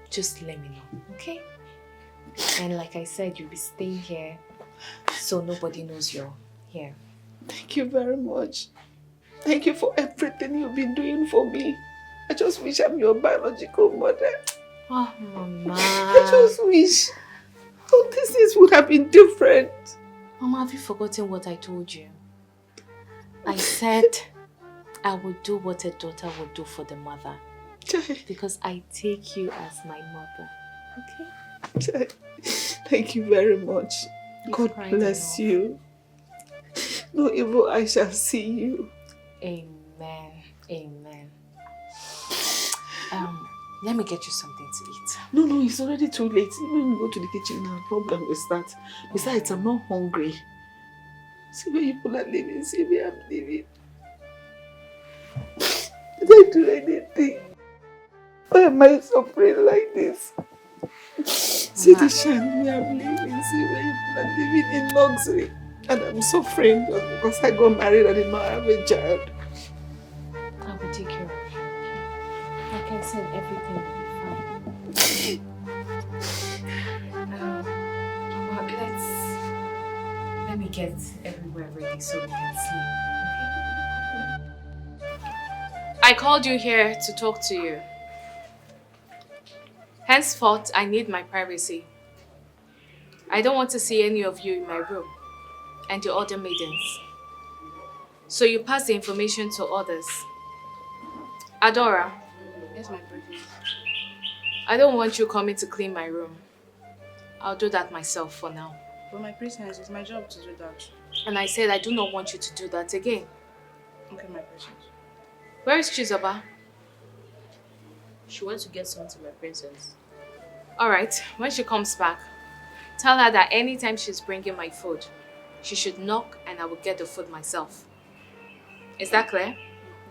just let me know, okay? And like I said, you'll be staying here so nobody knows you're here. Thank you very much. Thank you for everything you've been doing for me. I just wish I'm your biological mother. Oh, Mama. I just wish all these things would have been different. Mama, have you forgotten what I told you? I said I would do what a daughter would do for the mother. Because I take you as my mother. Okay? Thank you very much. God bless you. No evil I shall see you. Amen. Amen. Let me get you something to eat. No, it's already too late. When we go to the kitchen now, problem will start. Besides, I'm not hungry. See where people are living, see where I'm living. Did I do anything? Why am I suffering like this? See the shine where I'm living, see where people are living in luxury. And I'm suffering just because I got married and did not have a child. I will take care of you. Like I said, everything will be fine. Let me get everywhere ready so we can sleep. Okay? I called you here to talk to you. Henceforth, I need my privacy. I don't want to see any of you in my room and the other maidens. So you pass the information to others. Adora. Yes, my princess. I don't want you coming to clean my room. I'll do that myself for now. But my princess, it's my job to do that. And I said I do not want you to do that again. Okay, my princess. Where is Chizoba? She went to get something, my princess. Alright, when she comes back, tell her that anytime she's bringing my food, she should knock and I will get the food myself. Is that clear?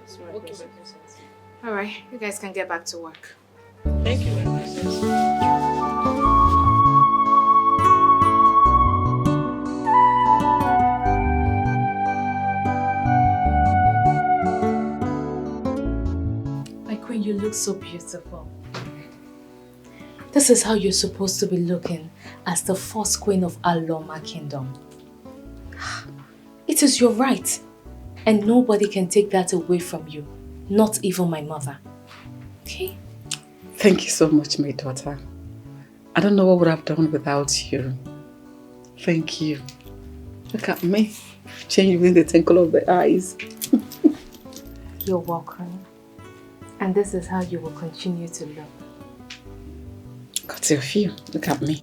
Yes, my princess. Alright, you guys can get back to work. Thank you, my princess. My queen, you look so beautiful. This is how you're supposed to be looking as the first queen of Aloma Kingdom. It is your right, and nobody can take that away from you, not even my mother. Okay? Thank you so much, my daughter. I don't know what would I have done without you. Thank you. Look at me, changing within the twinkle of the eyes. You're welcome. And this is how you will continue to look. Got of you. Look at me.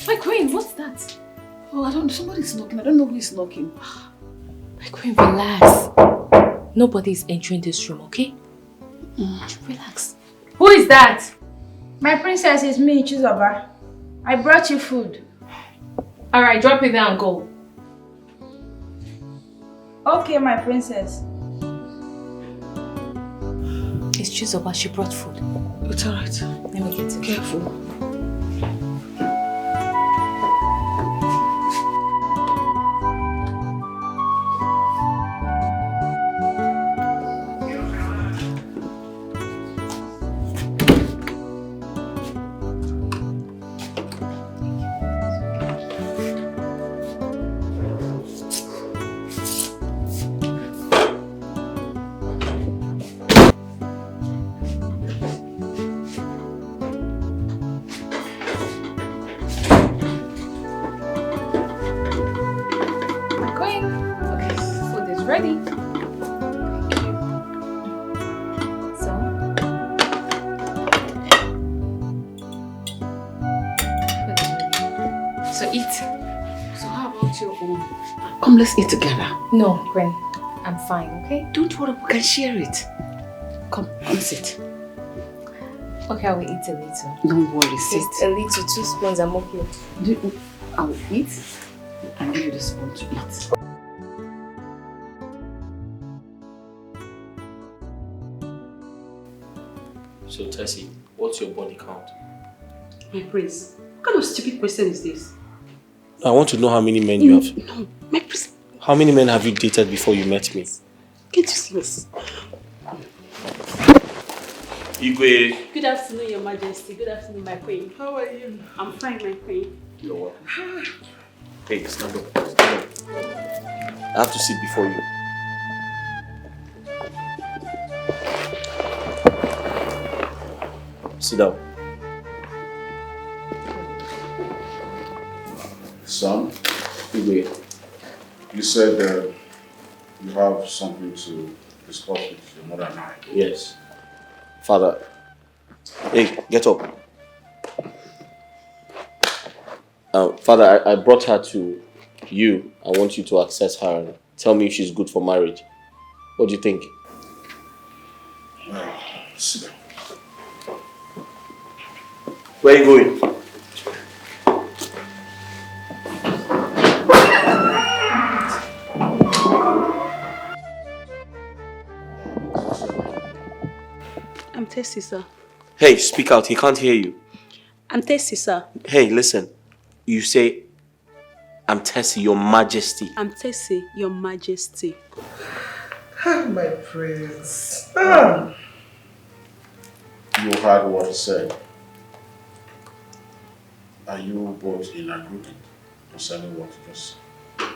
My queen, what's that? Oh, I don't know. Somebody's knocking. I don't know who is knocking. My queen, relax. Nobody is entering this room, okay? Relax. Who is that? My princess, is me, Chizoba. I brought you food. Alright, drop it down and go. Okay, my princess. It's Chizoba, she brought food. It's alright. Let me get it. Careful. Ready. Thank you. So eat. So how about your own? Come, let's eat together. No, Gwen. I'm fine, okay? Don't worry, we can share it. Come sit. Okay, I will eat a little. Don't worry, sit. Just a little, 2 spoons, I'm okay. I will eat and give you the spoon to eat. So Tessie, what's your body count? My prince, what kind of stupid question is this? I want to know how many men you have. No, my prince. How many men have you dated before you met me? Can't you see this? Igwe. Good afternoon, Your Majesty. Good afternoon, my queen. How are you? I'm fine, my queen. You're welcome. Hey, stand up. Stand up. I have to sit before you. Sit down. Son, Igwe. you said you have something to discuss with your mother and I. Yes. Father. Hey, get up. Father, I brought her to you. I want you to access her and tell me if she's good for marriage. What do you think? Sit down. Where are you going? I'm Tessie, sir. Hey, speak out. He can't hear you. I'm Tessie, sir. Hey, listen. You say, I'm Tessie, Your Majesty. I'm Tessie, Your Majesty. My prince. You heard what he said. Are you both in agreement concerning what you just said?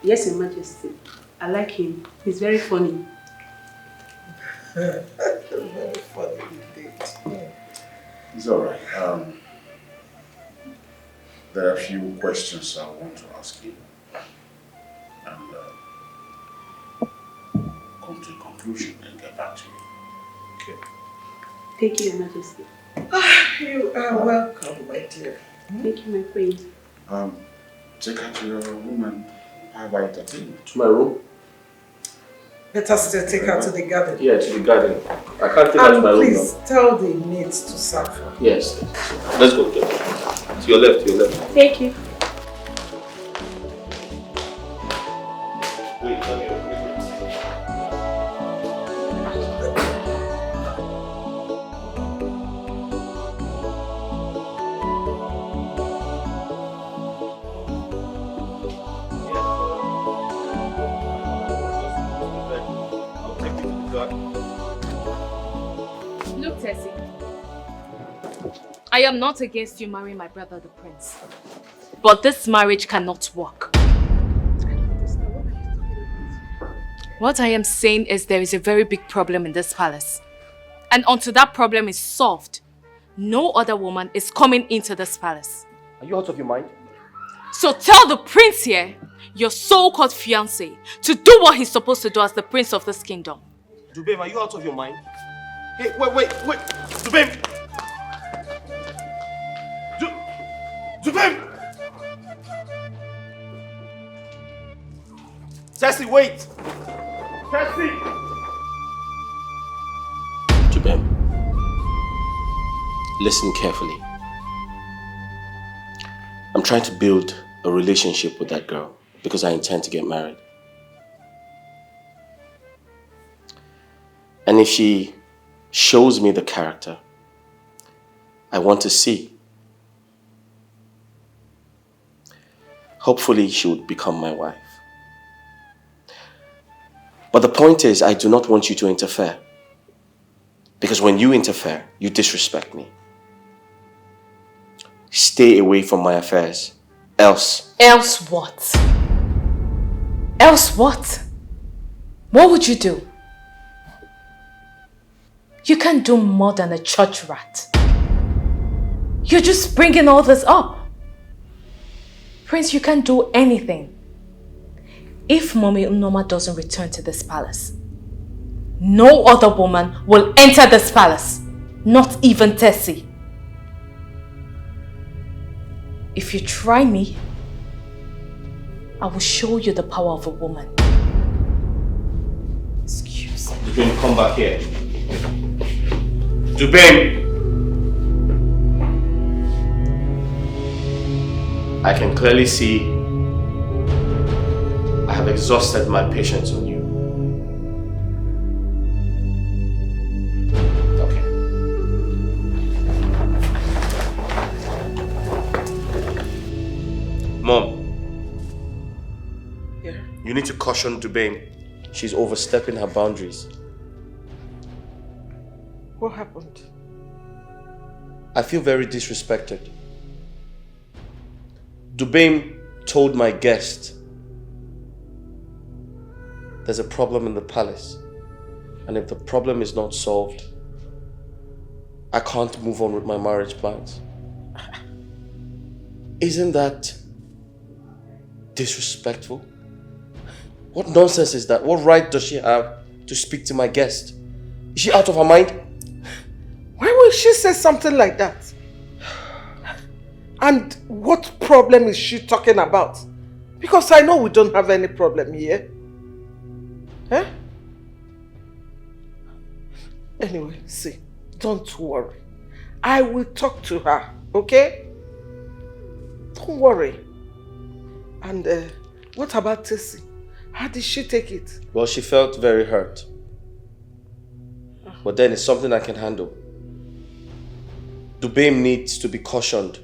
Yes, Your Majesty. I like him. He's very funny. Very funny indeed. It's alright. There are a few questions I want to ask you. And come to a conclusion and get back to you. Okay. Thank you, Your Majesty. You are welcome, my dear. Thank you, my queen. Take her to your room and have her entertainment. To my room? Let us still take her to the garden. Yeah, to the garden. I can't take her to my room please now. tell the maids to serve her. Yes. Let's go. To your left, to your left. Thank you. Wait, let me open it. Look, Tessie. I am not against you marrying my brother, the prince. But this marriage cannot work. What I am saying is there is a very big problem in this palace. And until that problem is solved, no other woman is coming into this palace. Are you out of your mind? So tell the prince here, your so-called fiancé, to do what he's supposed to do as the prince of this kingdom. Dubem, are you out of your mind? Hey, wait. Dubem! Dubem! Tessie, wait! Tessie! Dubem, listen carefully. I'm trying to build a relationship with that girl because I intend to get married. And if she shows me the character I want to see, hopefully she would become my wife. But the point is, I do not want you to interfere. Because when you interfere, you disrespect me. Stay away from my affairs. Else. Else what? Else what? What would you do? You can't do more than a church rat. You're just bringing all this up. Prince, you can't do anything. If Mommy Unoma doesn't return to this palace, no other woman will enter this palace. Not even Tessie. If you try me, I will show you the power of a woman. Excuse me. Dubem, come back here. Dubem! I can clearly see I have exhausted my patience on you. Okay. Mom. Yeah? You need to caution Dubem. She's overstepping her boundaries. What happened? I feel very disrespected. Dubem told my guest there's a problem in the palace, and if the problem is not solved, I can't move on with my marriage plans. Isn't that disrespectful? What nonsense is that? What right does she have to speak to my guest? Is she out of her mind? Why would she say something like that? And what problem is she talking about? Because I know we don't have any problem here. Eh? Anyway, see, don't worry. I will talk to her, okay? Don't worry. And what about Tessie? How did she take it? Well, she felt very hurt. But then it's something I can handle. Dubem needs to be cautioned.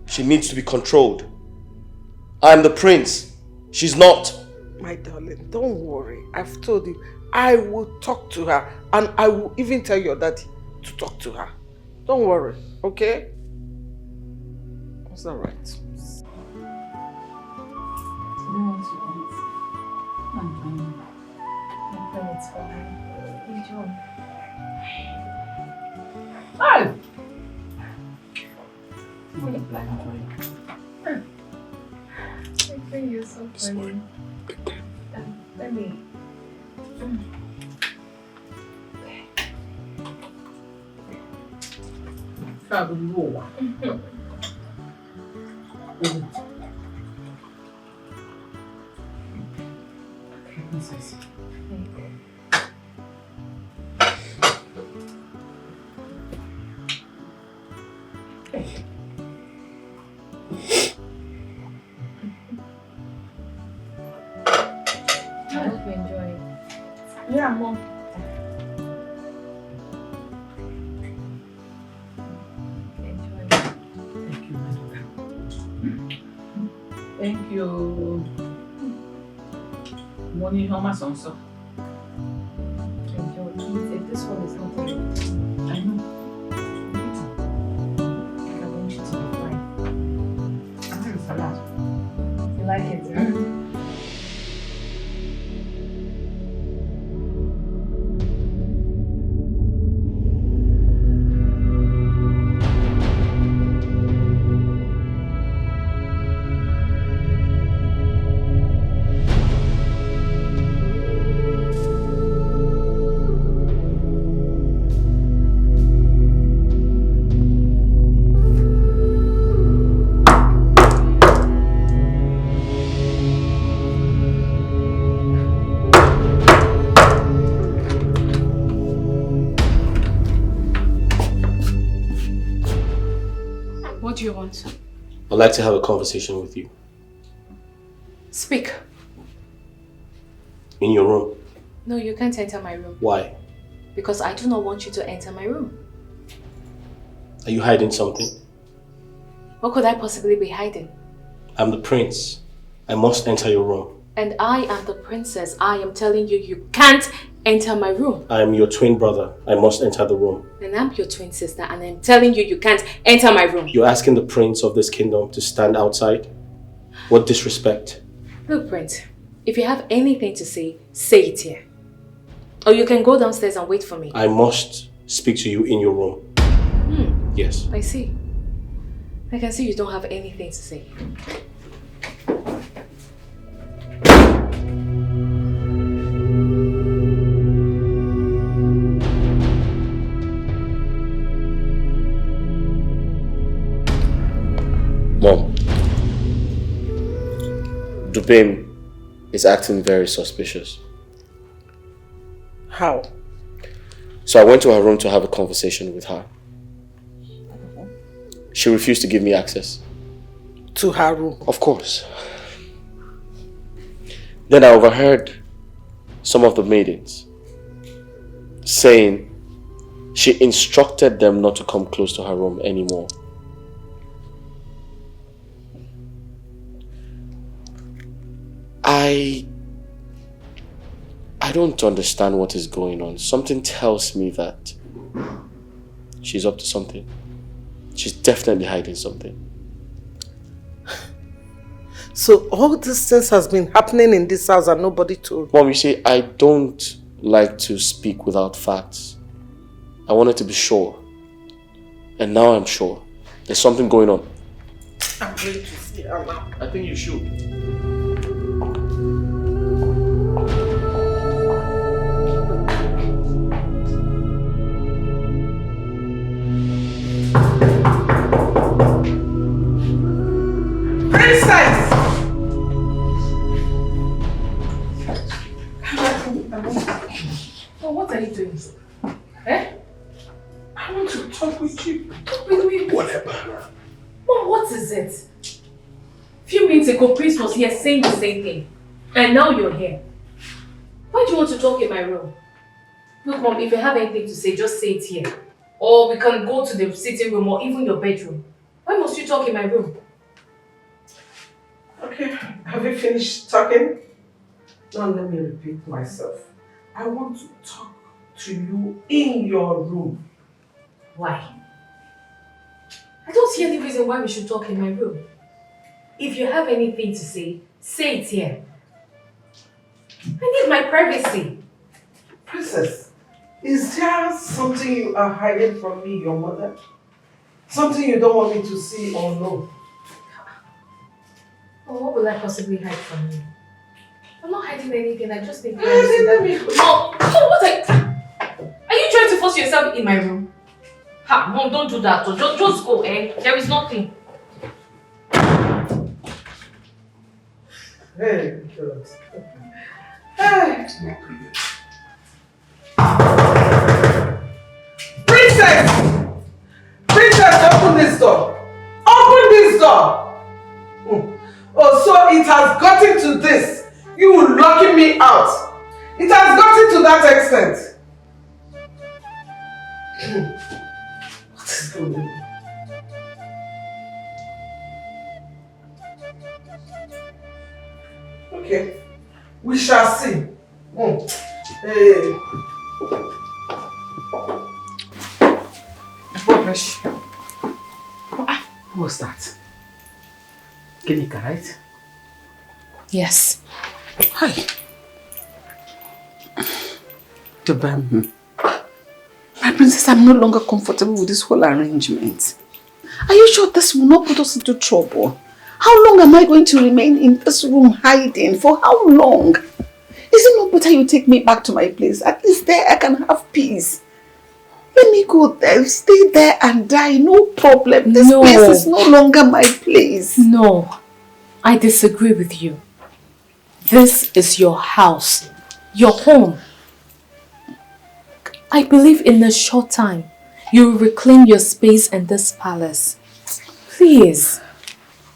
She needs to be controlled. I'm the prince. She's not. My darling, don't worry. I've told you, I will talk to her and I will even tell your daddy to talk to her. Don't worry, okay? It's all right. Oh! I think you're so funny. Let me. I hope you enjoy it. Yeah, Mom. Thank you. Money, how much also? Enjoy it. If this one is not ready, I know. I want you to be fine. I have a salad. You like it, right? What do you want? I'd like to have a conversation with you. Speak. In your room. No, you can't enter my room. Why? Because I do not want you to enter my room. Are you hiding something? What could I possibly be hiding? I'm the prince. I must enter your room. And I am the princess. I am telling you, you can't enter my room. I am your twin brother. I must enter the room. And I'm your twin sister, and I'm telling you, you can't enter my room. You're asking the prince of this kingdom to stand outside? What disrespect. Look, Prince, if you have anything to say, say it here. Or you can go downstairs and wait for me. I must speak to you in your room. Yes. I see. I can see you don't have anything to say. Mom, Dupem is acting very suspicious. How? So I went to her room to have a conversation with her. She refused to give me access. To her room? Of course. Then I overheard some of the maidens saying she instructed them not to come close to her room anymore. I don't understand what is going on. Something tells me that she's up to something. She's definitely hiding something. So all these things has been happening in this house and nobody told? Mom, you see, I don't like to speak without facts. I wanted to be sure. And now I'm sure. There's something going on. I'm going to see her now. I think you should. Princess! Oh, what are you doing? Eh? I want to talk with you. Talk with me. Whatever. Mom, what is it? A few minutes ago, Prince was here saying the same thing. And now you're here. Why do you want to talk in my room? Look, Mom, if you have anything to say, just say it here. Or we can go to the sitting room or even your bedroom. Why must you talk in my room? Okay, have you finished talking? Now let me repeat myself. I want to talk to you in your room. Why? I don't see any reason why we should talk in my room. If you have anything to say it here. I need my privacy. Princess, is there something you are hiding from me, your mother? Something you don't want me to see or know? Oh, what will I possibly hide from you? I'm not hiding anything, I just need Let me... Mom, what are you trying to force yourself in my room? Ha, Mom, don't do that. Just go, eh? There is nothing. Hey, God. Hey. Princess! Princess, open this door. Open this door. Oh, so it has gotten to this. You locking me out. It has gotten to that extent. What is going on? Okay, we shall see. Hey. Rubbish. Who was that? Ginika, right? Yes. Hi. Dubem. My princess, I'm no longer comfortable with this whole arrangement. Are you sure this will not put us into trouble? How long am I going to remain in this room hiding? For how long? Is it not better you take me back to my place? At least there I can have peace. Let me go there, stay there and die, no problem. This place is no longer my place. No, I disagree with you. This is your house, your home. I believe in a short time, you will reclaim your space in this palace. Please,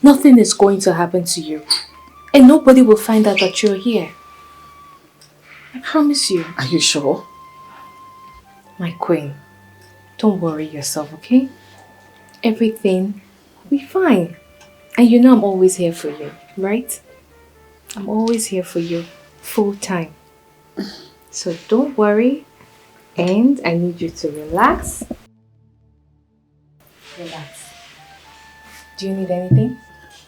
nothing is going to happen to you. And nobody will find out that you're here. I promise you. Are you sure? My queen, don't worry yourself, okay? Everything will be fine. And you know I'm always here for you, right? I'm always here for you, full time. So don't worry. And I need you to relax. Relax. Do you need anything?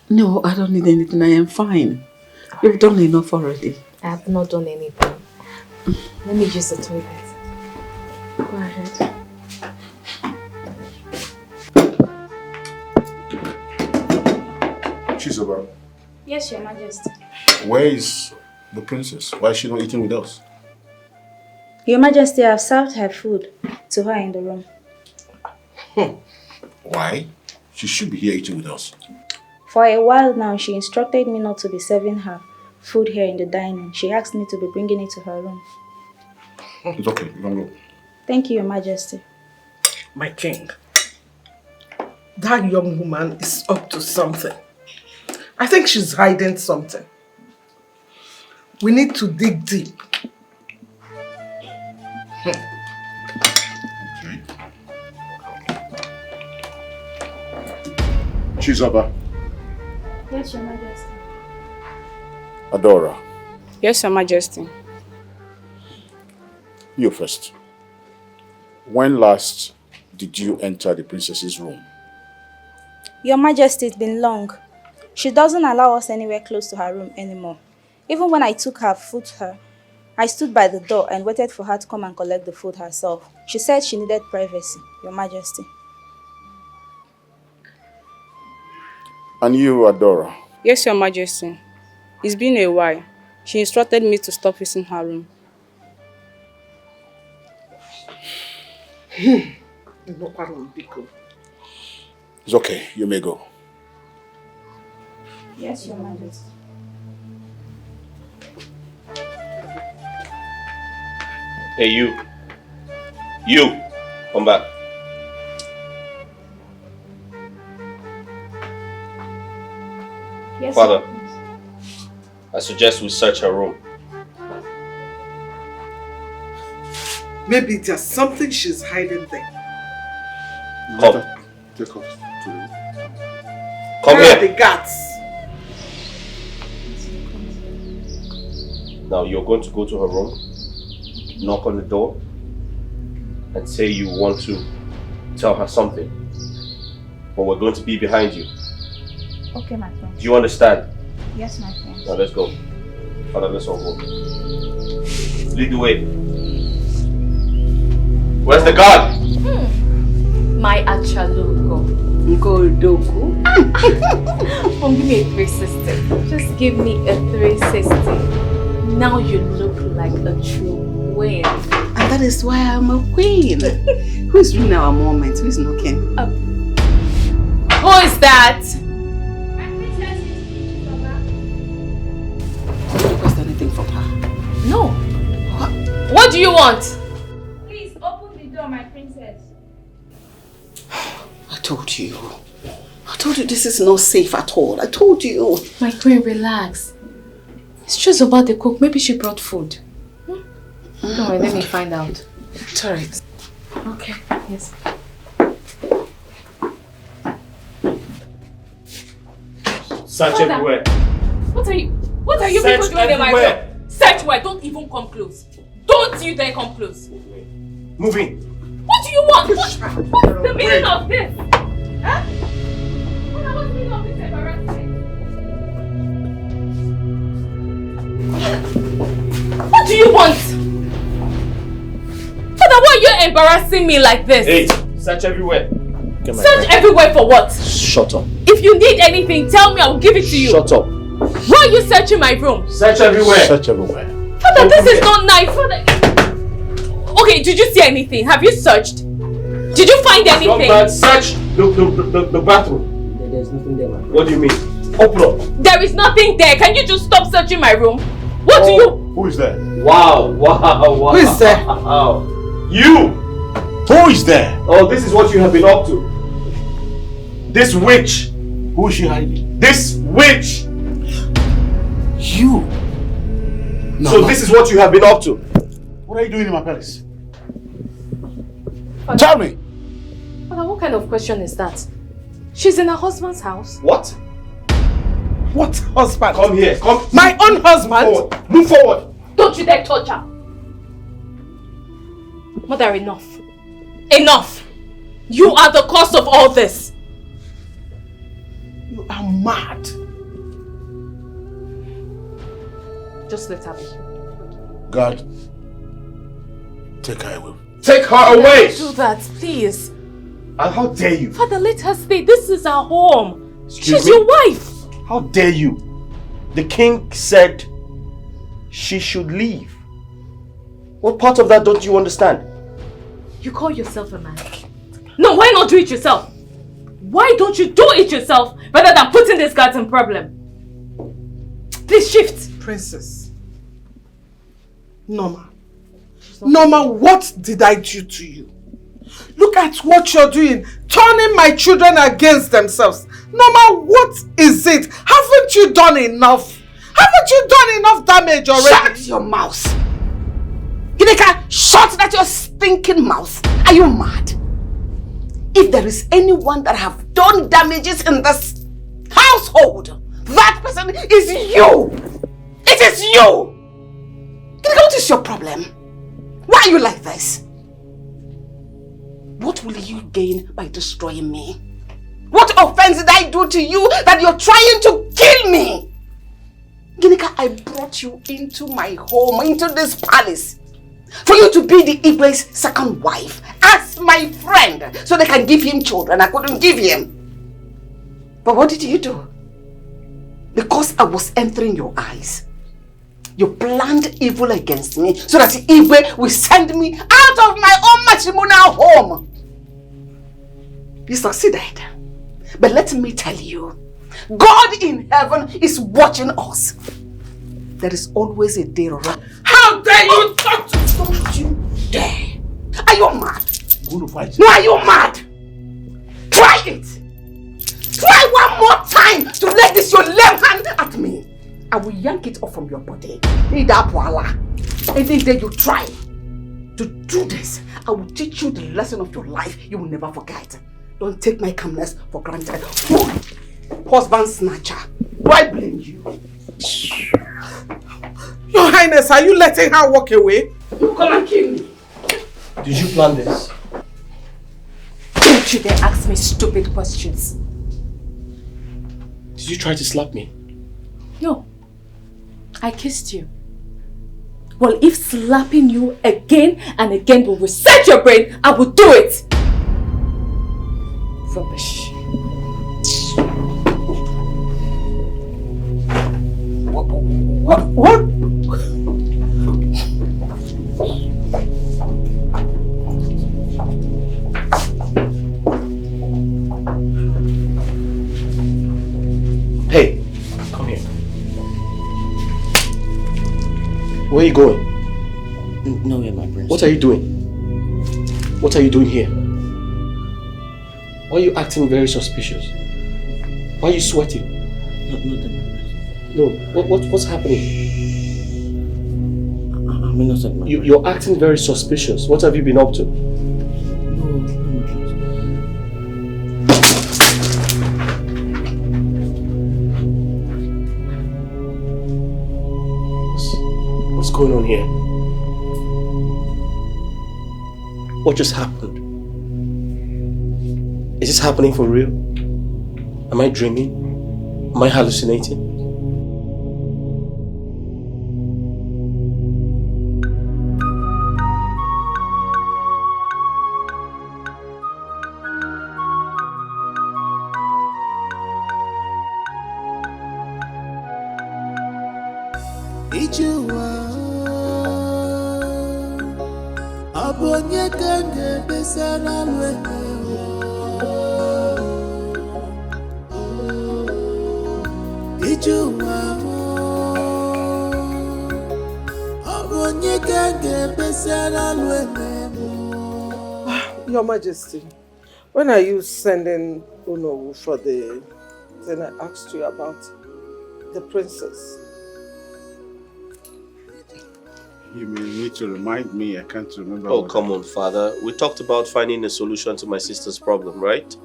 No, I don't need anything. I am fine. You've done enough already. I have not done anything. Let me use the toilet. Go ahead. Chizoba, Yes, Your Majesty. where is the princess? Why is she not eating with us? Your Majesty, I have served her food to her in the room. Why? She should be here eating with us. For a while now, she instructed me not to be serving her food here in the dining. She asked me to be bringing it to her room. It's okay, you can go. Thank you, Your Majesty. My king, that young woman is up to something. I think she's hiding something. We need to dig deep. Chizoba. Yes, Your Majesty. Adora, Yes, Your Majesty. you first. When last did you enter the princess's room? Your Majesty, it's been long. She doesn't allow us anywhere close to her room anymore. Even when I took her food to her, I stood by the door and waited for her to come and collect the food herself. She said she needed privacy, Your Majesty. And you, Adora? Yes, Your Majesty. It's been a while. She instructed me to stop visiting her room. It's okay, you may go. Yes, Your Majesty. Hey, you. You, come back. Yes, Father, I suggest we search her room. Maybe there's something she's hiding there. Come. Take us to the... Come Where are here. the guards? Now you're going to go to her room, knock on the door, and say you want to tell her something. But we're going to be behind you. Okay, my friend. Do you understand? Yes, my friend. Now let's go. Father, let's all go. Lead the way. Where's the guard? My Achaluko. Goldoku. Don't give me a 360. Just give me a 360. Now you look like a true queen. And that is why I'm a queen. Who is doing our moment? Who is knocking? Who is that? Did you request anything from her? No. What do you want? Please open the door, my princess. I told you. I told you this is not safe at all. I told you. My queen, relax. It's just about the cook. Maybe she brought food. Don't worry, let me find out. It's alright. Okay, yes. Search Father. everywhere. What are you Search people doing in my everywhere. room? Search where? Don't even come close. Don't you dare come close. Move in. What do you want? What's the meaning of this? Huh? What's the meaning of this embarrassment? What do you want? Father, why are you embarrassing me like this? Hey, search everywhere. Search everywhere for what? Shut up. If you need anything, tell me, I will give it to you. Shut up. Why are you searching my room? Search everywhere. Search everywhere. Father, this is not nice. Father. Okay, did you see anything? Have you searched? Did you find anything? Not search the bathroom. There's nothing there, man. What do you mean? Open up. There is nothing there. Can you just stop searching my room? What do you... Who is there? Wow. Who is there? You! Who is there? Oh, this is what you have been up to. This witch. Who is she hiding? This witch. You. No, So no. this is what you have been up to. What are you doing in my palace? Father, Tell me. Father, what kind of question is that? She's in her husband's house. What? What husband? Come here. Come. My own husband? Move forward. Move forward. Don't you dare touch her. Mother, enough. Enough. You are the cause of all this. You are mad. Just let her be. God, take her away. Take her away. Don't do that, please. And how dare you? Father, let her stay. This is our home. Excuse She's me? your wife. How dare you? The king said she should leave. What part of that don't you understand? You call yourself a man. No, why not do it yourself? Why don't you do it yourself rather than putting this guy in problem? Please shift. Princess. Norma. Norma, what did I do to you? Look at what you're doing, turning my children against themselves. Norma, what is it? Haven't you done enough? Haven't you done enough damage already? Shut your mouth! Dikeh, shut that your stinking mouth! Are you mad? If there is anyone that have done damages in this household, that person is you! It is you! Dikeh, what is your problem? Why are you like this? What will you gain by destroying me? What offense did I do to you that you're trying to kill me? Dikeh, I brought you into my home, into this palace, for you to be the Igwe's second wife, as my friend, so they can give him children. I couldn't give him. But what did you do? Because I was entering your eyes, you planned evil against me so that Igwe will send me out of my own matrimonial home. You succeeded. But let me tell you, God in heaven is watching us. There is always a day around. How dare you talk to me? Don't you dare. Are you mad? I'm going to fight. No, are you mad? Try it. Try one more time to let this your left hand at me. I will yank it off from your body. Any day you try to do this, I will teach you the lesson of your life you will never forget. Don't take my calmness for granted. Husband snatcher. Do I blame you? Your Highness, are you letting her walk away? You come and kill me. Did you plan this? Don't you dare ask me stupid questions. Did you try to slap me? No. I kissed you. Well, if slapping you again and again will reset your brain, I will do it. Rubbish. What? Hey, come here. Where are you going? Nowhere, my prince. What are you doing? What are you doing here? Why are you acting very suspicious? Why are you sweating? No, what's happening? I'm innocent, my prince. You're acting very suspicious. What have you been up to? What's going on here? What just happened? Is this happening for real? Am I dreaming? Am I hallucinating? Your Majesty, when are you sending Unowu for the thing I asked you about? The princess? You may need to remind me, I can't remember. Oh, come on, Father. We talked about finding a solution to my sister's problem, right?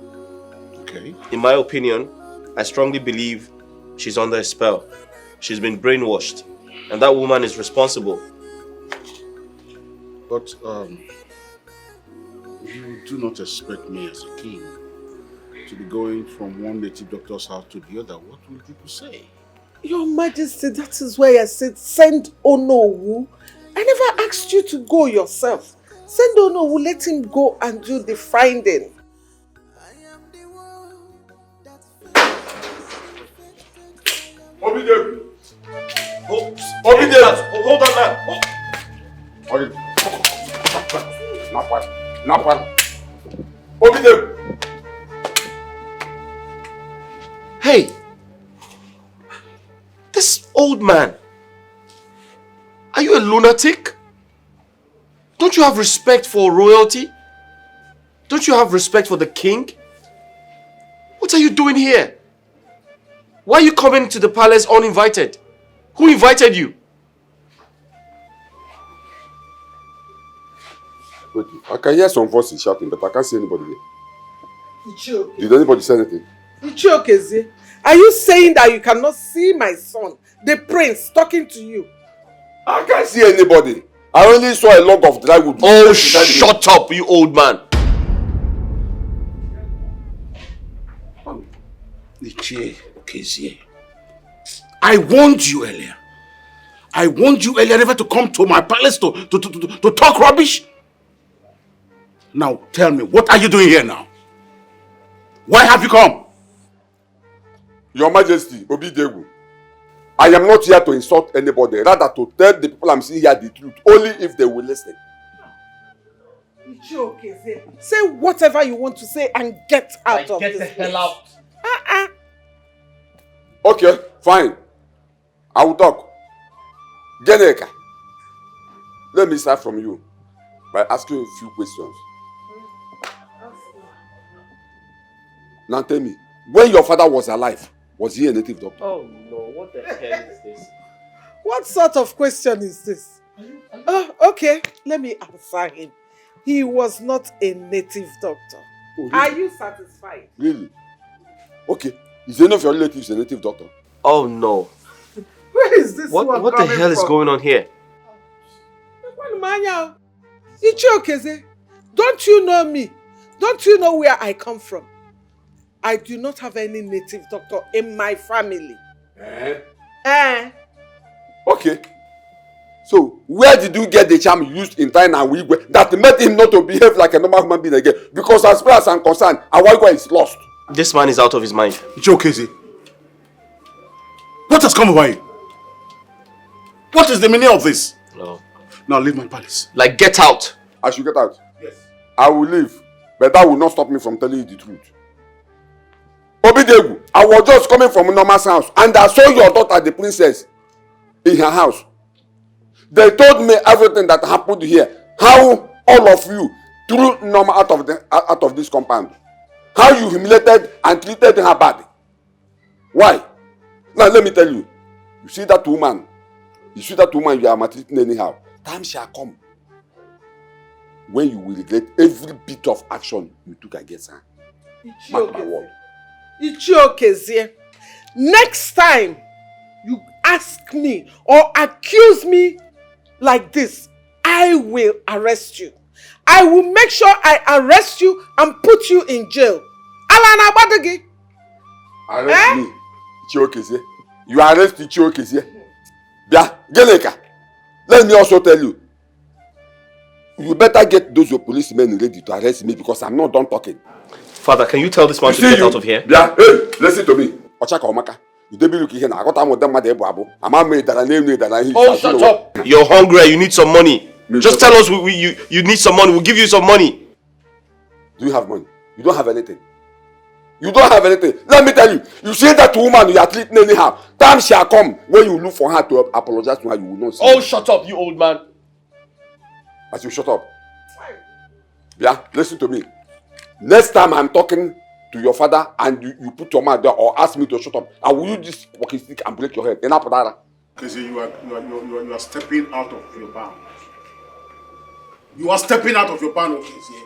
Okay. In my opinion, I strongly believe she's under a spell. She's been brainwashed, and that woman is responsible. But, you do not expect me as a king to be going from one native doctor's house to the other. What will people say? Your Majesty, that is why I said send Onowu. I never asked you to go yourself. Send Onowu, let him go and do the finding. Obio! Hold on now! Not one. Obio! Old man, are you a lunatic? Don't you have respect for royalty? Don't you have respect for the king? What are you doing here? Why are you coming to the palace uninvited? Who invited you? Wait, I can hear some voices shouting, but I can't see anybody here. Did anybody say anything? Ichiokeze, are you saying that you cannot see my son, the prince, talking to you? I can't see anybody. I only saw a log of dry wood. Oh, shut up, you old man. Ichiokeze, I warned you earlier. I warned you earlier never to come to my palace to talk rubbish. Now tell me, what are you doing here now? Why have you come? Your Majesty, Obidegu, I am not here to insult anybody, rather to tell the people I'm seeing here the truth, only if they will listen. Ichiokeze, say whatever you want to say and get out of this place. Get the hell out. Okay, fine. I will talk. Geneka, let me start from you by asking you a few questions. Now tell me, when your father was alive, was he a native doctor? Oh no, what the hell is this? What sort of question is this? Okay, let me answer him. He was not a native doctor. Oh, really? Are you satisfied? Really? Okay, is any of your relatives a native doctor? Oh no. Where is this one What the coming hell is from? going on here? Ichiokeze, don't you know me? Don't you know where I come from? I do not have any native doctor in my family. Okay. So, where did you get the charm used in Thai and Wigwe that made him not to behave like a normal human being again? Because as far as I'm concerned, Awagwa is lost. This man is out of his mind. Ichiokeze, what has come over you? What is the meaning of this? No. Now leave my palace. Like, get out. I should get out? Yes. I will leave, but that will not stop me from telling you the truth. Obidegu, I was just coming from Norma's house and I saw your daughter, the princess, in her house. They told me everything that happened here. How all of you threw Norma out of this compound. How you humiliated and treated her bad. Why? Now let me tell you. You see that woman you are maltreating anyhow. Time shall come when you will regret every bit of action you took against her. Mark my word. Ichiokeze, next time you ask me or accuse me like this, I will arrest you. I will make sure I arrest you and put you in jail. Alana Badagi. Arrest me, Ichiokeze. You arrest Ichiokeze. Bia, Geneka. Let me also tell you. You better get those your policemen ready to arrest me because I'm not done talking. Father, can you tell this man to get out of here? Yeah, hey, listen to me. Ochaka Omaka. You don't be looking here now. I got time with them mad abu. I'm a made that I name that I. Oh, shut up! You're hungry. You need some money. Just tell us you need some money. We'll give you some money. Do you have money? You don't have anything. You don't have anything. Let me tell you. You see that woman you are treating anyhow. Time shall come when you look for her to apologize to her. You will not see. Oh, shut up, you old man. As you shut up. Yeah, listen to me. Next time I'm talking to your father and you put your mouth there or ask me to shut up, I will use this walking stick and break your head. Because you are stepping out of your bounds. You are stepping out of your bounds, okay?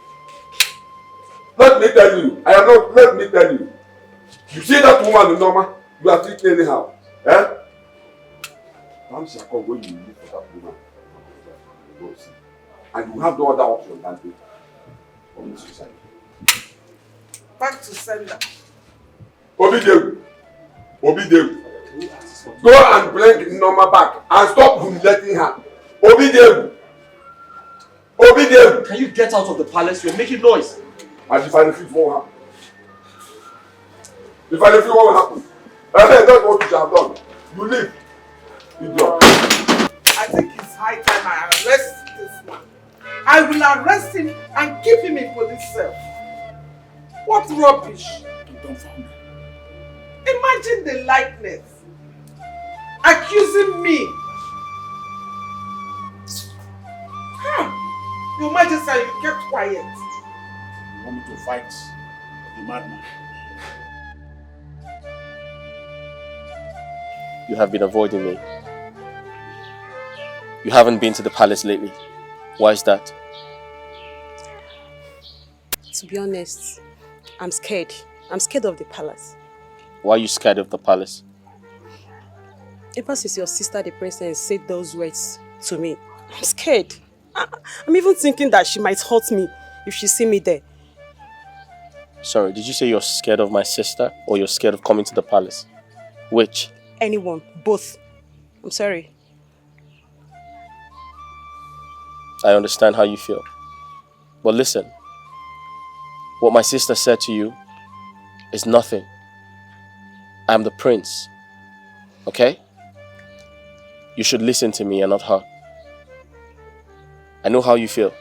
Let me tell you. Let me tell you. You see that woman in Norma? You are treating anyhow. Eh? Time shall come when you look for that woman. And you have no other option than to commit suicide. Back to sender. Obidegu. Go and bring Norma back and stop humiliating her. Obidegu. Can you get out of the palace? You're making noise. And if I refuse, what will happen? If I refuse, what will happen? That's what you have done. You leave. Idiot. I think it's high time I arrest this man. I will arrest him and keep him in police cell. What rubbish! Imagine the likeness. accusing me. Your Majesty, you kept quiet. You want me to fight the madman? You have been avoiding me. You haven't been to the palace lately. Why is that? To be honest, I'm scared. I'm scared of the palace. Why are you scared of the palace? Ever since your sister, the princess, said those words to me, I'm scared. I'm even thinking that she might hurt me if she see me there. Sorry, did you say you're scared of my sister or you're scared of coming to the palace? Which? Anyone. Both. I'm sorry. I understand how you feel. But listen, what my sister said to you is nothing. I'm the prince. Okay? You should listen to me and not her. I know how you feel.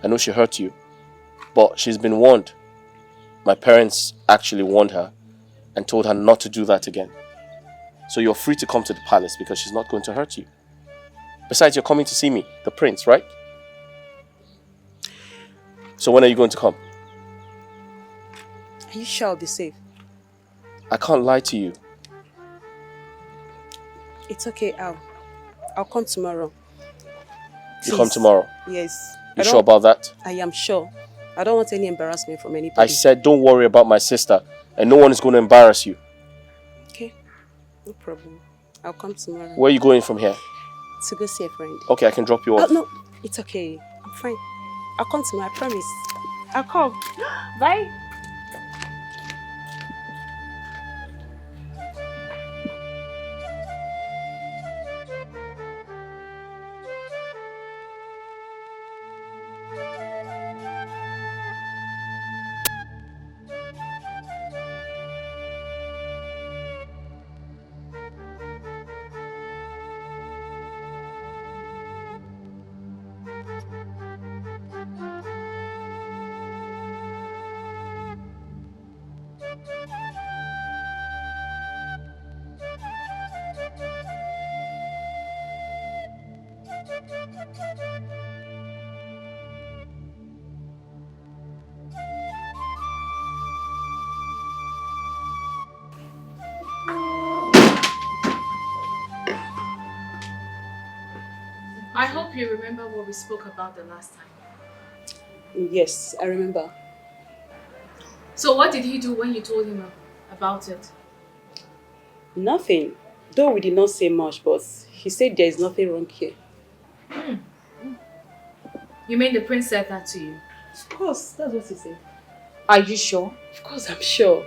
I know she hurt you. But she's been warned. My parents actually warned her and told her not to do that again. So you're free to come to the palace because she's not going to hurt you. Besides, you're coming to see me, the prince, right? So when are you going to come? Are you sure I'll be safe? I can't lie to you. It's okay, I'll come tomorrow. You come tomorrow? Yes. You sure about that? I am sure. I don't want any embarrassment from anybody. I said don't worry about my sister and no one is going to embarrass you. Okay, no problem. I'll come tomorrow. Where are you going from here? To go see a friend. Okay, I can drop you off. No, it's okay. I'm fine. I'll come tomorrow, I promise. I'll come. Bye. I hope you remember what we spoke about the last time. Yes, I remember. So what did he do when you told him about it? Nothing. Though we did not say much, but he said there is nothing wrong here. You mean the prince said that to you? Of course, that's what he said. Are you sure? Of course, I'm sure.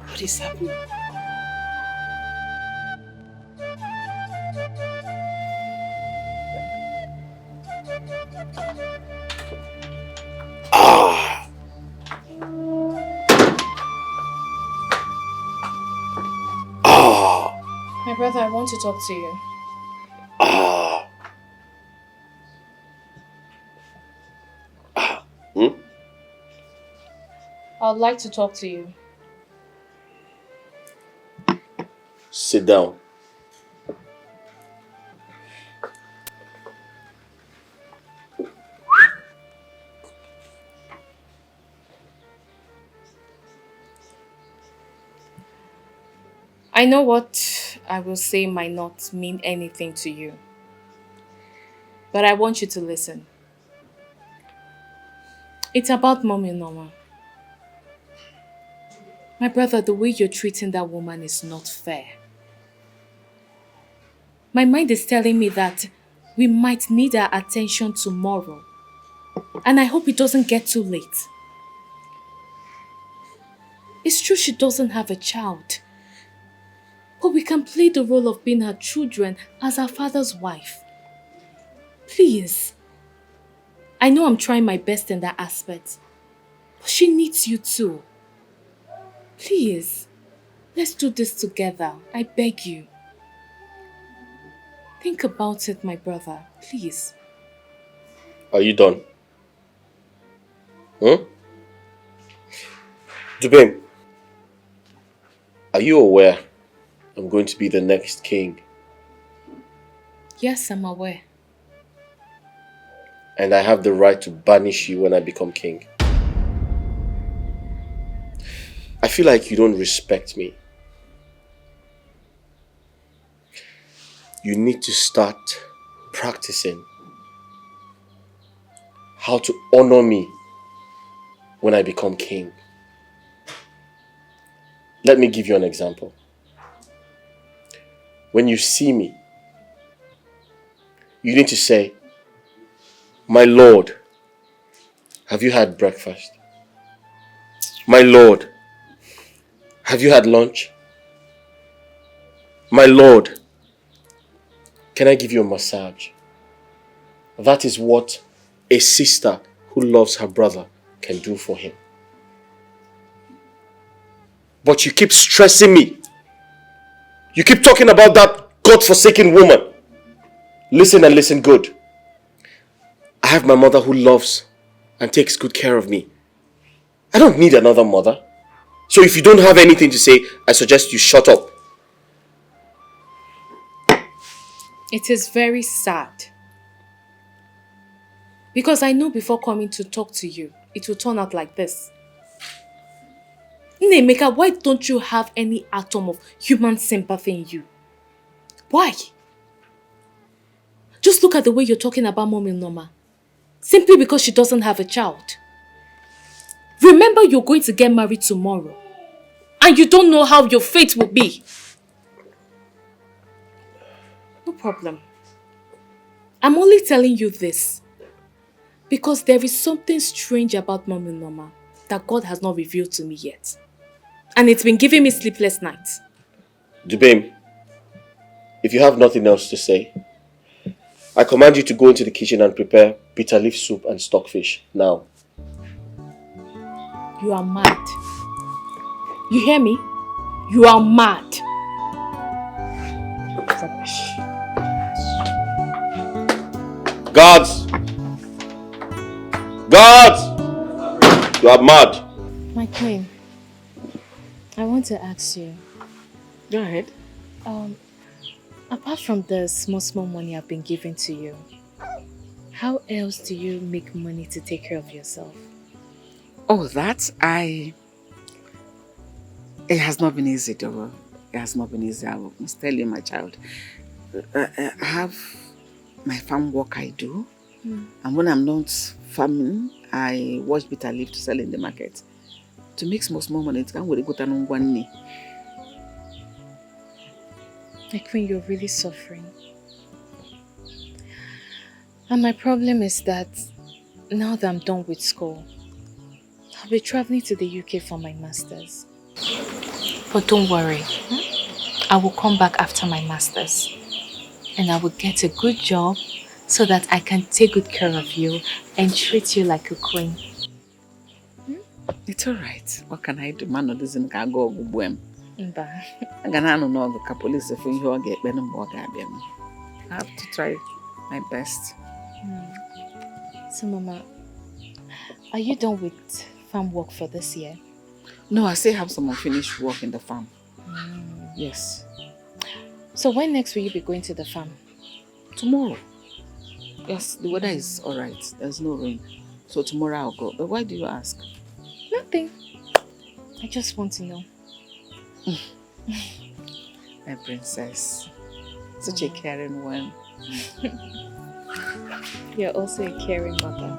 What is happening? My brother, I want to talk to you. I would like to talk to you. Sit down. I know what I will say might not mean anything to you. But I want you to listen. It's about Mommy Norma. My brother, the way you're treating that woman is not fair. My mind is telling me that we might need her attention tomorrow. And I hope it doesn't get too late. It's true she doesn't have a child. But we can play the role of being her children as her father's wife. Please. I know I'm trying my best in that aspect. But she needs you too. Please. Let's do this together. I beg you. Think about it, my brother. Please. Are you done? Dubem, are you aware I'm going to be the next king? Yes, I'm aware. And I have the right to banish you when I become king. I feel like you don't respect me. You need to start practicing how to honor me when I become king. Let me give you an example. When you see me, you need to say, "My Lord, have you had breakfast? My Lord, have you had lunch? My Lord, can I give you a massage?" That is what a sister who loves her brother can do for him. But you keep stressing me. You keep talking about that God-forsaken woman. Listen and listen good. I have my mother who loves and takes good care of me. I don't need another mother. So if you don't have anything to say, I suggest you shut up. It is very sad. Because I know before coming to talk to you, it will turn out like this. Nemeka, why don't you have any atom of human sympathy in you? Why? Just look at the way you're talking about Mommy Noma. Simply because she doesn't have a child. Remember, you're going to get married tomorrow. And you don't know how your fate will be. No problem. I'm only telling you this because there is something strange about Mommy Noma that God has not revealed to me yet. And it's been giving me sleepless nights. Dubem, if you have nothing else to say, I command you to go into the kitchen and prepare bitter leaf soup and stockfish now. You are mad. You hear me? You are mad. Rubbish. Guards! Guards! You are mad. My queen, I want to ask you. Go ahead. Apart from the small money I've been giving to you, how else do you make money to take care of yourself? Oh, that it has not been easy, though. It has not been easy. I must tell you, my child. I have my farm work I do. And when I'm not farming, I wash bitter leaf to sell in the market. To make small money, it can't really go down on one knee. My queen, you're really suffering. And my problem is that now that I'm done with school, I'll be traveling to the UK for my master's. But don't worry, I will come back after my master's and I will get a good job so that I can take good care of you and treat you like a queen. It's alright. What can I do? Man, doesn't go buem. Mba. I'm gonna know the police if you get better. I have to try my best. So, Mama, are you done with farm work for this year? No, I still have some unfinished work in the farm. Yes. So when next will you be going to the farm? Tomorrow. Yes, the weather is alright. There's no rain. So tomorrow I'll go. But why do you ask? Nothing. I just want to know. My princess. Such a caring one. You're also a caring mother.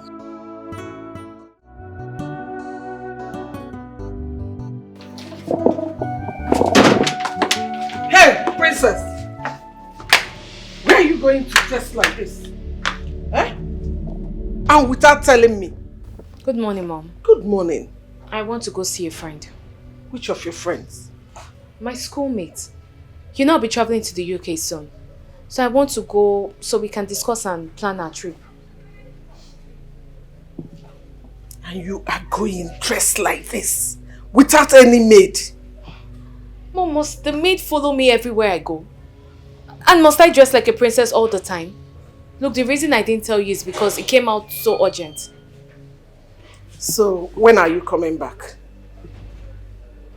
Hey, princess! Where are you going to dress like this? Eh? And without telling me. Good morning, Mom. Good morning. I want to go see a friend. Which of your friends? My schoolmate. You know I'll be traveling to the UK soon. So I want to go so we can discuss and plan our trip. And you are going dressed like this? Without any maid? Mom, must the maid follow me everywhere I go? And must I dress like a princess all the time? Look, the reason I didn't tell you is because it came out so urgent. So, when are you coming back?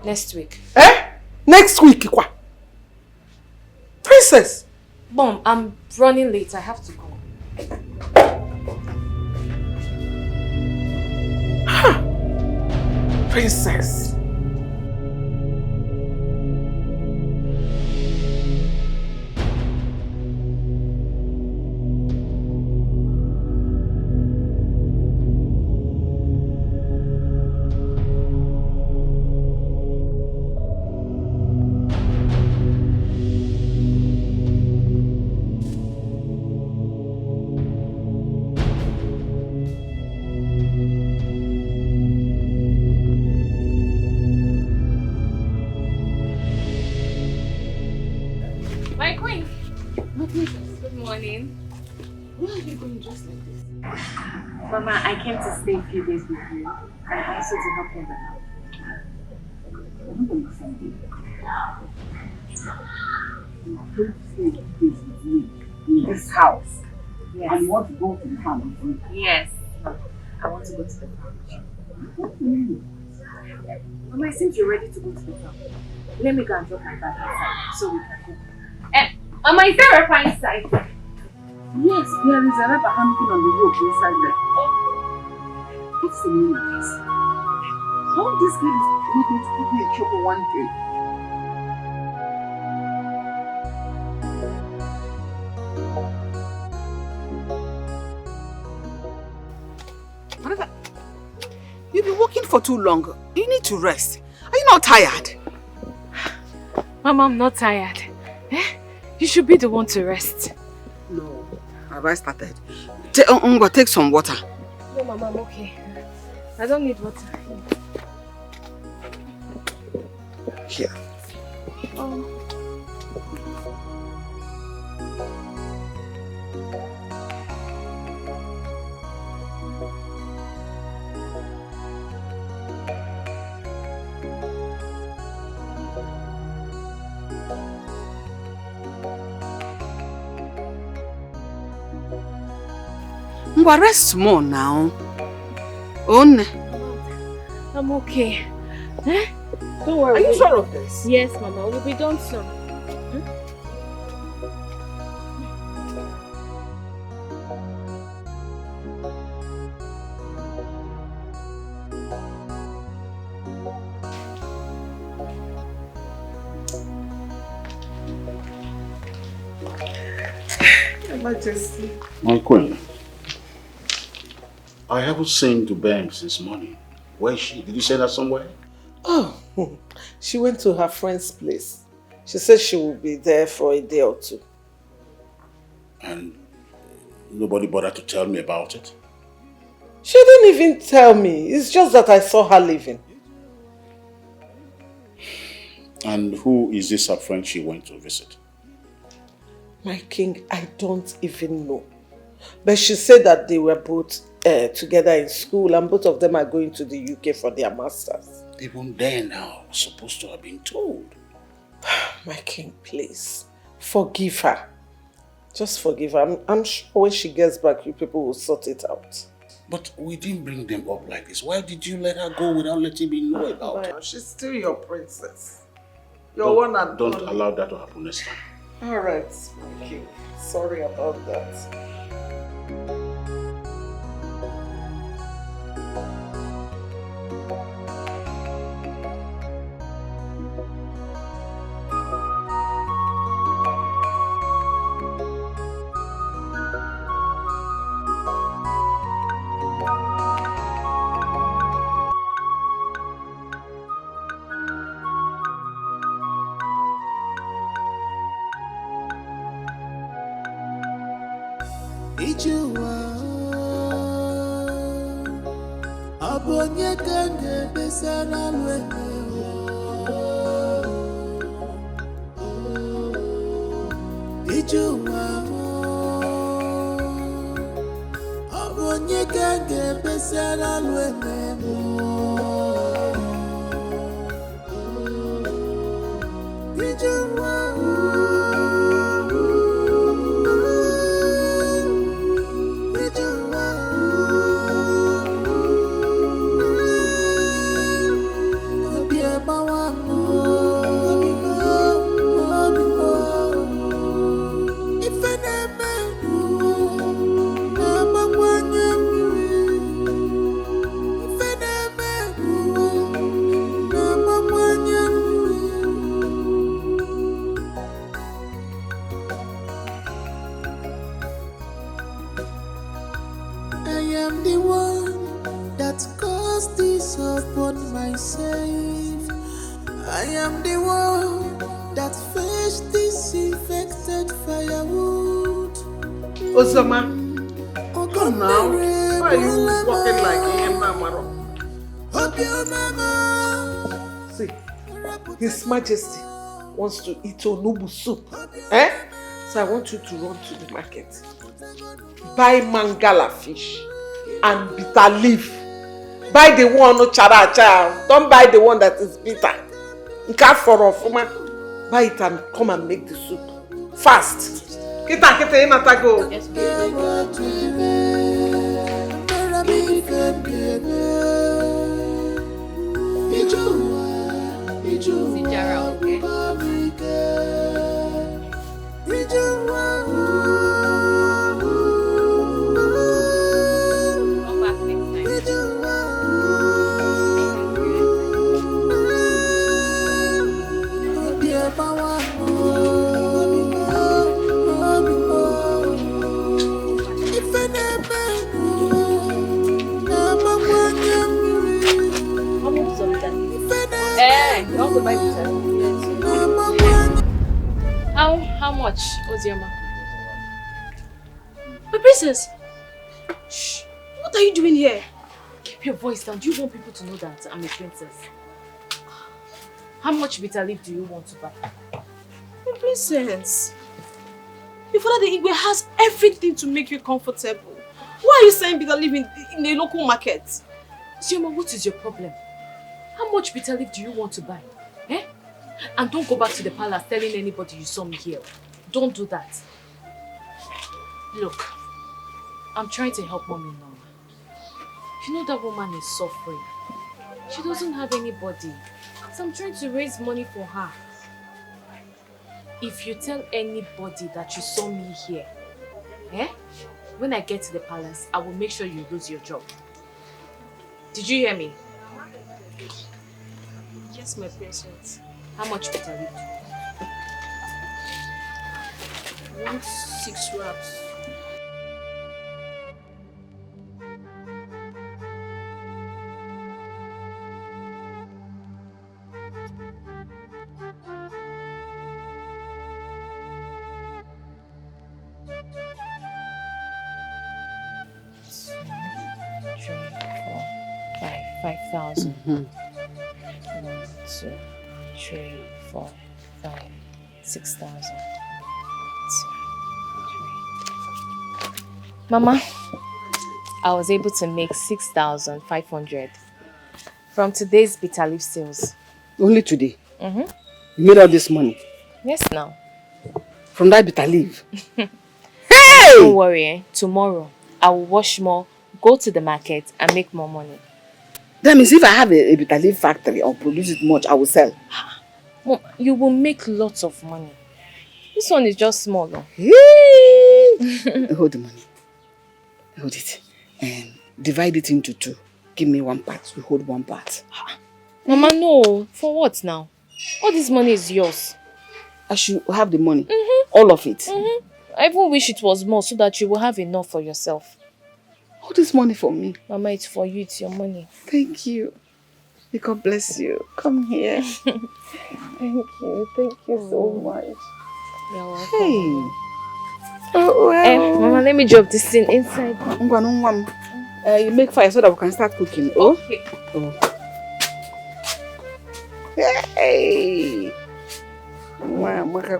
Next week. Eh? Next week, Ikwa? Princess! Mom, I'm running late. I have to go. Princess. My queen. Good morning. Where are you going dressed like this? Mama, I came to stay a few days with you and also to help you in the house. I don't understand you. You came to stay a few days with me in this house. Yes. And you want to go to the farm with me? Yes. I want to go to the farm. What do you mean? Mama, it seems you're ready to go to the farm. Let me go and drop my bag inside so we can go. Mama, is there a fire inside? Yes, there is a rubber hanging on the rope inside there. What's the meaning of this? How this girl is not going to put me in trouble one day? Brother, you've been working for too long. You need to rest. Are you not tired? Mama, I'm not tired. You should be the one to rest. No. Have I started? Take some water. No, Mama, I'm okay. I don't need water. Here. Rest more now. Onne. I'm okay. Don't worry. Are you sure of this? Yes, Mama. We'll be done soon. Your Majesty. My queen, I haven't seen to Bam since morning. Where is she? Did you send her somewhere? Oh, she went to her friend's place. She said she will be there for a day or two. And nobody bothered to tell me about it? She didn't even tell me. It's just that I saw her leaving. And who is this her friend she went to visit? My king, I don't even know. But she said that they were both together in school and both of them are going to the UK for their masters. Even then, I was supposed to have been told. My king, please, forgive her. Just forgive her. I'm sure when she gets back, you people will sort it out. But we didn't bring them up like this. Why did you let her go without letting me know about it? She's still your princess. Your one and Don't only. allow that to happen next time. Alright, my king. Sorry about that. Ijuwa abonye kange besara lwene Ijuwa abonye kange besara lwene Ijuwa am the one that caused this upon myself. I am the one that fetched this infected firewood. Ozoma, come now. Why are you walking like a mama? See, His Majesty wants to eat onubu soup. Eh? So I want you to run to the market. Buy mangala fish and bitter leaf. Buy the one no chara chara. Don't buy the one that is bitter. Buy it and come and make the soup. Fast. Kita go. Yes, How much, Ozioma? My princess! Shh! What are you doing here? Keep your voice down. Do you want people to know that I'm a princess? How much bitter leaf do you want to buy? My princess! Your father the Igwe has everything to make you comfortable. Why are you saying bitter leaf in the local market? Ozioma, what is your problem? How much bitter leaf do you want to buy? Eh? And don't go back to the palace telling anybody you saw me here. Don't do that. Look, I'm trying to help Mommy now. You know that woman is suffering. She doesn't have anybody. So I'm trying to raise money for her. If you tell anybody that you saw me here, when I get to the palace, I will make sure you lose your job. Did you hear me? Yes, my princess. How much bitter leaf? 6 wraps. $5,000. 1, 2, 3, 4, 5, 6,000. Mama, I was able to make 6,500 from today's bitter leaf sales. Only today? Mm-hmm. You made all this money? Yes, now. From that bitter leaf? Hey! Don't worry, tomorrow I will wash more, go to the market and make more money. That means if I have a bitter leaf factory or produce it much, I will sell. Mom, you will make lots of money. This one is just small. Though. Hold the money. Hold it. And divide it into 2. Give me 1 part. You hold 1 part. Mama, no. For what now? All this money is yours. I should have the money. All of it. I even wish it was more so that you will have enough for yourself. All this money for me? Mama, it's for you. It's your money. Thank you. May God bless you. Come here. Thank you. Thank you so much. You're welcome. Hey. Oh, well. Mama, let me drop this thing inside. You make fire so that we can start cooking. Oh? Okay. Oh. Hey. Mama,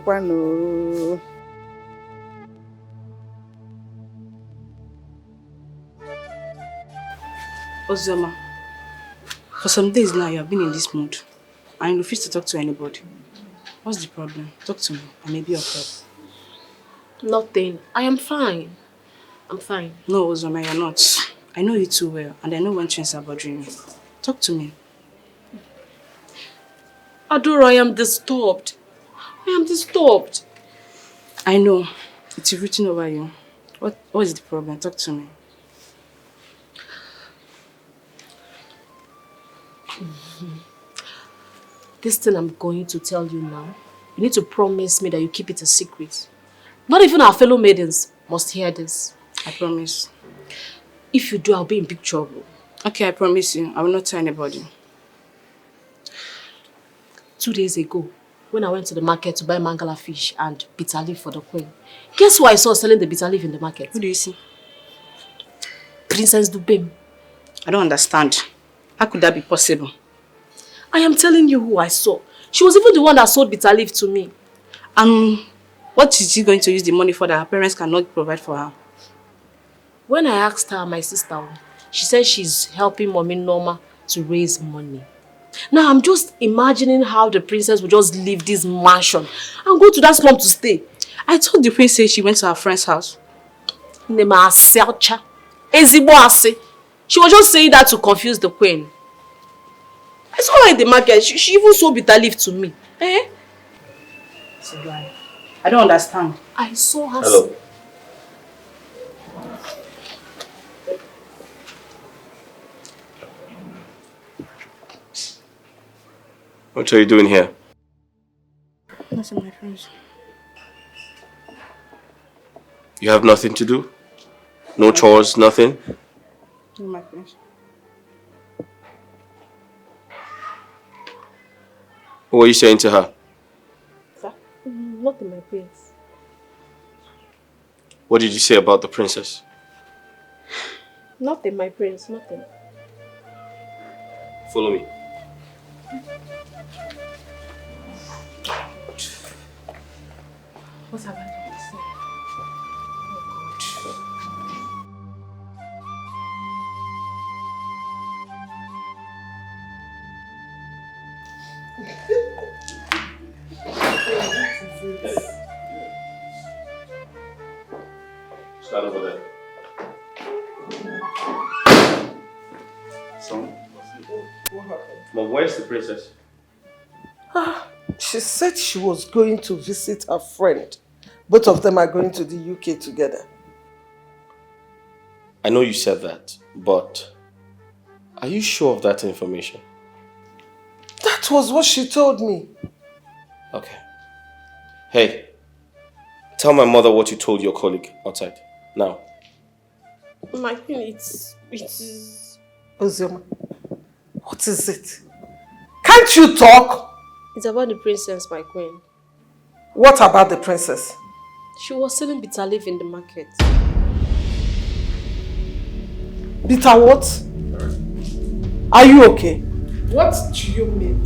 Ozoma, for some days now you have been in this mood and you refuse to talk to anybody. What's the problem? Talk to me. I may be of help. Nothing. I am fine. I'm fine. No, Ozoma, you're not. I know you too well and I know when things are bothering you. Talk to me. Adora, I am disturbed. I am disturbed. I know. It's written over you. What is the problem? Talk to me. This thing I'm going to tell you now, you need to promise me that you keep it a secret. Not even our fellow maidens must hear this. I promise. If you do, I'll be in big trouble. Okay, I promise you. I will not tell anybody. 2 days ago, when I went to the market to buy mangala fish and bitter leaf for the queen, guess who I saw selling the bitter leaf in the market? Who do you see? Princess Dubem. I don't understand. How could that be possible? I am telling you who I saw. She was even the one that sold bitter leaf to me. What is she going to use the money for that her parents cannot provide for her? When I asked her, my sister, she said she's helping Mommy Norma to raise money. Now I'm just imagining how the princess would just leave this mansion and go to that slum to stay. I told the princess she went to her friend's house. She was just saying that to confuse the queen. I saw her in the market. She even sold bitter leaf to me. Eh? I don't understand. I saw her. Hello. What are you doing here? Nothing, my friends. You have nothing to do? No chores, nothing? No, my friends. What are you saying to her? Sir? Nothing, my prince. What did you say about the princess? Nothing, my prince, nothing. Follow me. What have I done to say? Stand over there. Son, what happened? Mom, where's the princess? She said she was going to visit her friend. Both of them are going to the UK together. I know you said that, but are you sure of that information? That was what she told me. Okay. Hey, tell my mother what you told your colleague outside. Now. My queen, it is... Ozioma, what is it? Can't you talk? It's about the princess, my queen. What about the princess? She was selling bitter leaf in the market. Bitter what? Are you okay? What do you mean?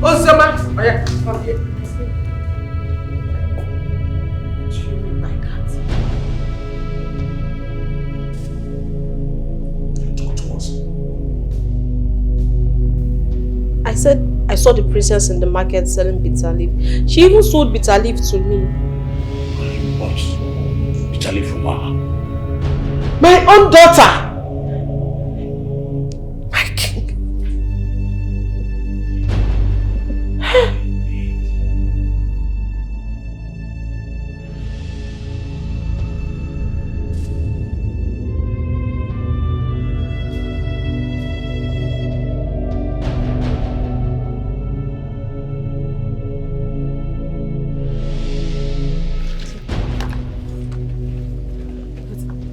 Ozioma, come here. What do you mean by that? Talk to us. I said I saw the princess in the market selling bitter leaf. She even sold bitter leaf to me. What? Bitter leaf from her? My own daughter! My king.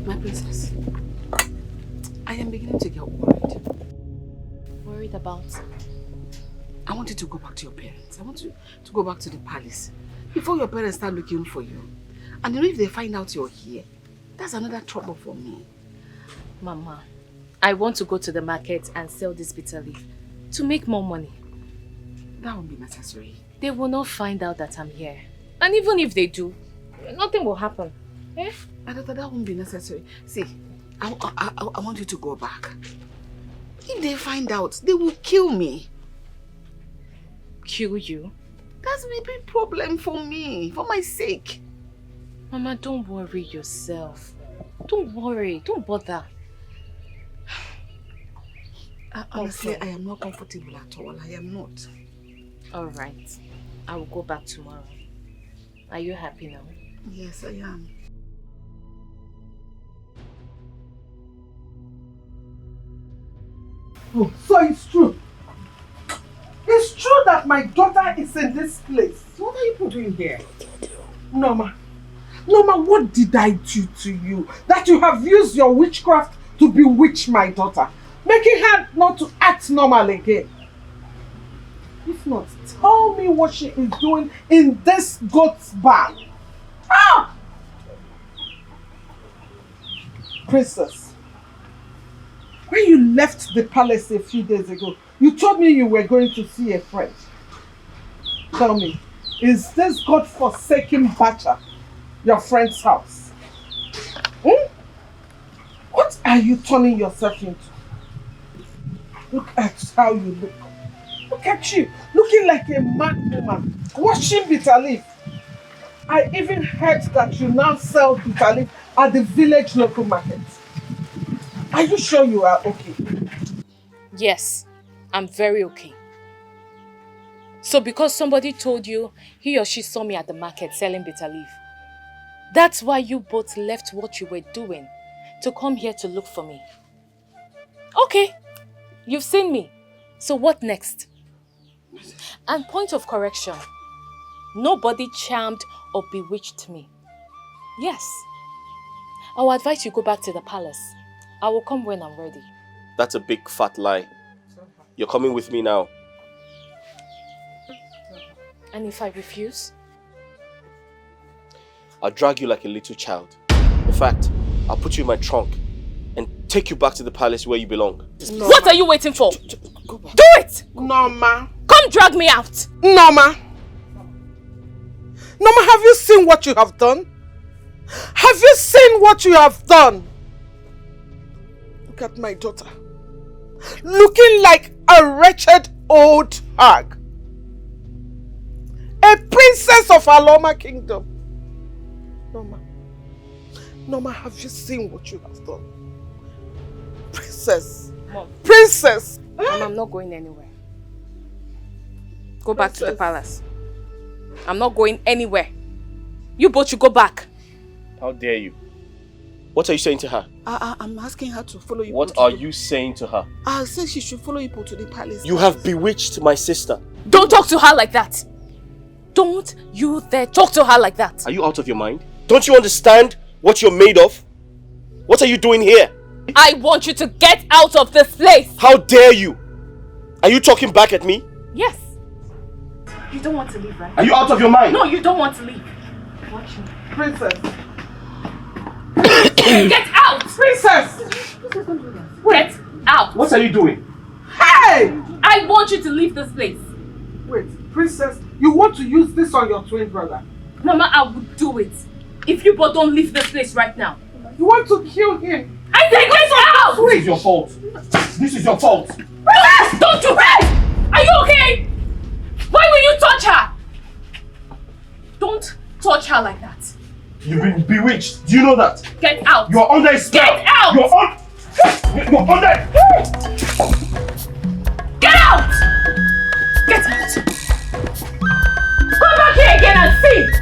My princess, I am beginning to get worried. Worried about? I want you to go back to your parents. I want you to go back to the palace before your parents start looking for you. And you know, if they find out you're here, that's another trouble for me. Mama, I want to go to the market and sell this bitter leaf to make more money. That won't be necessary. They will not find out that I'm here. And even if they do, nothing will happen. Eh? That won't be necessary. See, I want you to go back. If they find out, they will kill me. Kill you? That's a big problem for me, for my sake. Mama, don't worry yourself. Don't worry, don't bother. Honestly, I am not comfortable at all. I am not. Alright, I will go back tomorrow. Are you happy now? Yes, I am. Oh, so it's true. It's true that my daughter is in this place. What are you doing here? Norma, Norma, what did I do to you that you have used your witchcraft to bewitch my daughter, making her not to act normal again? If not, tell me what she is doing in this goat's bar. Ah! Princess, when you left the palace a few days ago, you told me you were going to see a friend. Tell me, is this God-forsaken Bacha your friend's house? What are you turning yourself into? Look at how you look. Look at you, looking like a mad woman, washing bitter leaf. I even heard that you now sell bitter leaf at the village local market. Are you sure you are okay? Yes, I'm very okay. So because somebody told you he or she saw me at the market selling bitter leaf, that's why you both left what you were doing to come here to look for me. Okay, you've seen me. So what next? And point of correction, nobody charmed or bewitched me. Yes, I will advise you go back to the palace. I will come when I'm ready. That's a big fat lie. You're coming with me now. And if I refuse? I'll drag you like a little child. In fact, I'll put you in my trunk and take you back to the palace where you belong. Norma. What are you waiting for? Do it! Norma. Come drag me out! Norma. Norma, have you seen what you have done? Have you seen what you have done? Look at my daughter. Looking like a wretched old hag. A princess of Aloma Kingdom. Norma. Norma, have you seen what you have done? Princess. Mom. Princess. Mom, I'm not going anywhere. Go back to the palace. I'm not going anywhere. You both should go back. How dare you? What are you saying to her? I'm asking her to follow you. What are you saying to her? I said she should follow you to the palace. You have bewitched my sister. Don't talk to her like that. Don't you dare talk to her like that. Are you out of your mind? Don't you understand what you're made of? What are you doing here? I want you to get out of this place. How dare you? Are you talking back at me? Yes. You don't want to leave, right? Are you out of your mind? No, you don't want to leave. Watch me. Princess. Get out! Princess! Get out! What are you doing? Hey! I want you to leave this place. Wait, Princess, you want to use this on your twin brother? Mama, I would do it. If you both don't leave this place right now. You want to kill him? I said get out! This is your fault. This is your fault. Relax! Don't you rest! Are you okay? Why will you touch her? Don't touch her like that. You've been bewitched. Do you know that? Get out! You're under a spell. Get out! You're under. Get out! Get out! Come back here again and see!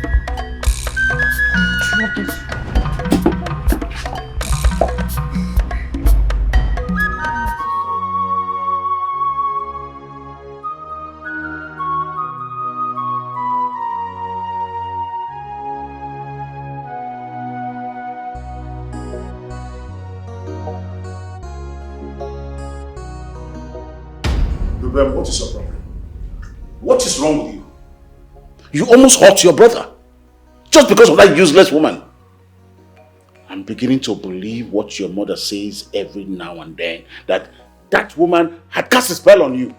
What is your problem? What is wrong with you? You almost hurt your brother. Just because of that useless woman. I'm beginning to believe what your mother says every now and then. That that woman had cast a spell on you.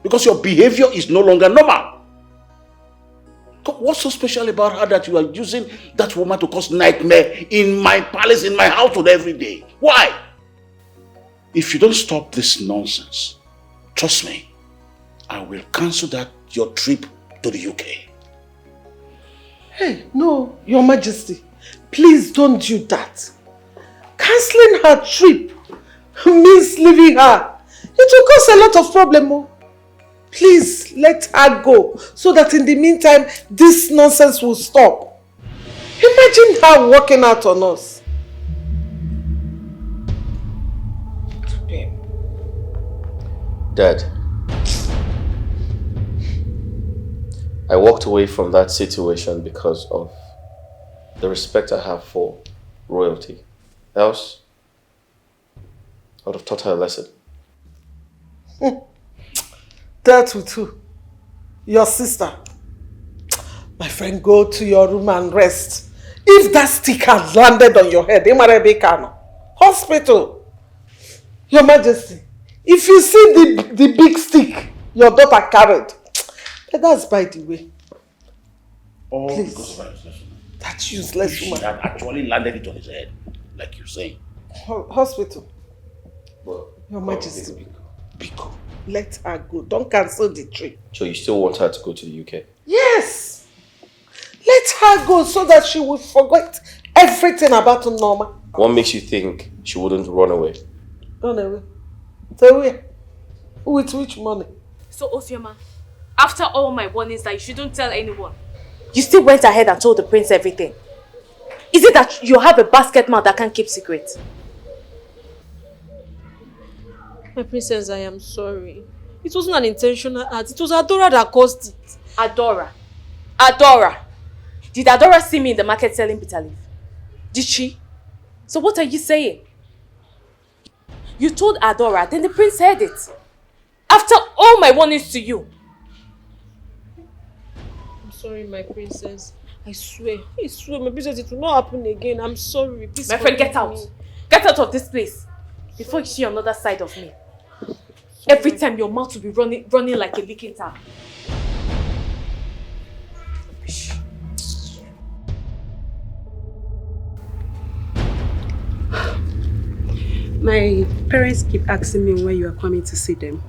Because your behavior is no longer normal. What's so special about her that you are using that woman to cause nightmare in my palace, in my household every day? Why? If you don't stop this nonsense, trust me, I will cancel your trip to the UK. Hey, no, Your Majesty. Please don't do that. Cancelling her trip means leaving her. It will cause a lot of problem. Please let her go so that in the meantime this nonsense will stop. Imagine her walking out on us. Dad, I walked away from that situation because of the respect I have for royalty. Else, I would have taught her a lesson. That with who? Your sister. My friend, go to your room and rest. If that stick had landed on your head, hospital. Your Majesty, if you see the big stick your daughter carried, that's by the way. Oh, please. Because of her. That useless She woman. had actually landed it on his head, like you're saying. Hospital. Well, Your Majesty, Biko, let her go. Don't cancel the trip. So you still want her to go to the UK? Yes. Let her go so that she will forget everything about Norma. What makes you think she wouldn't run away? Run away. So where? With which money? So Osioma, after all my warnings that you shouldn't tell anyone, you still went ahead and told the prince everything. Is it that you have a basket mouth that can't keep secrets? My princess, I am sorry. It wasn't an intentional act. It was Adora that caused it. Adora? Adora? Did Adora see me in the market selling bitter leaf? Did she? So what are you saying? You told Adora, then the prince heard it. After all my warnings to you. I'm sorry, my princess. I swear, my princess, it will not happen again. I'm sorry. Please My friend, get out. Get out of this place. Before you see another side of me. Every time your mouth will be running like a leaking tap. My parents keep asking me when you are coming to see them.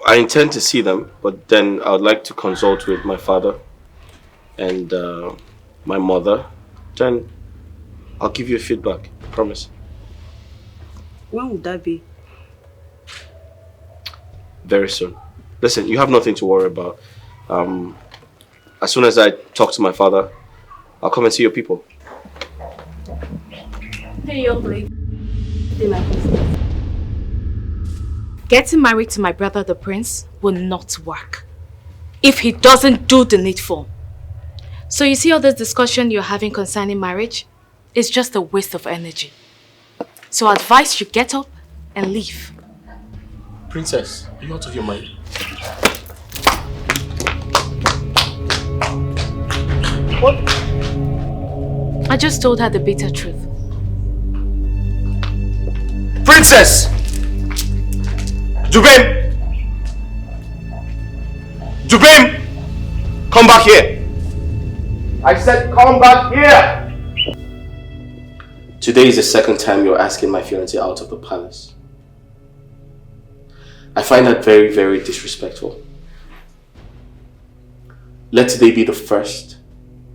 I intend to see them, but then I would like to consult with my father and my mother. Then I'll give you a feedback, I promise. When would that be? Very soon. Listen, you have nothing to worry about. As soon as I talk to my father, I'll come and see your people. Hey, young lady. Getting married to my brother the prince will not work if he doesn't do the needful. So you see all this discussion you're having concerning marriage? It's just a waste of energy. So I advise you get up and leave. Princess, are you out of your mind? What? I just told her the bitter truth. Princess! Jubim! Jubim! Come back here! I said come back here! Today is the second time you're asking my fiancé out of the palace. I find that very, very disrespectful. Let today be the first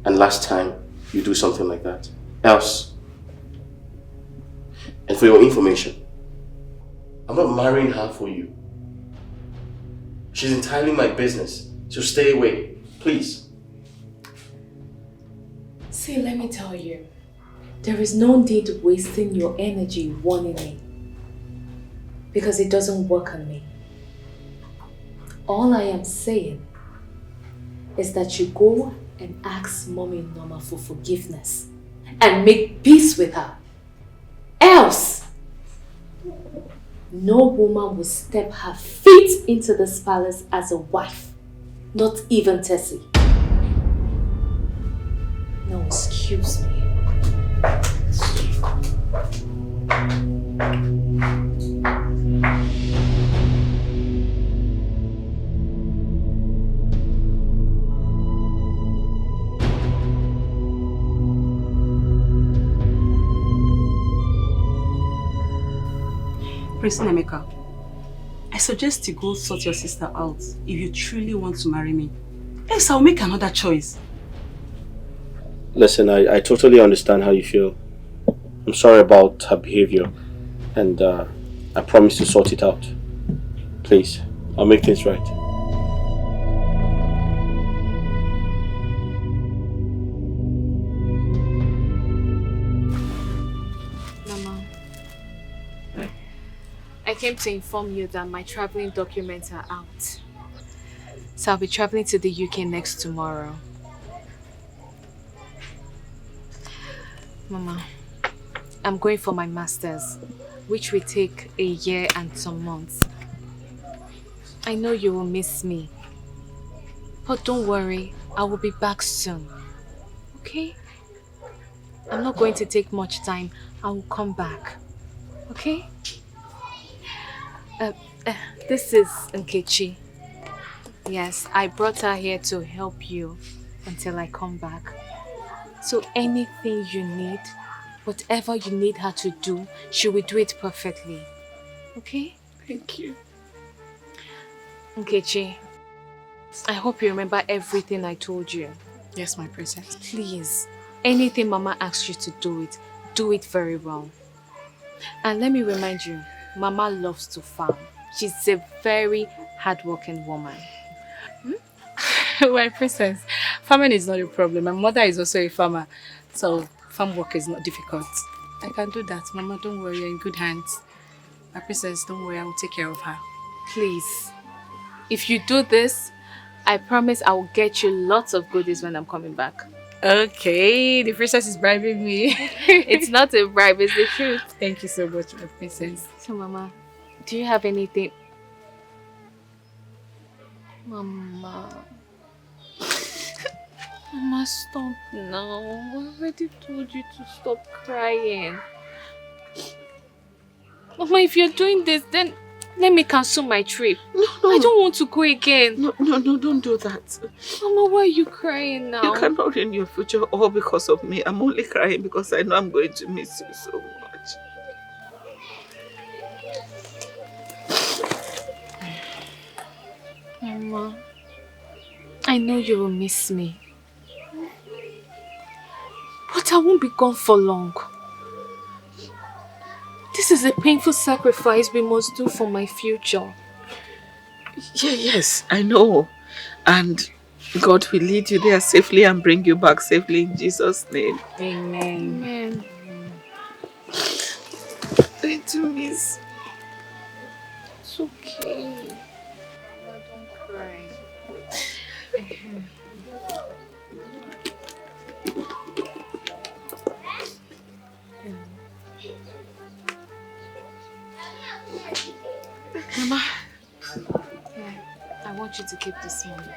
and last time you do something like that. Else. And for your information, I'm not marrying her for you. She's entirely my business, so stay away, please. See, let me tell you, there is no need wasting your energy warning me. Because it doesn't work on me. All I am saying is that you go and ask Mommy Norma for forgiveness and make peace with her. Else, no woman will step her feet into this palace as a wife, not even Tessie. No, excuse me. Prince Nemeka, I suggest you go sort your sister out if you truly want to marry me. Else I'll make another choice. Listen, I totally understand how you feel. I'm sorry about her behavior, and I promise to sort it out. Please, I'll make things right. Mama, I came to inform you that my traveling documents are out. So I'll be traveling to the UK next tomorrow. Mama, I'm going for my master's, which will take a year and some months. I know you will miss me. But don't worry, I will be back soon. Okay? I'm not going to take much time. I will come back. Okay? This is Nkechi. Yes, I brought her here to help you until I come back. So anything you need, whatever you need her to do, she will do it perfectly. Okay? Thank you. Nkechi, I hope you remember everything I told you. Yes, my princess. Please, anything Mama asks you to do it very well. And let me remind you, Mama loves to farm. She's a very hardworking woman. My princess, farming is not a problem. My mother is also a farmer, so farm work is not difficult. I can do that. Mama, don't worry, you're in good hands. My princess, don't worry, I will take care of her. Please, if you do this, I promise I will get you lots of goodies when I'm coming back. Okay, the princess is bribing me. It's not a bribe, it's the truth. Thank you so much, my princess. So, Mama, do you have anything? Mama, stop now. I already told you to stop crying. Mama, if you're doing this, then let me cancel my trip. No. I don't want to go again. No, don't do that. Mama, why are you crying now? You cannot ruin your future all because of me. I'm only crying because I know I'm going to miss you so much. Mama, I know you will miss me. But I won't be gone for long. This is a painful sacrifice we must do for my future. Yes, I know. And God will lead you there safely and bring you back safely in Jesus' name. Amen. Amen. Going to miss. It's okay. Mama, don't cry. Mama. I want you to keep this money.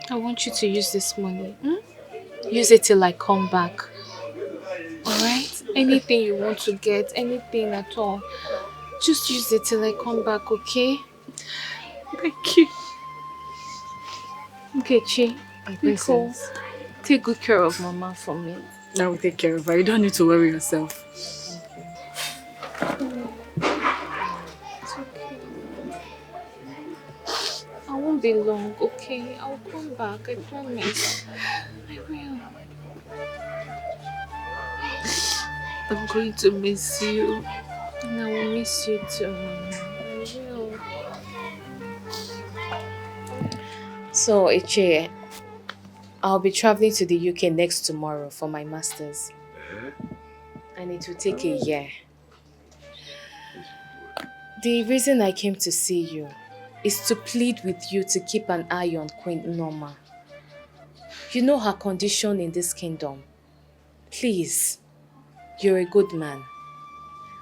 I want you to use this money. Use it till I come back. Alright? Anything you want to get, anything at all, just use it till I come back, okay? Thank you. Nkechi, Nicole, take good care of Mama for me. I will take care of her. You don't need to worry yourself. I won't be long, okay? I'll come back, I promise. I will. I'm going to miss you. And I will miss you too, Mama. I will. So, Ichie, I'll be traveling to the UK next tomorrow for my master's. And it will take a year. The reason I came to see you is to plead with you to keep an eye on Queen Norma. You know her condition in this kingdom. Please, you're a good man.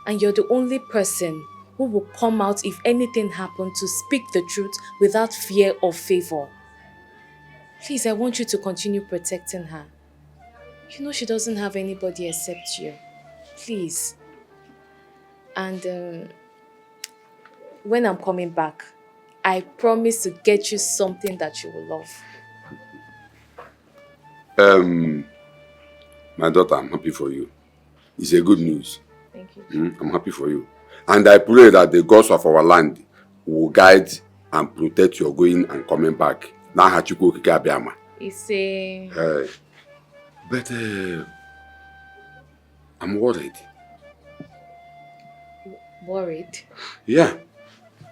And you're the only person who will come out if anything happens to speak the truth without fear or favor. Please, I want you to continue protecting her. You know she doesn't have anybody except you. Please. And when I'm coming back, I promise to get you something that you will love. My daughter, I'm happy for you. It's a good news. Thank you. I'm happy for you. And I pray that the gods of our land will guide and protect your going and coming back. It's a... But I'm worried. Worried? Yeah.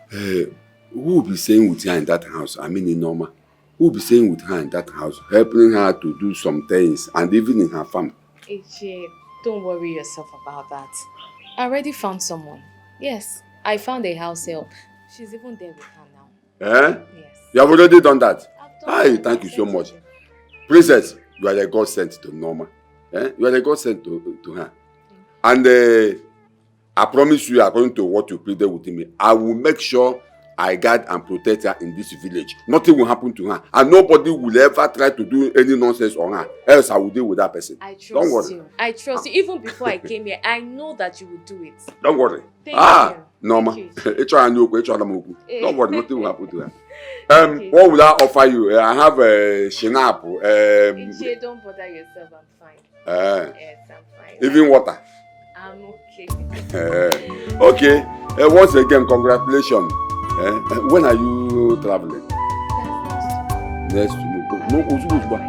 Who will be staying with her in that house? I mean in Norma. Who will be staying with her in that house, helping her to do some things, and even in her farm? Ichie, don't worry yourself about that. I already found someone. Yes, I found a house help. She's even there with her now. Eh? Yes. You have already done that? Hi, thank you so much. Princess, you are a God sent to Norma. Eh? You are a God sent to her. And I promise you, according to what you pleaded with me, I will make sure I guard and protect her in this village. Nothing will happen to her. And nobody will ever try to do any nonsense on her. Else I will deal with that person. I trust Don't worry. you. I trust you. Even before I came here, I know that you will do it. Don't worry. Thank you. Norma. Thank Don't worry, nothing will happen to her. What will I offer you? I have a shinap. Don't bother yourself, I'm fine. Yes, I'm fine. Even water. I'm okay. Okay. Once again, congratulations. When are you traveling? Next week. No, okay.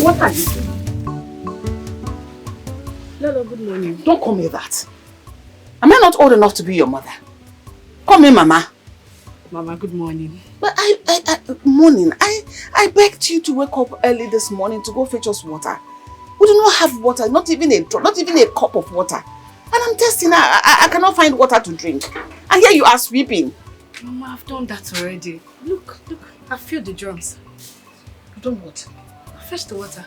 What are you doing? Lolo, good morning. Don't call me that. Am I not old enough to be your mother? Call me Mama. Mama, good morning. But morning. I begged you to wake up early this morning to go fetch us water. We do not have water, not even a cup of water. And I'm testing. I cannot find water to drink. And here you are sweeping. Mama, I've done that already. Look, I've filled the drums. I've done what? Fetch the water.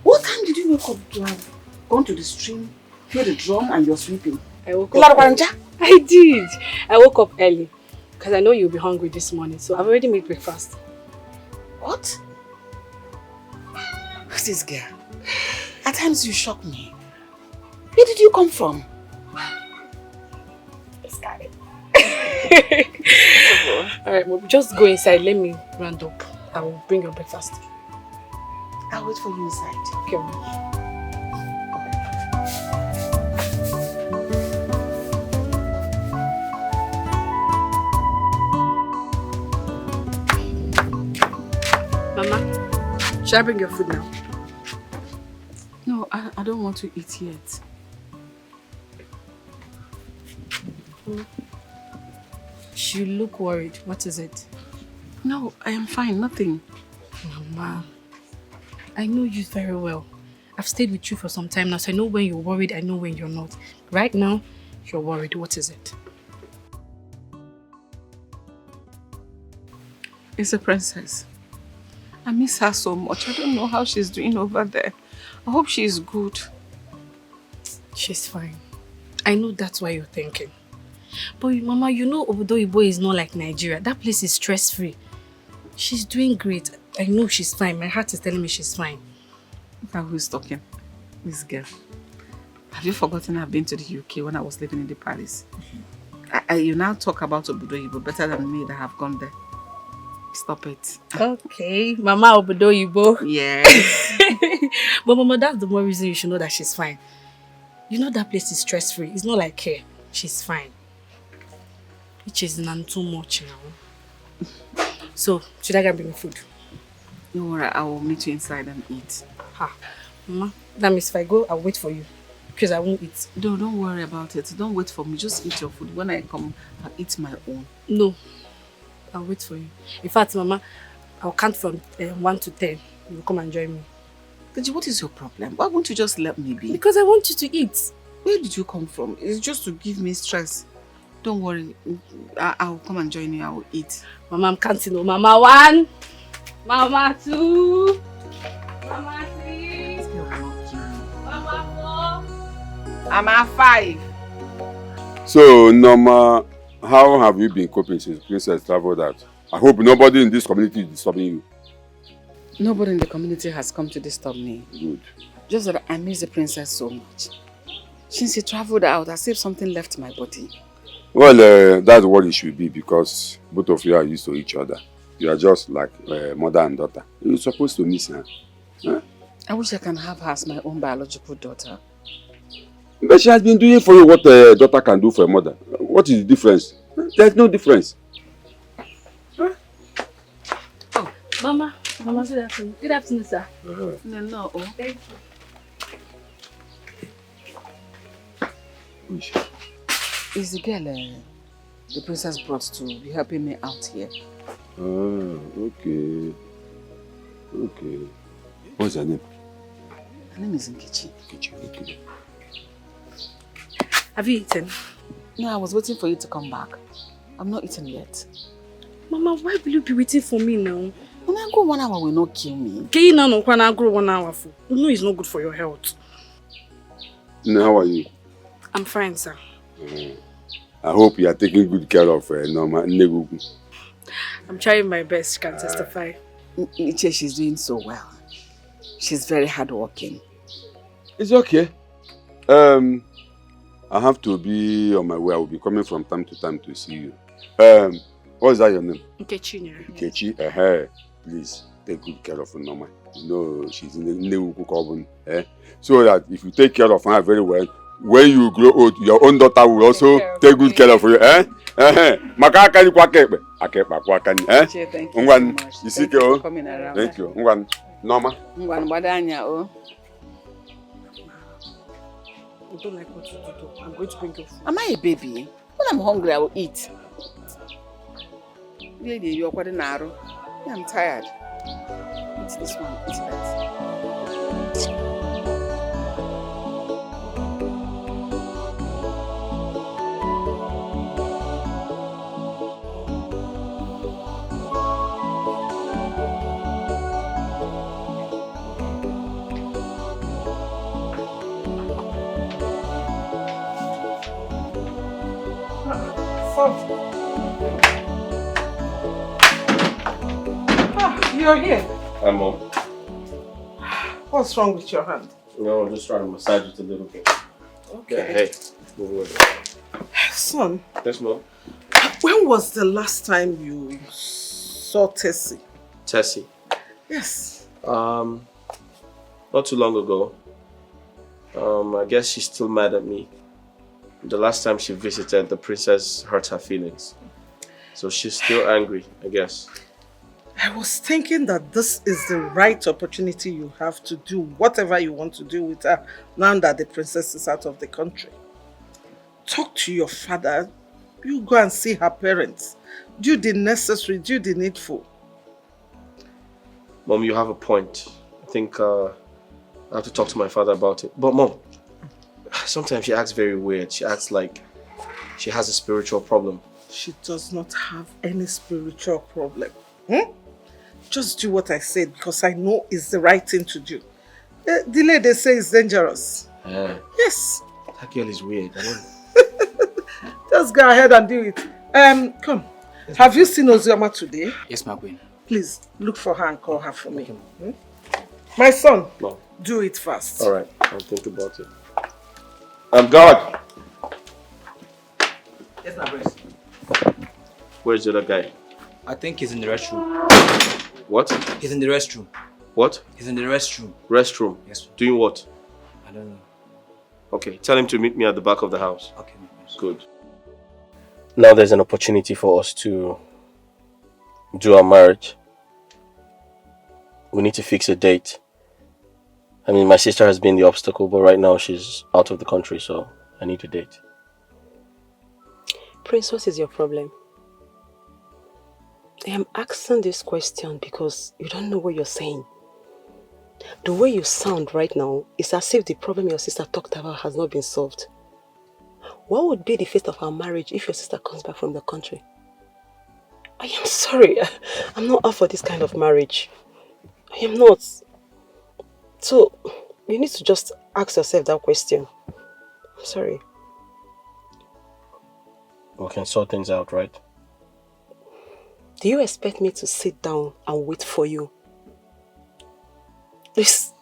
What time did you wake up to have gone to the stream, fill the drum, and you're sweeping? I woke up early. I did. I woke up early because I know you'll be hungry this morning, so I've already made breakfast. What? Who's this girl? At times you shock me. Where did you come from? This guy. Alright, well, just go inside. Let me round up. I will bring your breakfast. I'll wait for you inside. Okay. Mama, should I bring your food now? No, I don't want to eat yet. You look worried. What is it? No, I am fine. Nothing. Mama, I know you very well. I've stayed with you for some time now, so I know when you're worried, I know when you're not. Right now, you're worried. What is it? It's a princess. I miss her so much. I don't know how she's doing over there. I hope she's good. She's fine. I know that's why you're thinking. But Mama, you know Obodo is not like Nigeria. That place is stress-free. She's doing great. I know she's fine. My heart is telling me she's fine. Look at who's talking. This girl. Have you forgotten I've been to the UK when I was living in the palace? You now talk about Obodo better than me that have gone there. Stop it. Okay, Mama Obodo. Yes. But Mama, that's the more reason you should know that she's fine. You know that place is stress-free. It's not like here. She's fine. Which is not too much now. So, should I go bring food? Don't worry, I will meet you inside and eat. Ha. Mama, that means if I go, I'll wait for you. Because I won't eat. No, don't worry about it. Don't wait for me. Just eat your food. When I come, I'll eat my own. No. I'll wait for you. In fact, Mama, I'll count from 1 to 10. You'll come and join me. Deji, what is your problem? Why won't you just let me be? Because I want you to eat. Where did you come from? It's just to give me stress. Don't worry. I'll come and join you. I will eat. Mama, I'm counting. Oh, Mama 1. Mama 2. Mama 3. Mama 4. Mama 5. So, Norma, How have you been coping since Princess traveled out? I hope nobody in this community is disturbing you. Nobody in the community has come to disturb me. Good. Just that I miss the princess so much. Since he traveled out, as if something left my body. Well, that's what it should be because both of you are used to each other. You are just like mother and daughter. You're supposed to miss her. Huh? I wish I can have her as my own biological daughter. But she has been doing for you what a daughter can do for a mother. What is the difference? There's no difference. Oh, Mama, good afternoon. Good afternoon, sir. No. Thank you. Is the girl the princess brought to be helping me out here? Okay. What's her name? Her name is Nkechi. Okay. Have you eaten? No, I was waiting for you to come back. I'm not eating yet. Mama, why will you be waiting for me now? When I go 1 hour will not kill me. Can now no I grow 1 hour for? You know it's not good for your health. No, how are you? I'm fine, sir. I hope you are taking good care of Norma. I'm trying my best, you can testify. Niche, she's doing so well. She's very hardworking. It's okay. I have to be on my way. I will be coming from time to time to see you. What is that your name? Nkechi. Nkechi. Please take good care of Norma. You know she's in the new coven. So that if you take care of her very well, when you grow old, your own daughter will also take good care of you. Thank you so much. Thank you for coming around. Thank you. Norma. I don't like what you do. I'm going to bring your food. Am I a baby? When I'm hungry, I will eat. Lady, you're quite narrow. Yeah, I'm tired. Eat this one, eat that. You're here. Hi, Mom. What's wrong with your hand? No, I'm just trying to massage it a little bit. Okay. Yeah, hey, move away. Son. Yes, Mom. When was the last time you saw Tessie? Tessie. Yes. Not too long ago. I guess she's still mad at me. The last time she visited, the princess hurt her feelings. So she's still angry, I guess. I was thinking that this is the right opportunity you have to do whatever you want to do with her now that the princess is out of the country. Talk to your father. You go and see her parents. Do the necessary, do the needful. Mom, you have a point. I think I have to talk to my father about it. But Mom, sometimes she acts very weird. She acts like she has a spiritual problem. She does not have any spiritual problem. Just do what I said because I know it's the right thing to do. Delay, they say, is dangerous. Yes. That girl is weird. I don't... Just go ahead and do it. Come. Yes, have you seen Ozioma today? Yes, my queen. Please look for her and call her for me. My son, no. Do it fast. All right, I'll think about it. God. Yes, my prince. Where's the other guy? I think he's in the restroom. What? He's in the restroom. What? He's in the restroom. Restroom? Yes. Doing what? I don't know. Okay, tell him to meet me at the back of the house. Okay, my prince. Good. Now there's an opportunity for us to do our marriage. We need to fix a date. I mean, my sister has been the obstacle, but right now she's out of the country, so I need a date. Prince, what is your problem? I am asking this question because you don't know what you're saying. The way you sound right now is as if the problem your sister talked about has not been solved. What would be the fate of our marriage if your sister comes back from the country? I am sorry. I'm not up for this kind of marriage. I am not. So, you need to just ask yourself that question. I'm sorry. We can sort things out, right? Do you expect me to sit down and wait for you? It's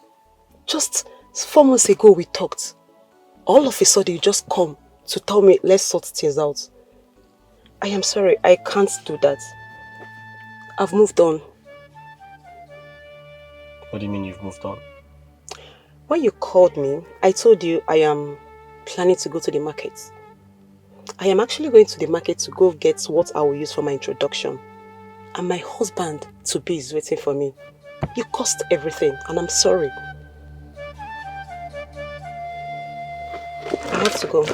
just 4 months ago we talked. All of a sudden you just come to tell me let's sort things out. I am sorry, I can't do that. I've moved on. What do you mean you've moved on? When you called me, I told you I am planning to go to the market. I am actually going to the market to go get what I will use for my introduction. And my husband to be is waiting for me. You cost everything and I'm sorry. I have to go.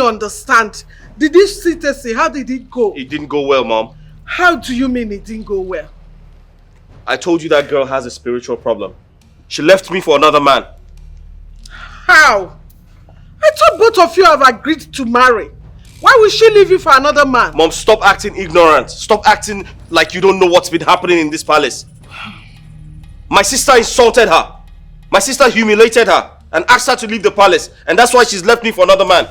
Understand. Did you see Tessie? How did it go? It didn't go well, Mom. How do you mean it didn't go well? I told you that girl has a spiritual problem. She left me for another man. How? I thought both of you have agreed to marry. Why would she leave you for another man? Mom, stop acting ignorant. Stop acting like you don't know what's been happening in this palace. My sister insulted her. My sister humiliated her and asked her to leave the palace. And that's why she's left me for another man.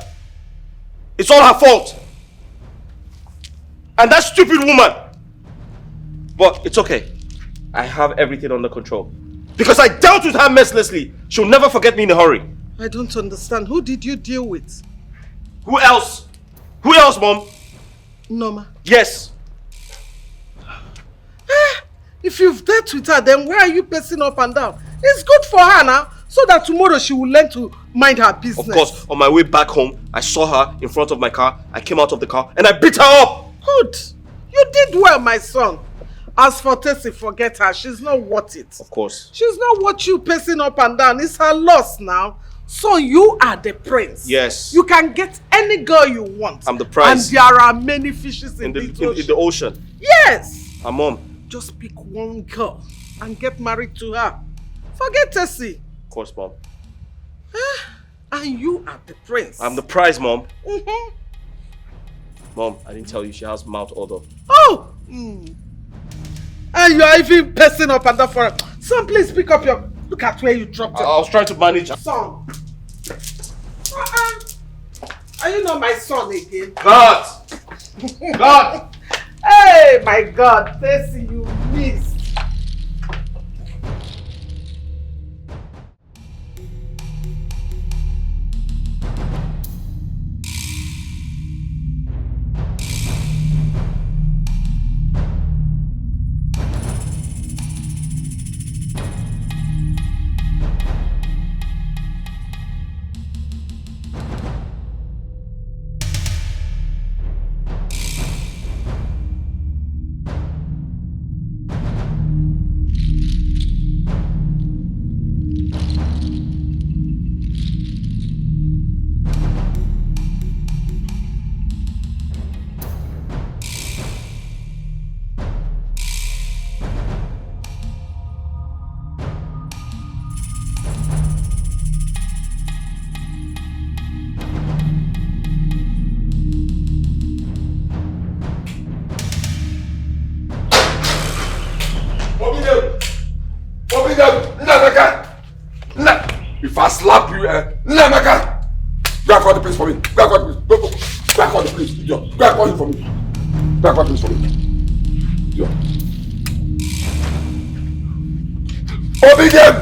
It's all her fault. And that stupid woman. But it's okay. I have everything under control. Because I dealt with her mercilessly. She'll never forget me in a hurry. I don't understand. Who did you deal with? Who else? Who else, Mom? Norma. Yes. If you've dealt with her, then why are you pacing up and down? It's good for her now. So that tomorrow she will learn to mind her business. Of course, on my way back home, I saw her in front of my car. I came out of the car and I beat her up. Good. You did well, my son. As for Tessie, forget her. She's not worth it. Of course. She's not worth you pacing up and down. It's her loss now. So you are the prince. Yes. You can get any girl you want. I'm the prize. And there are many fishes in the ocean. Yes. Mom. Just pick one girl and get married to her. Forget Tessie. Of course, Mom. And you are the prince. I'm the prize, Mom. Mm-hmm. Mom, I didn't tell you she has mouth odor. Oh! And you are even pacing up and down for her. Son, please pick up your... Look at where you dropped it. I was trying to manage her. Son. Are you not my son again? God! God! Hey, my God, Stacy, you missed. If I slap you, Nnameka! Go and call the police for me. Go and call the police. Go and call the police. Go and call him for me. Go and call the police for me. Obedient!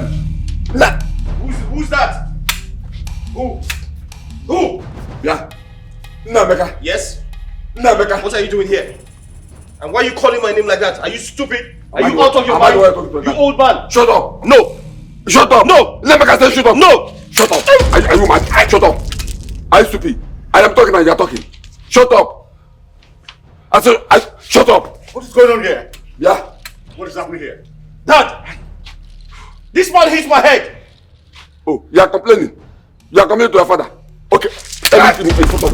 Who's that? Who? Yeah. Nnameka. Yes? Nnameka. What are you doing here? And why are you calling my name like that? Are you stupid? Are you out of your mind? You old man. Shut up. No. Shut up. No. Nnameka say shut up. No. Shut up. Are you mad? Shut up. Are you stupid? I am talking and you are talking. Shut up. I said, shut up. What is going on here? Yeah. What is happening here? Dad! This man hit my head. Oh, you are complaining. You are complaining to your father. Okay. Everything in front of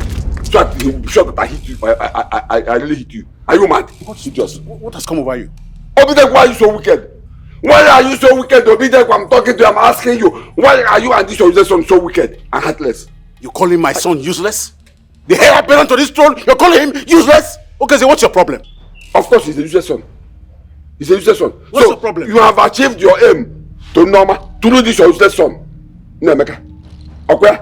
you. Sure that I hit you. I really hit you. Are you mad? What has come over you? Obidek, why are you so wicked? Why are you so wicked, Obidek? I'm talking to you, I'm asking you. Why are you and this your son so wicked and heartless? You're calling my son useless? The heir apparent to this throne, you're calling him useless? Okay, so what's your problem? Of course, he's a useless son. He's a useless son. What's the problem? You have achieved your aim to Norma, to do this your useless son. Nnameka. Okay?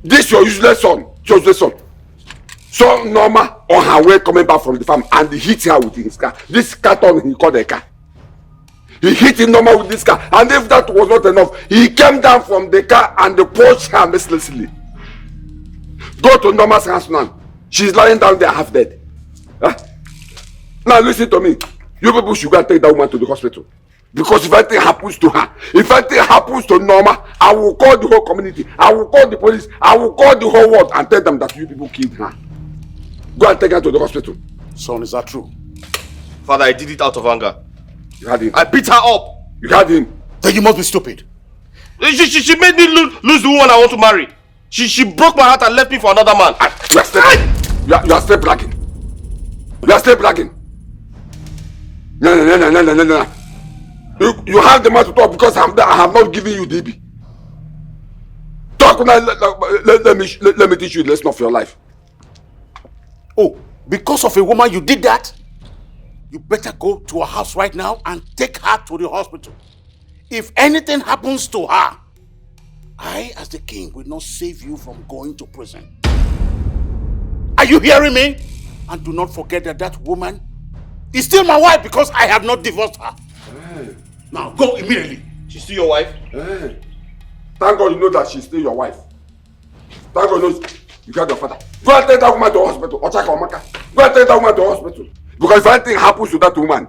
This your useless son. Your useless son. So Norma on her way coming back from the farm and he hit her with his car. This carton he called a car. He hit Norma with this car, and if that was not enough, he came down from the car and punched her mercilessly. Go to Norma's house now. She's lying down there half dead. Now listen to me. You people should go and take that woman to the hospital. Because if anything happens to her, if anything happens to Norma, I will call the whole community. I will call the police. I will call the whole world and tell them that you people killed her. Go and take her to the hospital. Son, is that true? Father, I did it out of anger. You had him. I beat her up. You had him. Then you must be stupid. She made me lose the woman I want to marry. She broke my heart and left me for another man. You are still bragging. You are still bragging. No. You have the right to talk because I have not given you DB. Talk now. Let me teach you the lesson of your life. Oh, because of a woman you did that? You better go to her house right now and take her to the hospital. If anything happens to her, I, as the king, will not save you from going to prison. Are you hearing me? And do not forget that that woman is still my wife because I have not divorced her. Now go immediately. She's still your wife? Thank God you know that she's still your wife. Thank God you know you got your father. Go and take that woman to the hospital. Go and take that woman to the hospital. Because if anything happens to that woman,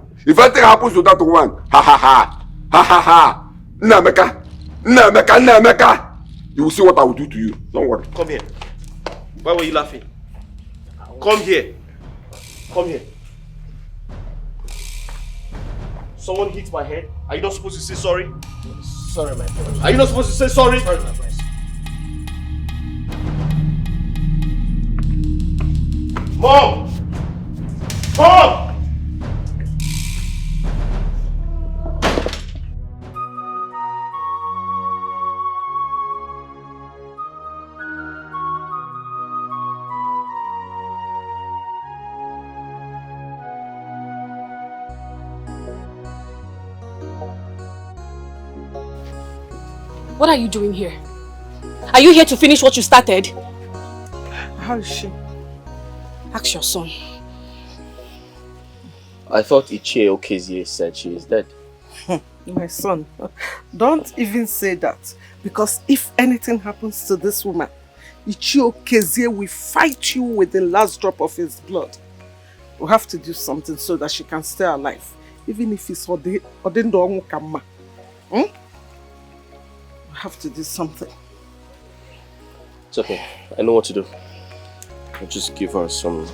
Nnameka, you will see what I will do to you. Don't worry. Come here. Why were you laughing? Come here. Come here. Someone hit my head. Are you not supposed to say sorry? Sorry, my friend. Are you not supposed to say sorry? Sorry, my friend. Mom! Mom! What are you doing here? Are you here to finish what you started? How is she? Ask your son. I thought Ichie Okezie said she is dead. My son, don't even say that. Because if anything happens to this woman, Ichie Okezie will fight you with the last drop of his blood. We'll have to do something so that she can stay alive. Even if it's Odendo Onwukama. We'll have to do something. It's okay. I know what to do. I'll just give her some...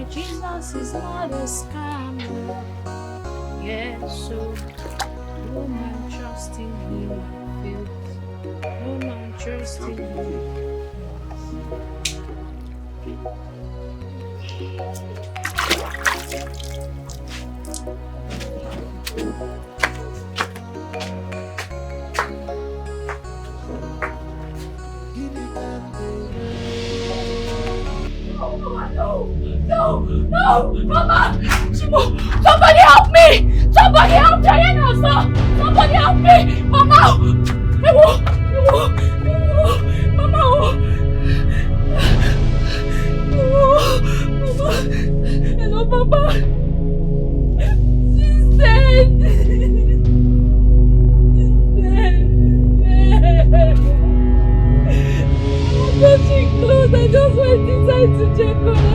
Jesus is not a scammer. Yes, so no man trust in him fails. No man trust in him. No, Mama! Somebody help me! Somebody help Diana, sir! Somebody help me! Mama! Mama! Hello, Mama! She's dead! I'm touching clothes, I just went inside to check on her.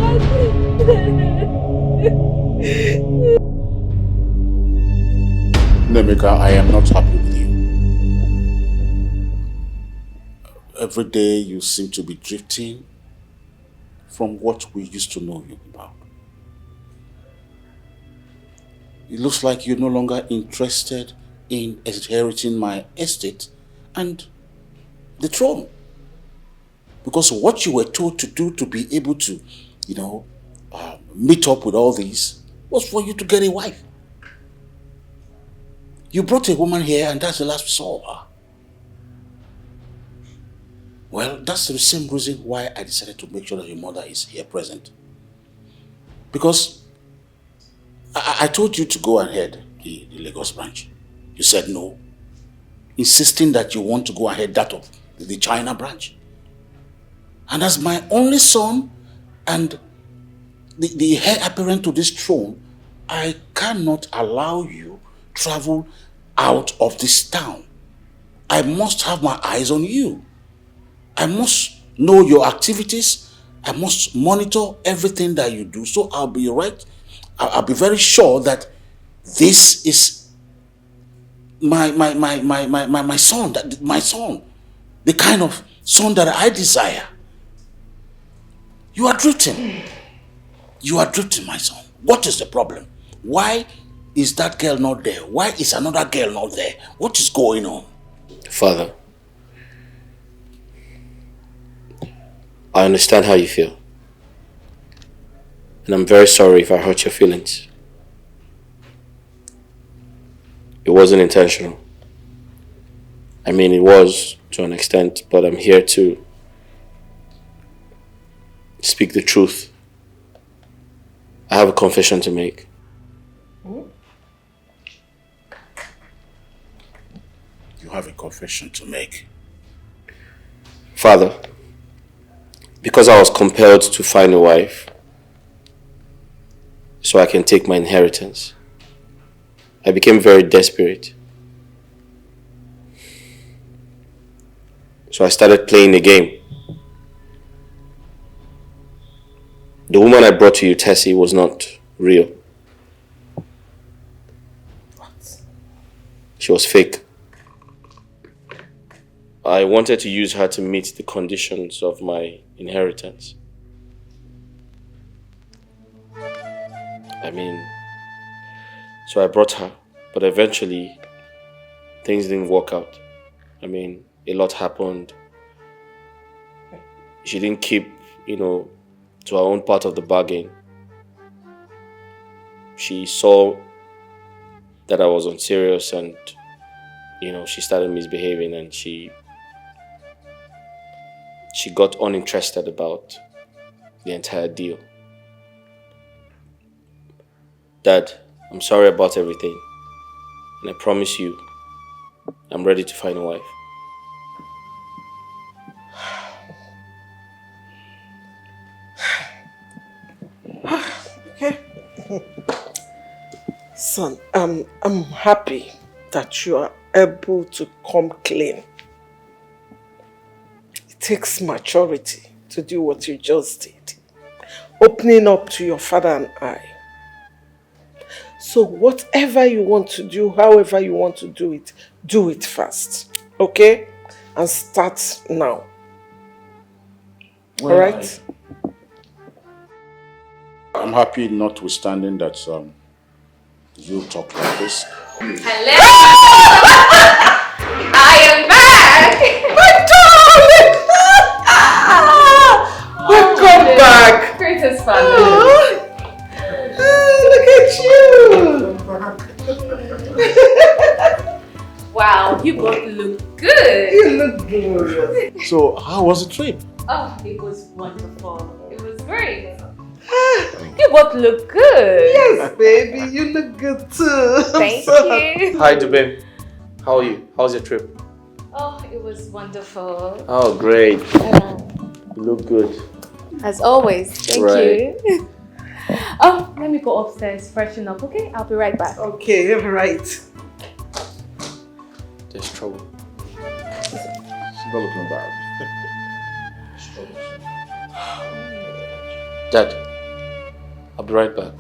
Nemeka, I am not happy with you. Every day you seem to be drifting from what we used to know you about. It looks like you're no longer interested in inheriting my estate and the throne. Because what you were told to do to be able to, meet up with all these was for you to get a wife. You brought a woman here and that's the last we saw of her. Well, that's the same reason why I decided to make sure that your mother is here present. Because I told you to go ahead the Lagos branch. You said no, insisting that you want to go ahead that of the China branch. And as my only son and the heir apparent to this throne, I cannot allow you travel out of this town. I must have my eyes on you. I must know your activities. I must monitor everything that you do. So I'll be very sure that this is my son, the kind of son that I desire. You are drifting. You are drifting, my son. What is the problem? Why is that girl not there? Why is another girl not there? What is going on? Father, I understand how you feel. And I'm very sorry if I hurt your feelings. It wasn't intentional. I mean, it was to an extent, but I'm here to speak the truth. I have a confession to make. You have a confession to make? Father, because I was compelled to find a wife so I can take my inheritance, I became very desperate. So I started playing the game. The woman I brought to you, Tessie, was not real. What? She was fake. I wanted to use her to meet the conditions of my inheritance. So I brought her, but eventually things didn't work out. A lot happened. She didn't keep to her own part of the bargain. She saw that I was unserious and, she started misbehaving and she got uninterested about the entire deal. Dad, I'm sorry about everything. And I promise you, I'm ready to find a wife. Okay. Son, I'm happy that you are able to come clean. It takes maturity to do what you just did. Opening up to your father and I. So whatever you want to do, however you want to do it fast. Okay? And start now. Well, alright? I'm happy notwithstanding that you talk like this. Hello! I am back! My darling! Welcome back! Greatest family. Look at you! Wow, you both look good. You look glorious. So, how was the trip? Oh, it was wonderful. It was great. You both look good. Yes, baby, you look good too. Thank you. Hi, Dubin. How are you? How's your trip? Oh, it was wonderful. Oh, great. You look good. As always. Thank Right. you. Oh, let me go upstairs, freshen up, okay? I'll be right back. Okay, alright. There's trouble. She's not looking bad. Dad, I'll be right back.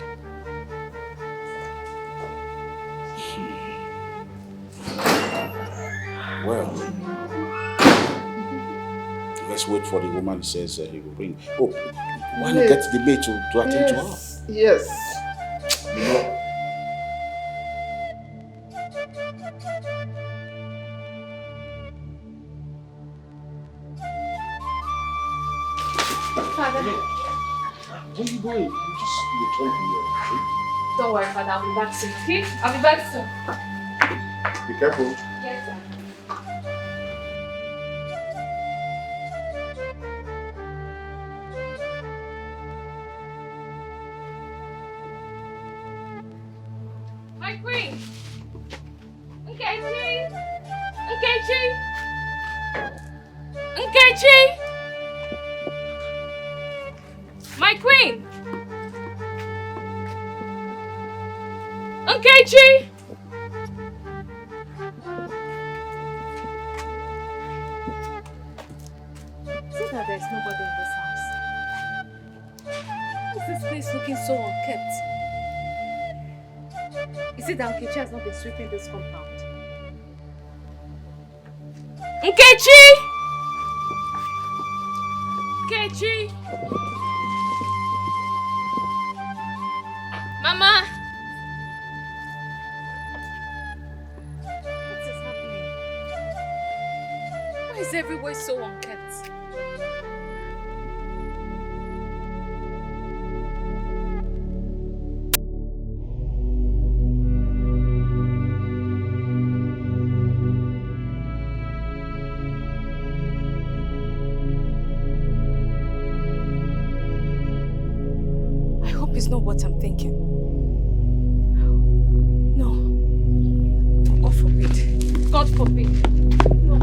Well, let's wait for the woman who says he will bring. Oh, why not get the maid to attend to her? Yes. Father, Where are you going? You just return here. don't worry, Father. I'll be back soon, okay? I'll be back soon. Be careful. Yes, sir. My queen! Nkechi! Nkechi! Nkechi! My queen! Nkechi! See that there's nobody in this house. Why is this place looking so unkempt? Is it that Nkechi has not been sweeping this compound? Nkechi! Nkechi! Mama! What is happening? Why is everywhere so unkempt? I hope it's not what I'm thinking. No. God forbid. God forbid. No.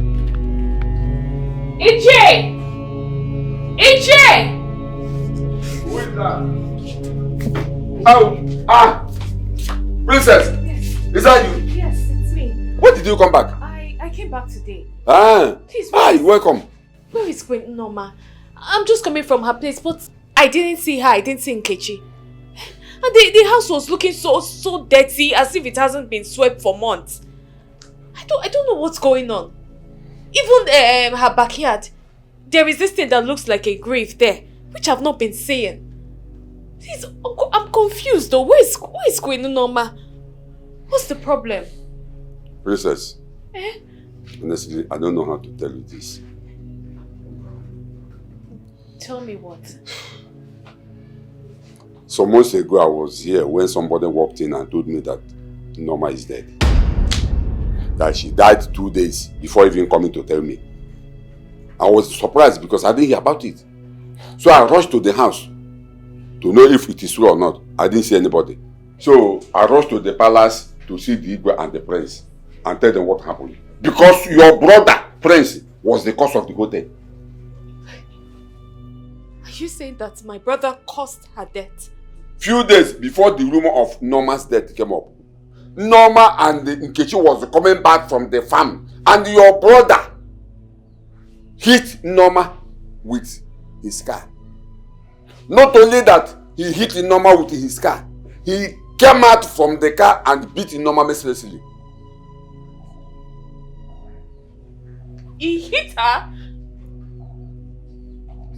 Iche! Iche! Who is that? Oh, Princess! Yes. Is that you? Yes, it's me. When did you come back? I came back today. Please, You're welcome. Where is Queen Norma? I'm just coming from her place, but I didn't see her. I didn't see Nkechi. And the house was looking so dirty, as if it hasn't been swept for months. I don't know what's going on. Even her backyard, there is this thing that looks like a grave there, which I've not been seeing. Please, I'm confused though. Where is Queen Norma? What's the problem? Princess. Honestly, I don't know how to tell you this. Tell me what? Some months ago, I was here when somebody walked in and told me that Norma is dead. That she died 2 days before even coming to tell me. I was surprised because I didn't hear about it. So I rushed to the house to know if it is true or not. I didn't see anybody. So I rushed to the palace to see the Igwe and the prince and tell them what happened. Because your brother, Prince, was the cause of the whole thing. Are you saying that my brother caused her death? Few days before the rumor of Norma's death came up, Norma and Nkechi was coming back from the farm and your brother hit Norma with his car. Not only that, he hit Norma with his car, he came out from the car and beat Norma mercilessly. He hit her?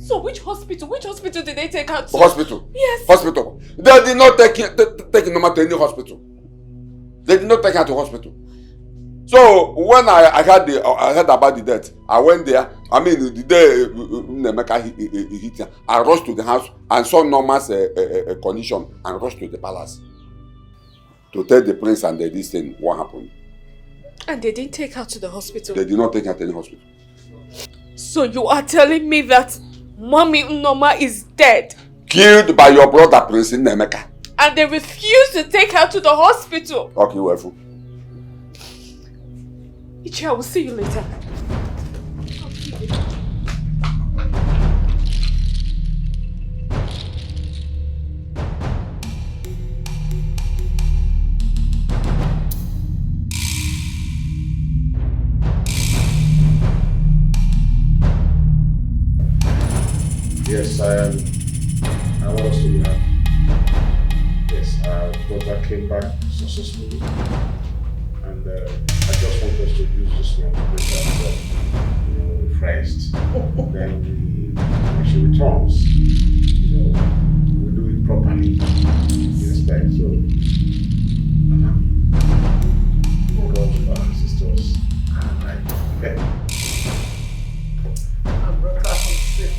So which hospital did they take her to? Hospital? Yes. Hospital. They did not take Norma to any hospital. They did not take her to hospital. So when I heard about the death, I went there. I mean, the day Nemeka hit her, I rushed to the house and saw Norma's condition and rushed to the palace to tell the prince and this thing what happened. And they didn't take her to the hospital? They did not take her to any hospital. So you are telling me that Mommy Norma is dead? Killed by your brother Prince Nemeka. And they refused to take her to the hospital? Okay, well. Ichi, I will see you later. Yes, I want us to be happy. Yes, our daughter came back successfully. And I just want us to use this one to make ourselves, refreshed. Then when she returns, we do it properly. Respect. So, God, our sisters, My brother is sick.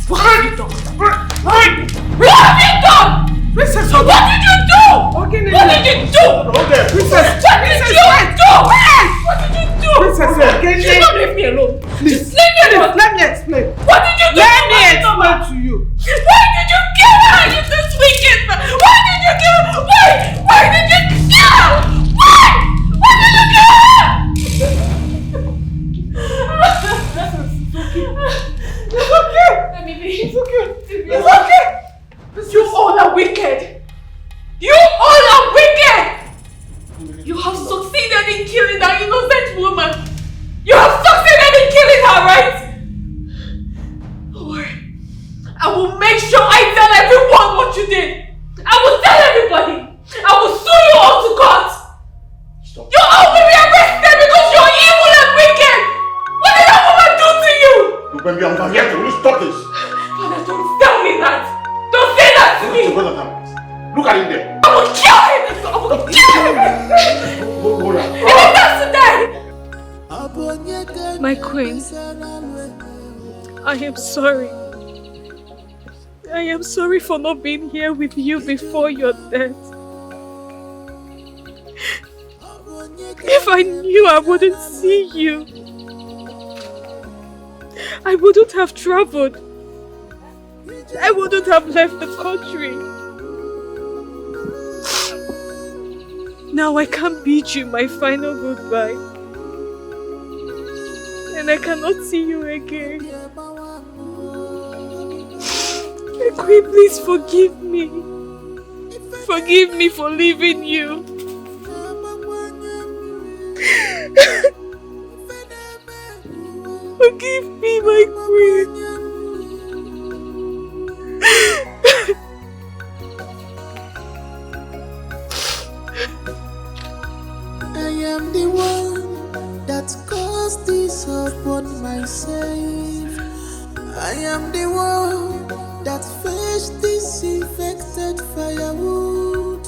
What have you done? What have you done? Princess, what did you do? What did you do? Princess, what did you do? What did you do? Princess, just don't leave me alone. Please, just leave me alone. Let me explain. What did you do? Let me explain to you. Why did you kill her? You this wicked man. Why did you kill her? Why did you kill her? Why did you kill her? It's okay. Let me be. It's okay. It's okay. You all are wicked. You all are wicked. You have succeeded in killing that innocent woman. You have succeeded in killing her, right? Don't worry. I will make sure I tell everyone what you did. I will tell everybody. I will sue you all to court. Stop. You all will be arrested because you're evil and wicked. What did that woman do to you? Baby, I'm not here. Will you stop this? Father, don't tell me that. Don't say that to me. Look at him there. I will kill him. I will kill him. Go down. If he has to die. My queen, I am sorry. I am sorry for not being here with you before your death. If I knew I wouldn't see you, I wouldn't have traveled. I wouldn't have left the country. Now I can't bid you my final goodbye. And I cannot see you again. Queen, please forgive me. Forgive me for leaving you. Forgive me, my queen. I am the one that caused this upon myself. I am the one that fetched this infected firewood.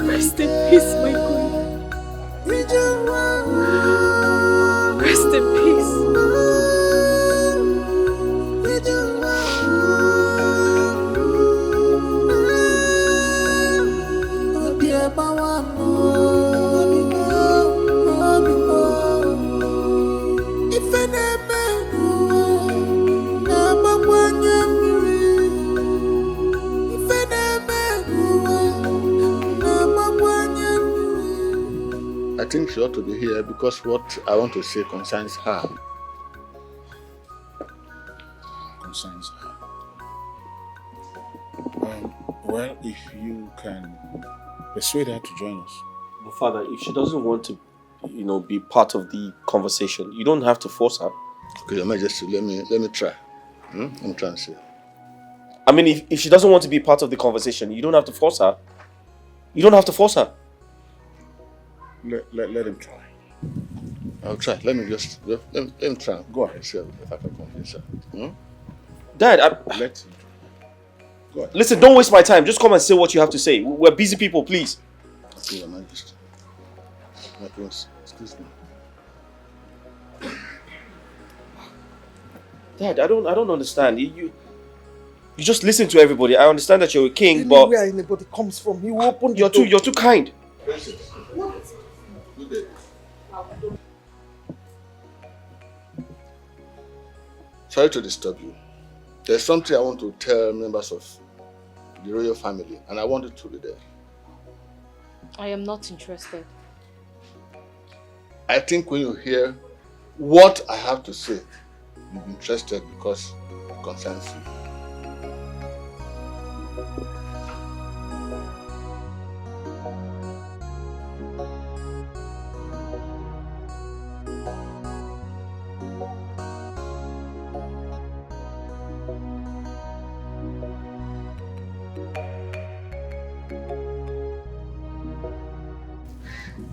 Rest in peace, my queen. Rest in peace. I think she ought to be here because what I want to say concerns her. Concerns her. Well, if you can persuade her to join us. But Father, if she doesn't want to, be part of the conversation, you don't have to force her. Okay, Your Majesty, let me try. Let me try and see. I mean, if she doesn't want to be part of the conversation, you don't have to force her. You don't have to force her. Let him try. I'll try. Let me try. Go ahead, see if I can convince her. Dad, let him try. Go ahead. Listen, don't waste my time. Just come and say what you have to say. We're busy people, please. Okay, Your Majesty. My prince, excuse me. Dad, I don't understand. You just listen to everybody. I understand that you're a king, but where anybody comes from, you open the you're too kind. What? Good day. Sorry to disturb you. There's something I want to tell members of the royal family, and I want it to be there. I am not interested. I think when you hear what I have to say, you'll be interested because it concerns you.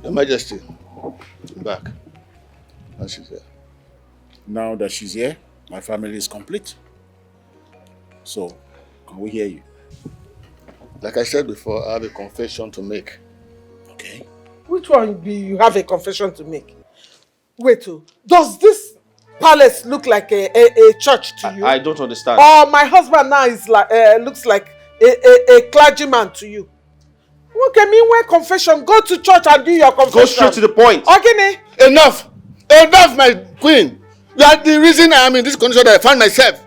Your Majesty, I'm back. And she's here. Now that she's here, my family is complete. So, can we hear you? Like I said before, I have a confession to make. Okay. Which one be you have a confession to make? Wait, does this palace look like a church to you? I don't understand. Or my husband now is like looks like a clergyman to you? Okay, meanwhile confession, go to church and do your confession. Go straight to the point. Okay, Enough! Enough, my queen! You are the reason I am in this condition that I find myself.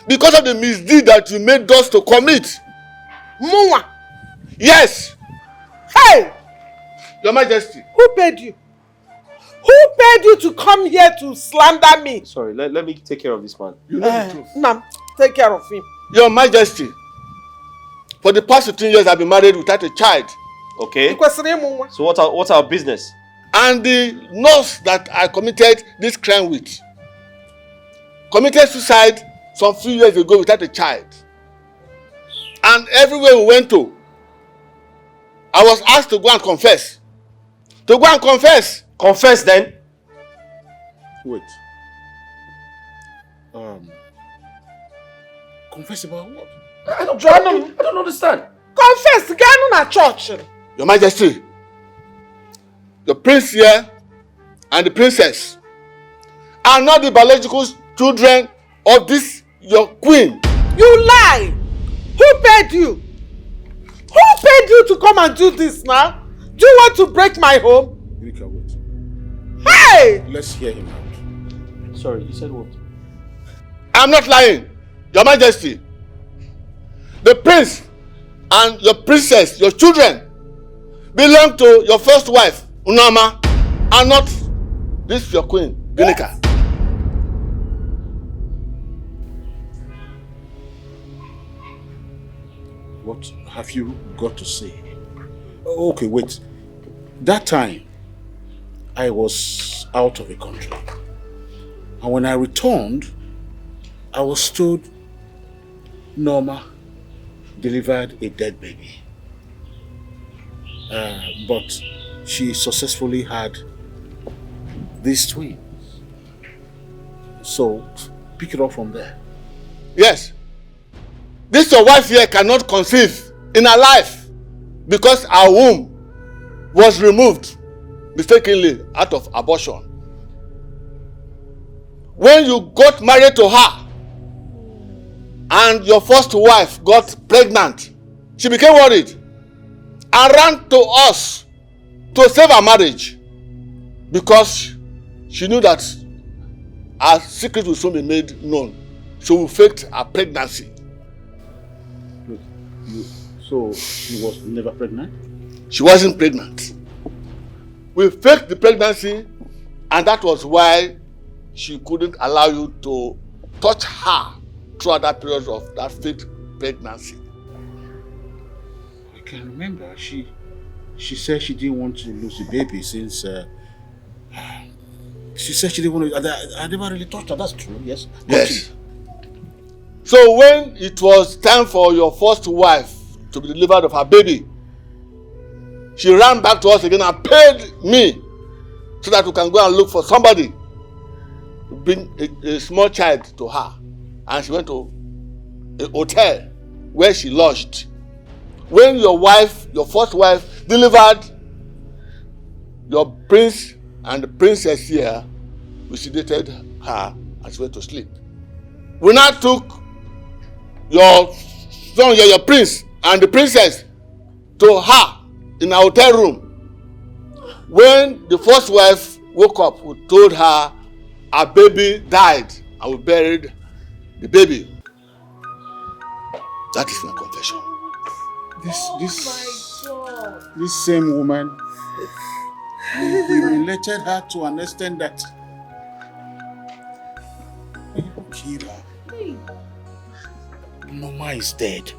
Because of the misdeed that you made us to commit. Mwa! Yes! Hey! Your Majesty. Who paid you? Who paid you to come here to slander me? Sorry, let me take care of this man. You know the truth. Nam, take care of him. Your Majesty. For the past 15 years, I've been married without a child. Okay. So what's our business? And the nurse that I committed this crime with committed suicide some few years ago without a child. And everywhere we went to, I was asked to go and confess. To go and confess. Confess then. Wait. Confess about what? I don't understand. Confess, get on a church. Your Majesty, the prince here and the princess are not the biological children of this your queen. You lie! Who paid you? Who paid you to come and do this now? Do you want to break my home? Dikeh, wait. Hey! Let's hear him out. Sorry, you said what? I'm not lying, Your Majesty. The prince and your princess, your children, belong to your first wife, Unama, and not this your queen, Dikeh. What have you got to say? Okay, wait. That time, I was out of the country. And when I returned, I was told Norma delivered a dead baby. But she successfully had these twins. So, pick it up from there. Yes. This your wife here cannot conceive in her life because her womb was removed mistakenly out of abortion. When you got married to her and your first wife got pregnant, she became worried and ran to us to save her marriage because she knew that her secret will soon be made known. So we faked her pregnancy. So she was never pregnant? She wasn't pregnant. We faked the pregnancy, and that was why she couldn't allow you to touch her throughout that period of that fake pregnancy. I can remember she said she didn't want to lose the baby since she said she didn't want to. I never really touched her. That's true. Yes. Yes. So when it was time for your first wife to be delivered of her baby, she ran back to us again and paid me so that we can go and look for somebody to bring a small child to her. And she went to a hotel where she lodged. When your wife, your first wife, delivered your prince and the princess here, we sedated her and she went to sleep. We now took your son here, your prince and the princess to her in our hotel room. When the first wife woke up, we told her her baby died and we buried the baby. That is my confession. This same woman, we related her to an extent that Kira, Norma is dead.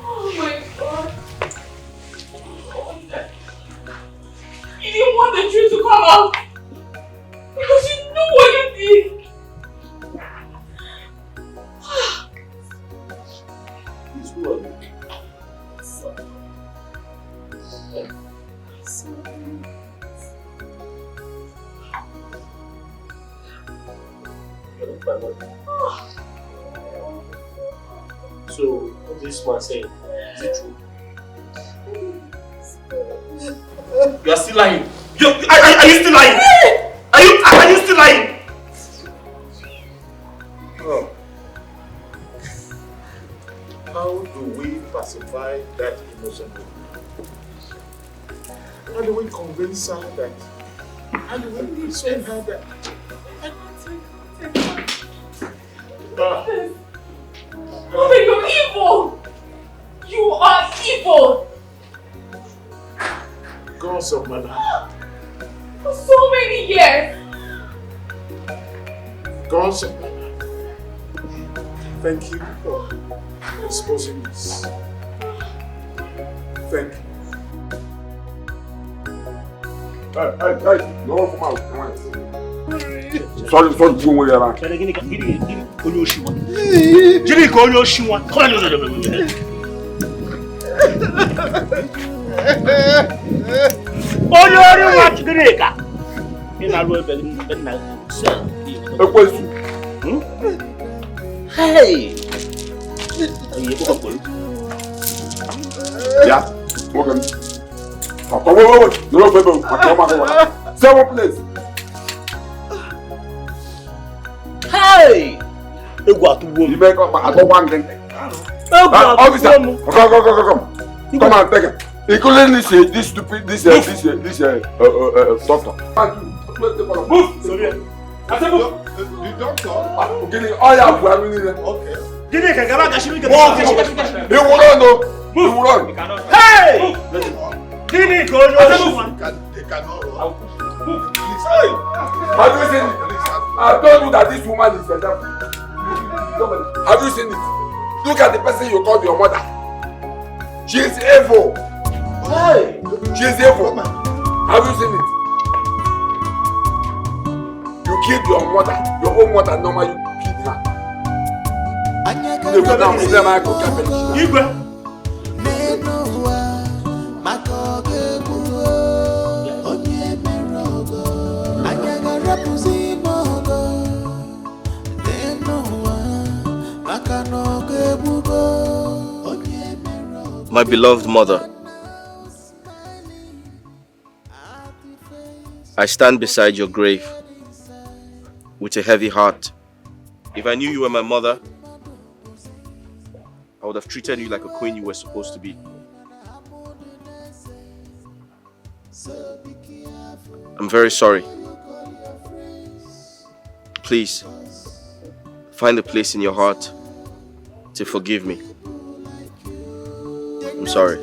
Oh my God. You didn't want the truth to come out because you knew what you did. So, what's this man saying? Is it true? You are still lying. Are you still lying? Are you still lying? Oh. How do we pacify that innocent woman? How do we convince her that? How do we persuade her that? Mother, you're evil! You are evil! Gods of my life. For so many years! Gods of my life. Thank you for exposing this. Thank you. Hey, no one come out. Come on. Sorry, you won't hear that. Hey! Yeah, welcome. Wait. No, say one place. Hey! You make up. I don't want anything. Officer, come. Come on, take it. Including this stupid, this doctor. Move! Sorry. I said move. The doctor? Okay. He will run though. He will run. Hey! They cannot run. Have you seen it? I told you that this woman is a devil. Have you seen it? Look at the person you called your mother. She is evil. Hey! She is evil. killed your mother, your own mother, Norma, you killed her. My beloved mother, I stand beside your grave with a heavy heart. If I knew you were my mother, I would have treated you like a queen you were supposed to be. I'm very sorry. Please, find a place in your heart to forgive me. I'm sorry.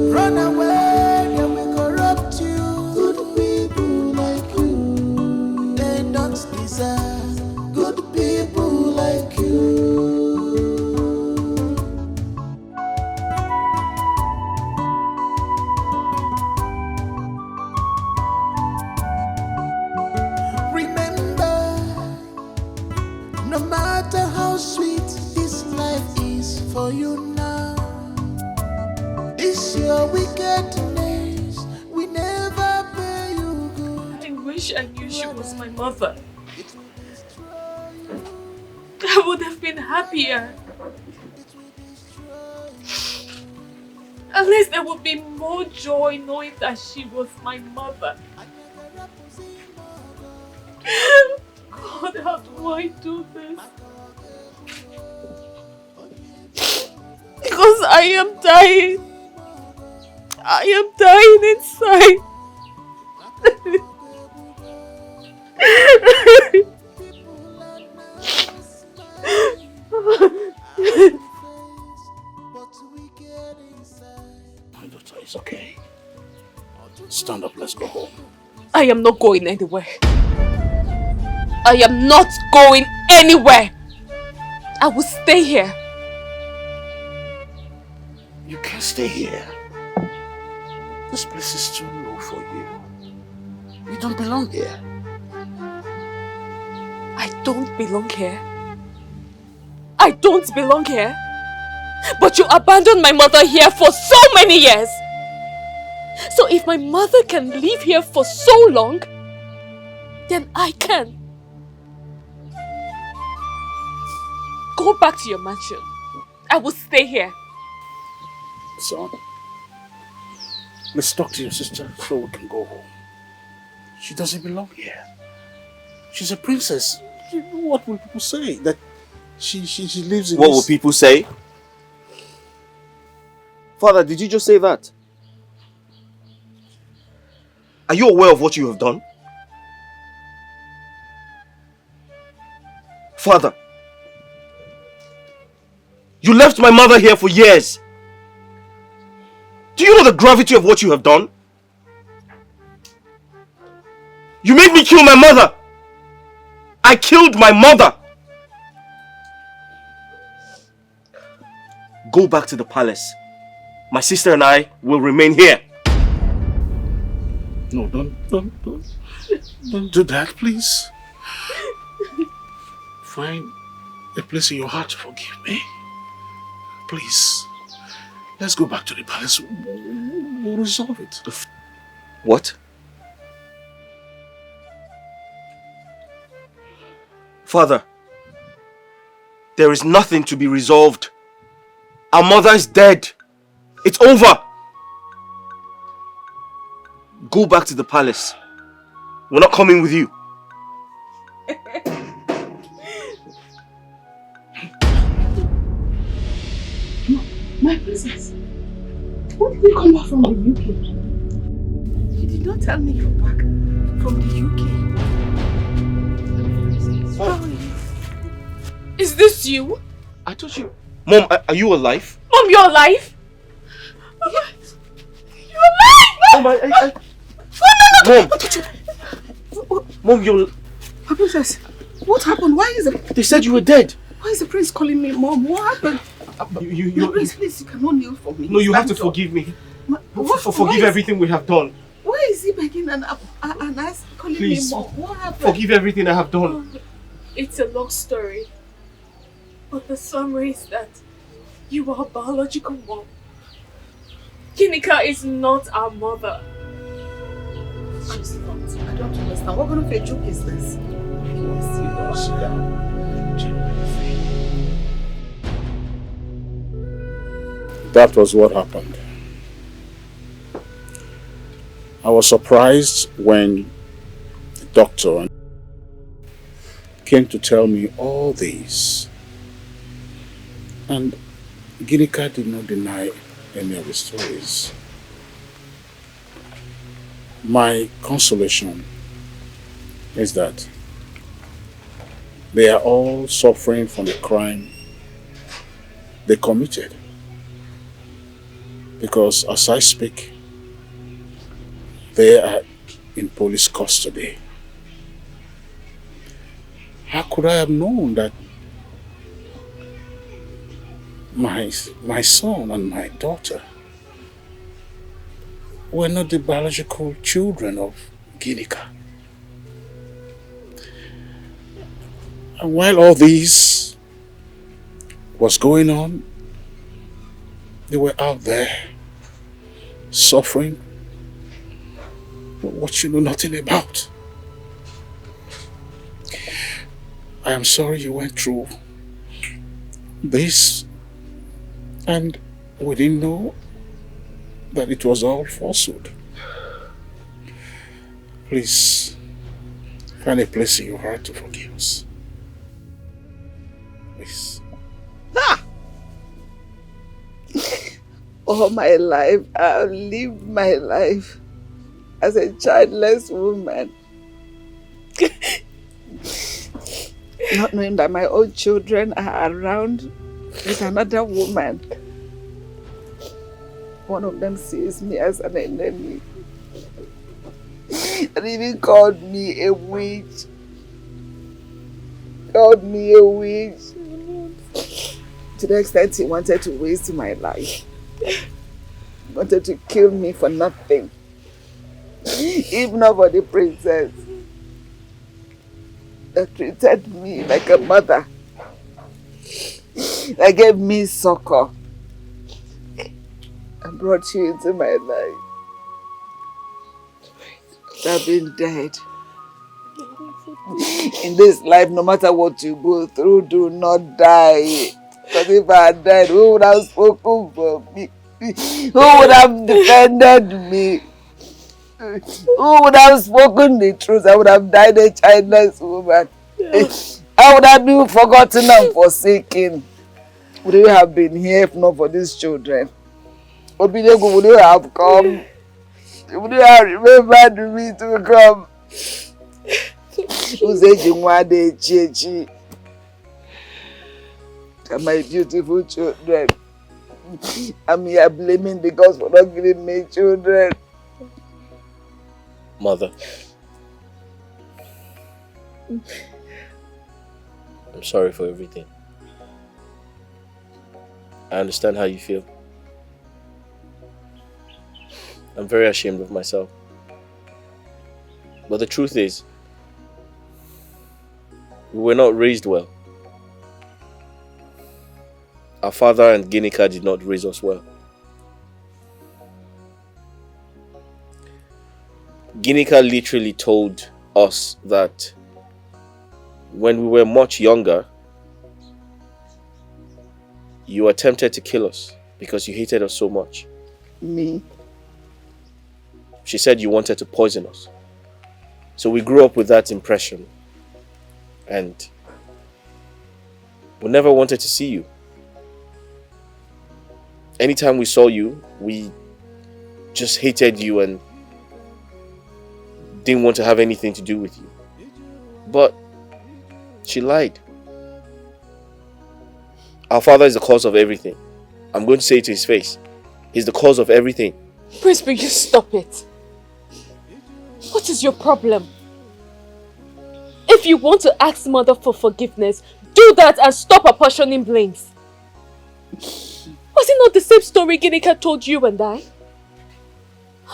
Run away, they will corrupt you. Good people like you, they don't deserve good people like you. Remember, no matter how sweet this life is for you now, it's your wickedness, we never pay you good. I wish I knew she was my mother. I would have been happier. At least there would be more joy knowing that she was my mother. God, how do I do this? Because I am dying. I am dying inside. My daughter, it's okay. Stand up, let's go home. I am not going anywhere. I am not going anywhere. I will stay here. You can't stay here. This place is too low for you. You don't belong here. I don't belong here. I don't belong here. But you abandoned my mother here for so many years. So if my mother can live here for so long, then I can. Go back to your mansion. I will stay here. Son, let's talk to your sister so we can go home. She doesn't belong here. She's a princess. What will people say? That she lives in What will people say? Father, did you just say that? Are you aware of what you have done? Father, you left my mother here for years. Do you know the gravity of what you have done? You made me kill my mother. I killed my mother. Go back to the palace. My sister and I will remain here. No, don't do that, please. Find a place in your heart to forgive me. Please. Let's go back to the palace. We'll resolve it. What? Father, there is nothing to be resolved. Our mother is dead. It's over. Go back to the palace. We're not coming with you. My princess, when did you come back from the UK? You did not tell me you're back from the UK. How are you? Is this you? I told you. Mom, are you alive? Mom, you're alive? Yes. You're alive! Mom, Mom, you're... My princess, what happened? Why is it? They said you were dead. Why is the prince calling me mom? What happened? Please, you cannot kneel for me. No, you have to Stand up. forgive me. What? Forgive everything we have done. Why is he begging and calling Please, me mom? What happened? forgive everything I have done. It's a long story. But the summary is that you are a biological mom. Ginika is not our mother. She's not. I don't understand. What kind of a joke is this? Sit down. That was what happened. I was surprised when the doctor came to tell me all this. And Ginika did not deny any of the stories. My consolation is that they are all suffering from the crime they committed. Because as I speak, they are in police custody. How could I have known that my son and my daughter were not the biological children of Ginika? And while all this was going on, they were out there suffering what you know nothing about. I am sorry you went through this and we didn't know that it was all falsehood. Please find a place in your heart to forgive us. Please. All my life, I've lived my life as a childless woman. Not knowing that my own children are around with another woman. One of them sees me as an enemy. And even called me a witch. To the extent he wanted to waste my life. He wanted to kill me for nothing. If not for the princess that treated me like a mother, that gave me succor and brought you into my life. I've been dead. In this life, no matter what you go through, do not die. Because if I had died, who would have spoken for me? Who would have defended me? Who would have spoken the truth? I would have died a childless woman. I would have been forgotten and forsaken. Would you have been here if not for these children? Would you have come? Would you have remembered me to come? My beautiful children. I'm here blaming the gods for not giving me children. Mother, I'm sorry for everything. I understand how you feel. I'm very ashamed of myself. But the truth is, we were not raised well. Our father and Ginika did not raise us well. Ginika literally told us that when we were much younger, you attempted to kill us because you hated us so much. Me? She said you wanted to poison us. So we grew up with that impression. And we never wanted to see you. Anytime we saw you, we just hated you and didn't want to have anything to do with you. But she lied. Our father is the cause of everything. I'm going to say it to his face. He's the cause of everything. Please, will you stop it? What is your problem? If you want to ask mother for forgiveness, do that and stop apportioning blames. it not the same story Ginika told you and I?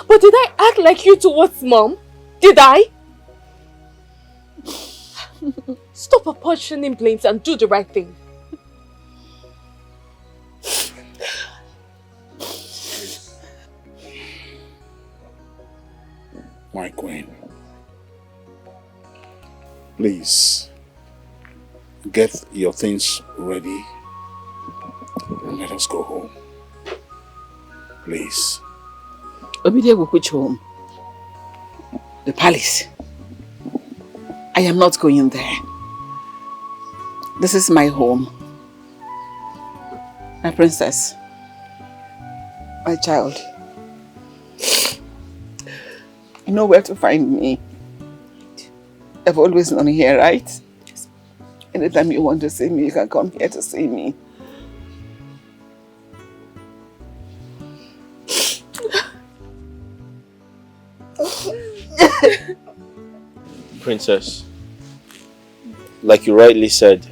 But did I act like you towards Mom? Did I? Stop apportioning blames and do the right thing. My queen, please get your things ready and let us go home. Please. Obide, which home? The palace. I am not going there. This is my home. My princess. My child. You know where to find me. I've always known here, right? Yes. Anytime you want to see me, you can come here to see me. Princess, like you rightly said,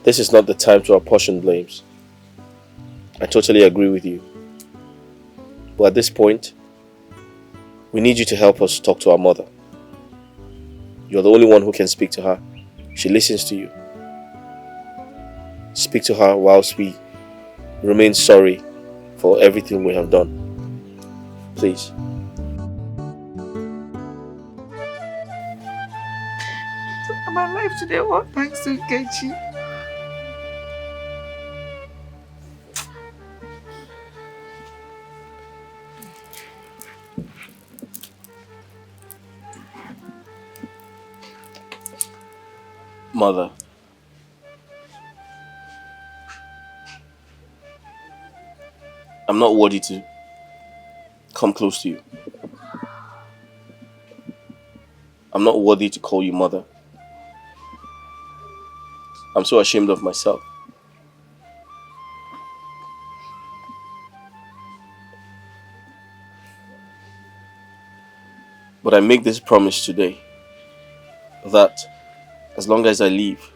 this is not the time to apportion blames. I totally agree with you. But at this point, we need you to help us talk to our mother. You're the only one who can speak to her. She listens to you. Speak to her whilst we remain sorry for everything we have done. Please. I'm alive today, all thanks to Kechi. Mother, I'm not worthy to come close to you. I'm not worthy to call you mother. I'm so ashamed of myself. But I make this promise today that as long as I live,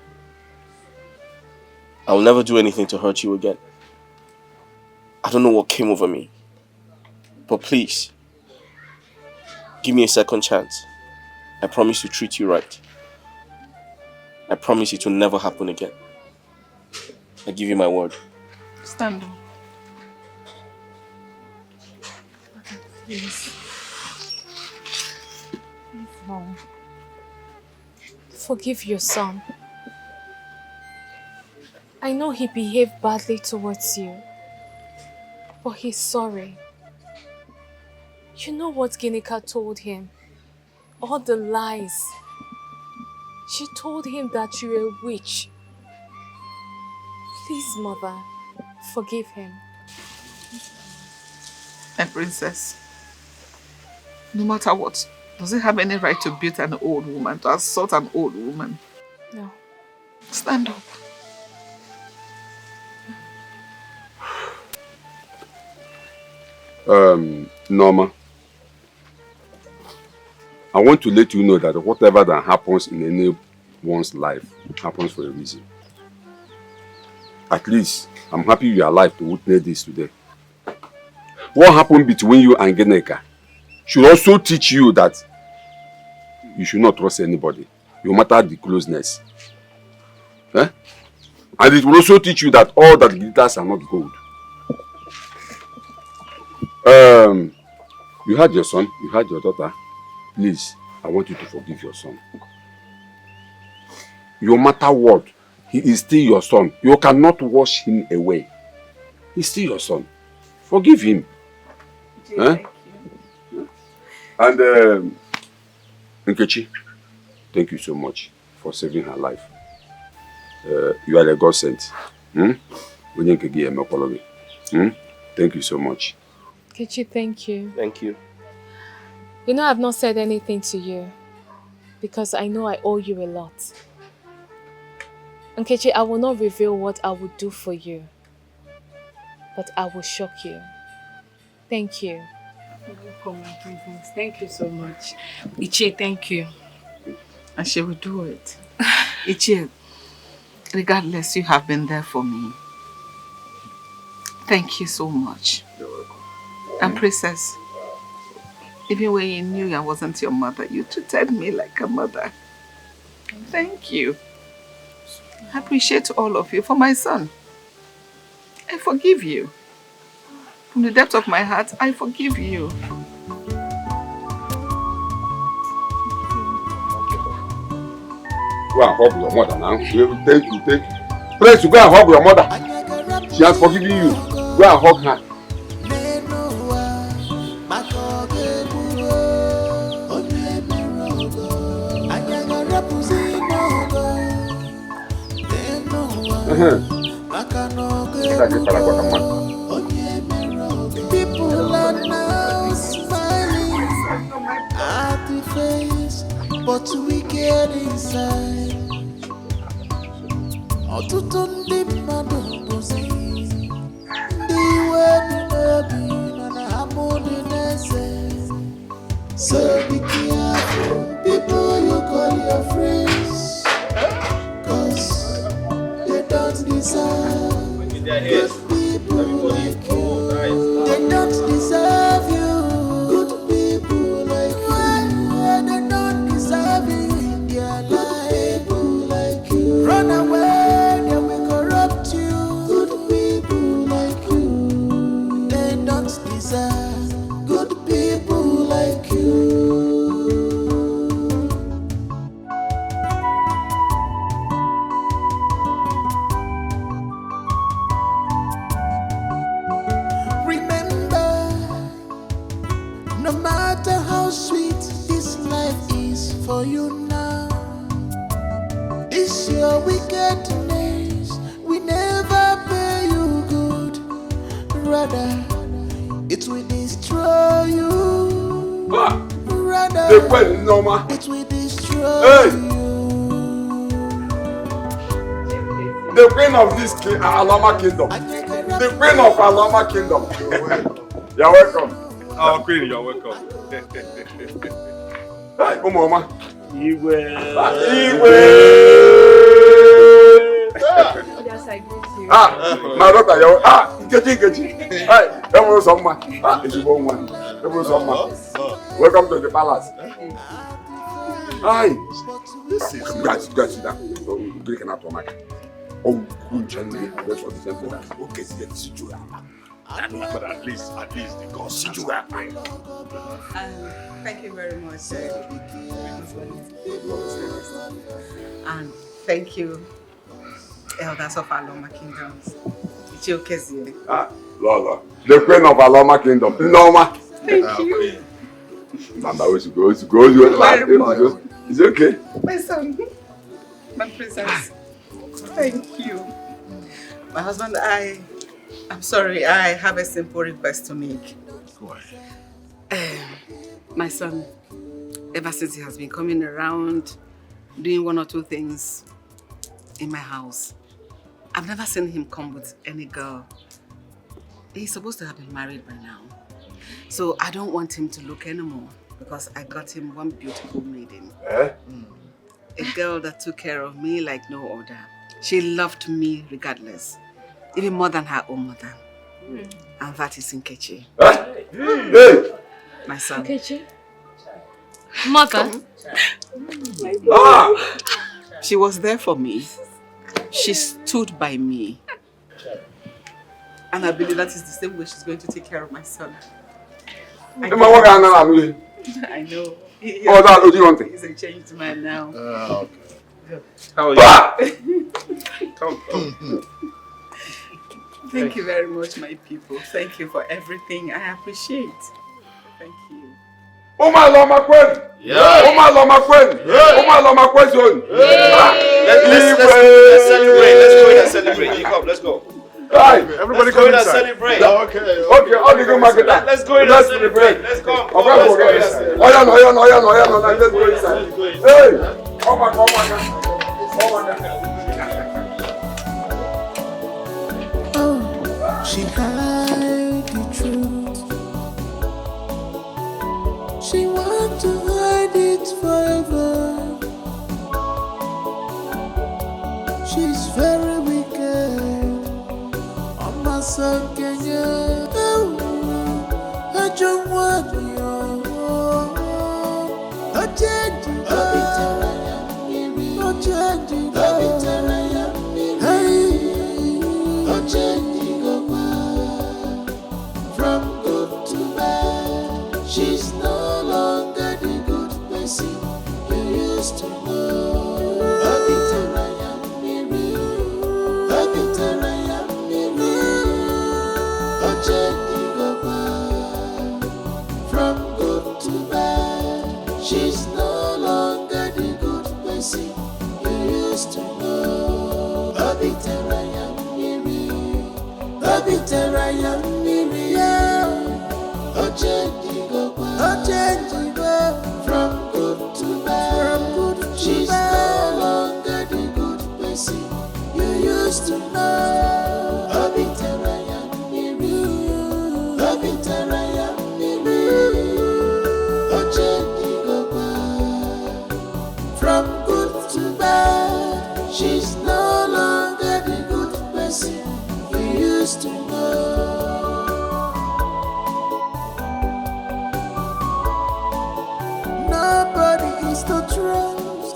I will never do anything to hurt you again. I don't know what came over me, but please, give me a second chance. I promise to treat you right. I promise it will never happen again. I give you my word. Stand up. Please. Mom, forgive your son. I know he behaved badly towards you, but he's sorry. You know what Ginika told him? All the lies. She told him that you're a witch. Please, Mother, forgive him. My princess, no matter what, does he have any right to beat an old woman, to assault an old woman? No. Stand up. Norma, I want to let you know that whatever that happens in anyone's life happens for a reason. At least, I'm happy you are alive to witness this today. What happened between you and Ginika should also teach you that you should not trust anybody, no matter the closeness. Eh? And it will also teach you that all that glitters are not gold. You had your son, you had your daughter. Please, I want you to forgive your son. No matter what, he is still your son. You cannot wash him away. He's still your son. Forgive him. Eh? And Nkechi, thank you so much for saving her life. You are a godsend. Thank you so much. Kechi, thank you. Thank you. You know I've not said anything to you because I know I owe you a lot. And Kechi, I will not reveal what I would do for you, but I will shock you. Thank you. Welcome, my princess. Thank you so much. Ichie, thank you. And she will do it. Ichie, regardless, you have been there for me. Thank you so much. And Princess, even when you knew I wasn't your mother, you treated me like a mother. Thank you. I appreciate all of you for my son. I forgive you. From the depth of my heart, I forgive you. Go and hug your mother now. Thank you. Please, go and hug your mother. She has forgiven you. Go and hug her. People are now smiling at the face, but we get inside. Ọtụtụ ndị mmadụ bụzi ndị iwe dị n'obi mana ha mụdị n'eze. So be careful, people you call your friends, 'cause they don't deserve good people like you. They don't deserve you. Good people like you. They don't deserve you in their life. People like you. Run away, they will corrupt you. Good people like you. They don't deserve good people like you. No matter how sweet this life is for you now, this your wickedness will never pay you good. Rather, it will destroy you. Rather, it will destroy you. The queen of this Alama kingdom. The queen of Alama kingdom. You're welcome. Our queen, you're welcome. Hi, Mama. Iwe. Yes, I greet you. My daughter, you're Nkechi. Hi, everyone, someone. It's your one. Everyone, someone. Welcome to the palace. Hi. Guys, sit down. Break an apple, Mike. Oh, good gentlemen. That's what the gentleman. Okay, sit you down. But at least the gods sit you down. Thank you very much, sir. And thank you, elders of Aloma Kingdoms. It's your case. Lola, the queen of Aloma kingdom. Norma. Thank you. Mama, where's go? It's okay. My son, my princess. Thank you. My husband, I'm sorry, I have a simple request to make. Go ahead. My son, ever since he has been coming around, doing one or two things in my house, I've never seen him come with any girl. He's supposed to have been married by now. So I don't want him to look anymore because I got him one beautiful maiden. A girl that took care of me like no other. She loved me regardless, even more than her own mother. And that is Nkechi. My son. Nkechi? Mother? She was there for me. She stood by me. And I believe that is the same way she's going to take care of my son. I know. What do you want? He's a changed man now. Okay. How are you? Come. Thank you very much, my people. Thank you for everything. I appreciate. Thank you. Oma Loma Kwen! Yeah. Oma Loma Kwen! Oma Loma Kwen zone! Let's celebrate. Let's go in and celebrate. You come, let's go. Hi. Everybody come and celebrate. Okay, all the good market. Let's go in and celebrate. Let's go. Let's go inside. Hey! Come on. Oh, she hide the truth. She want to hide it forever. She's very wicked. On my son, can From good to bad, she's no longer the good person you used to know. From good to bad, she's no longer the good person you used to know. From good to bad, she's no longer the good person you used to know. From good to bad, she's no longer the good person you used to know. Nobody is to trust,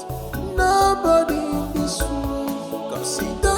nobody in this world, 'cause it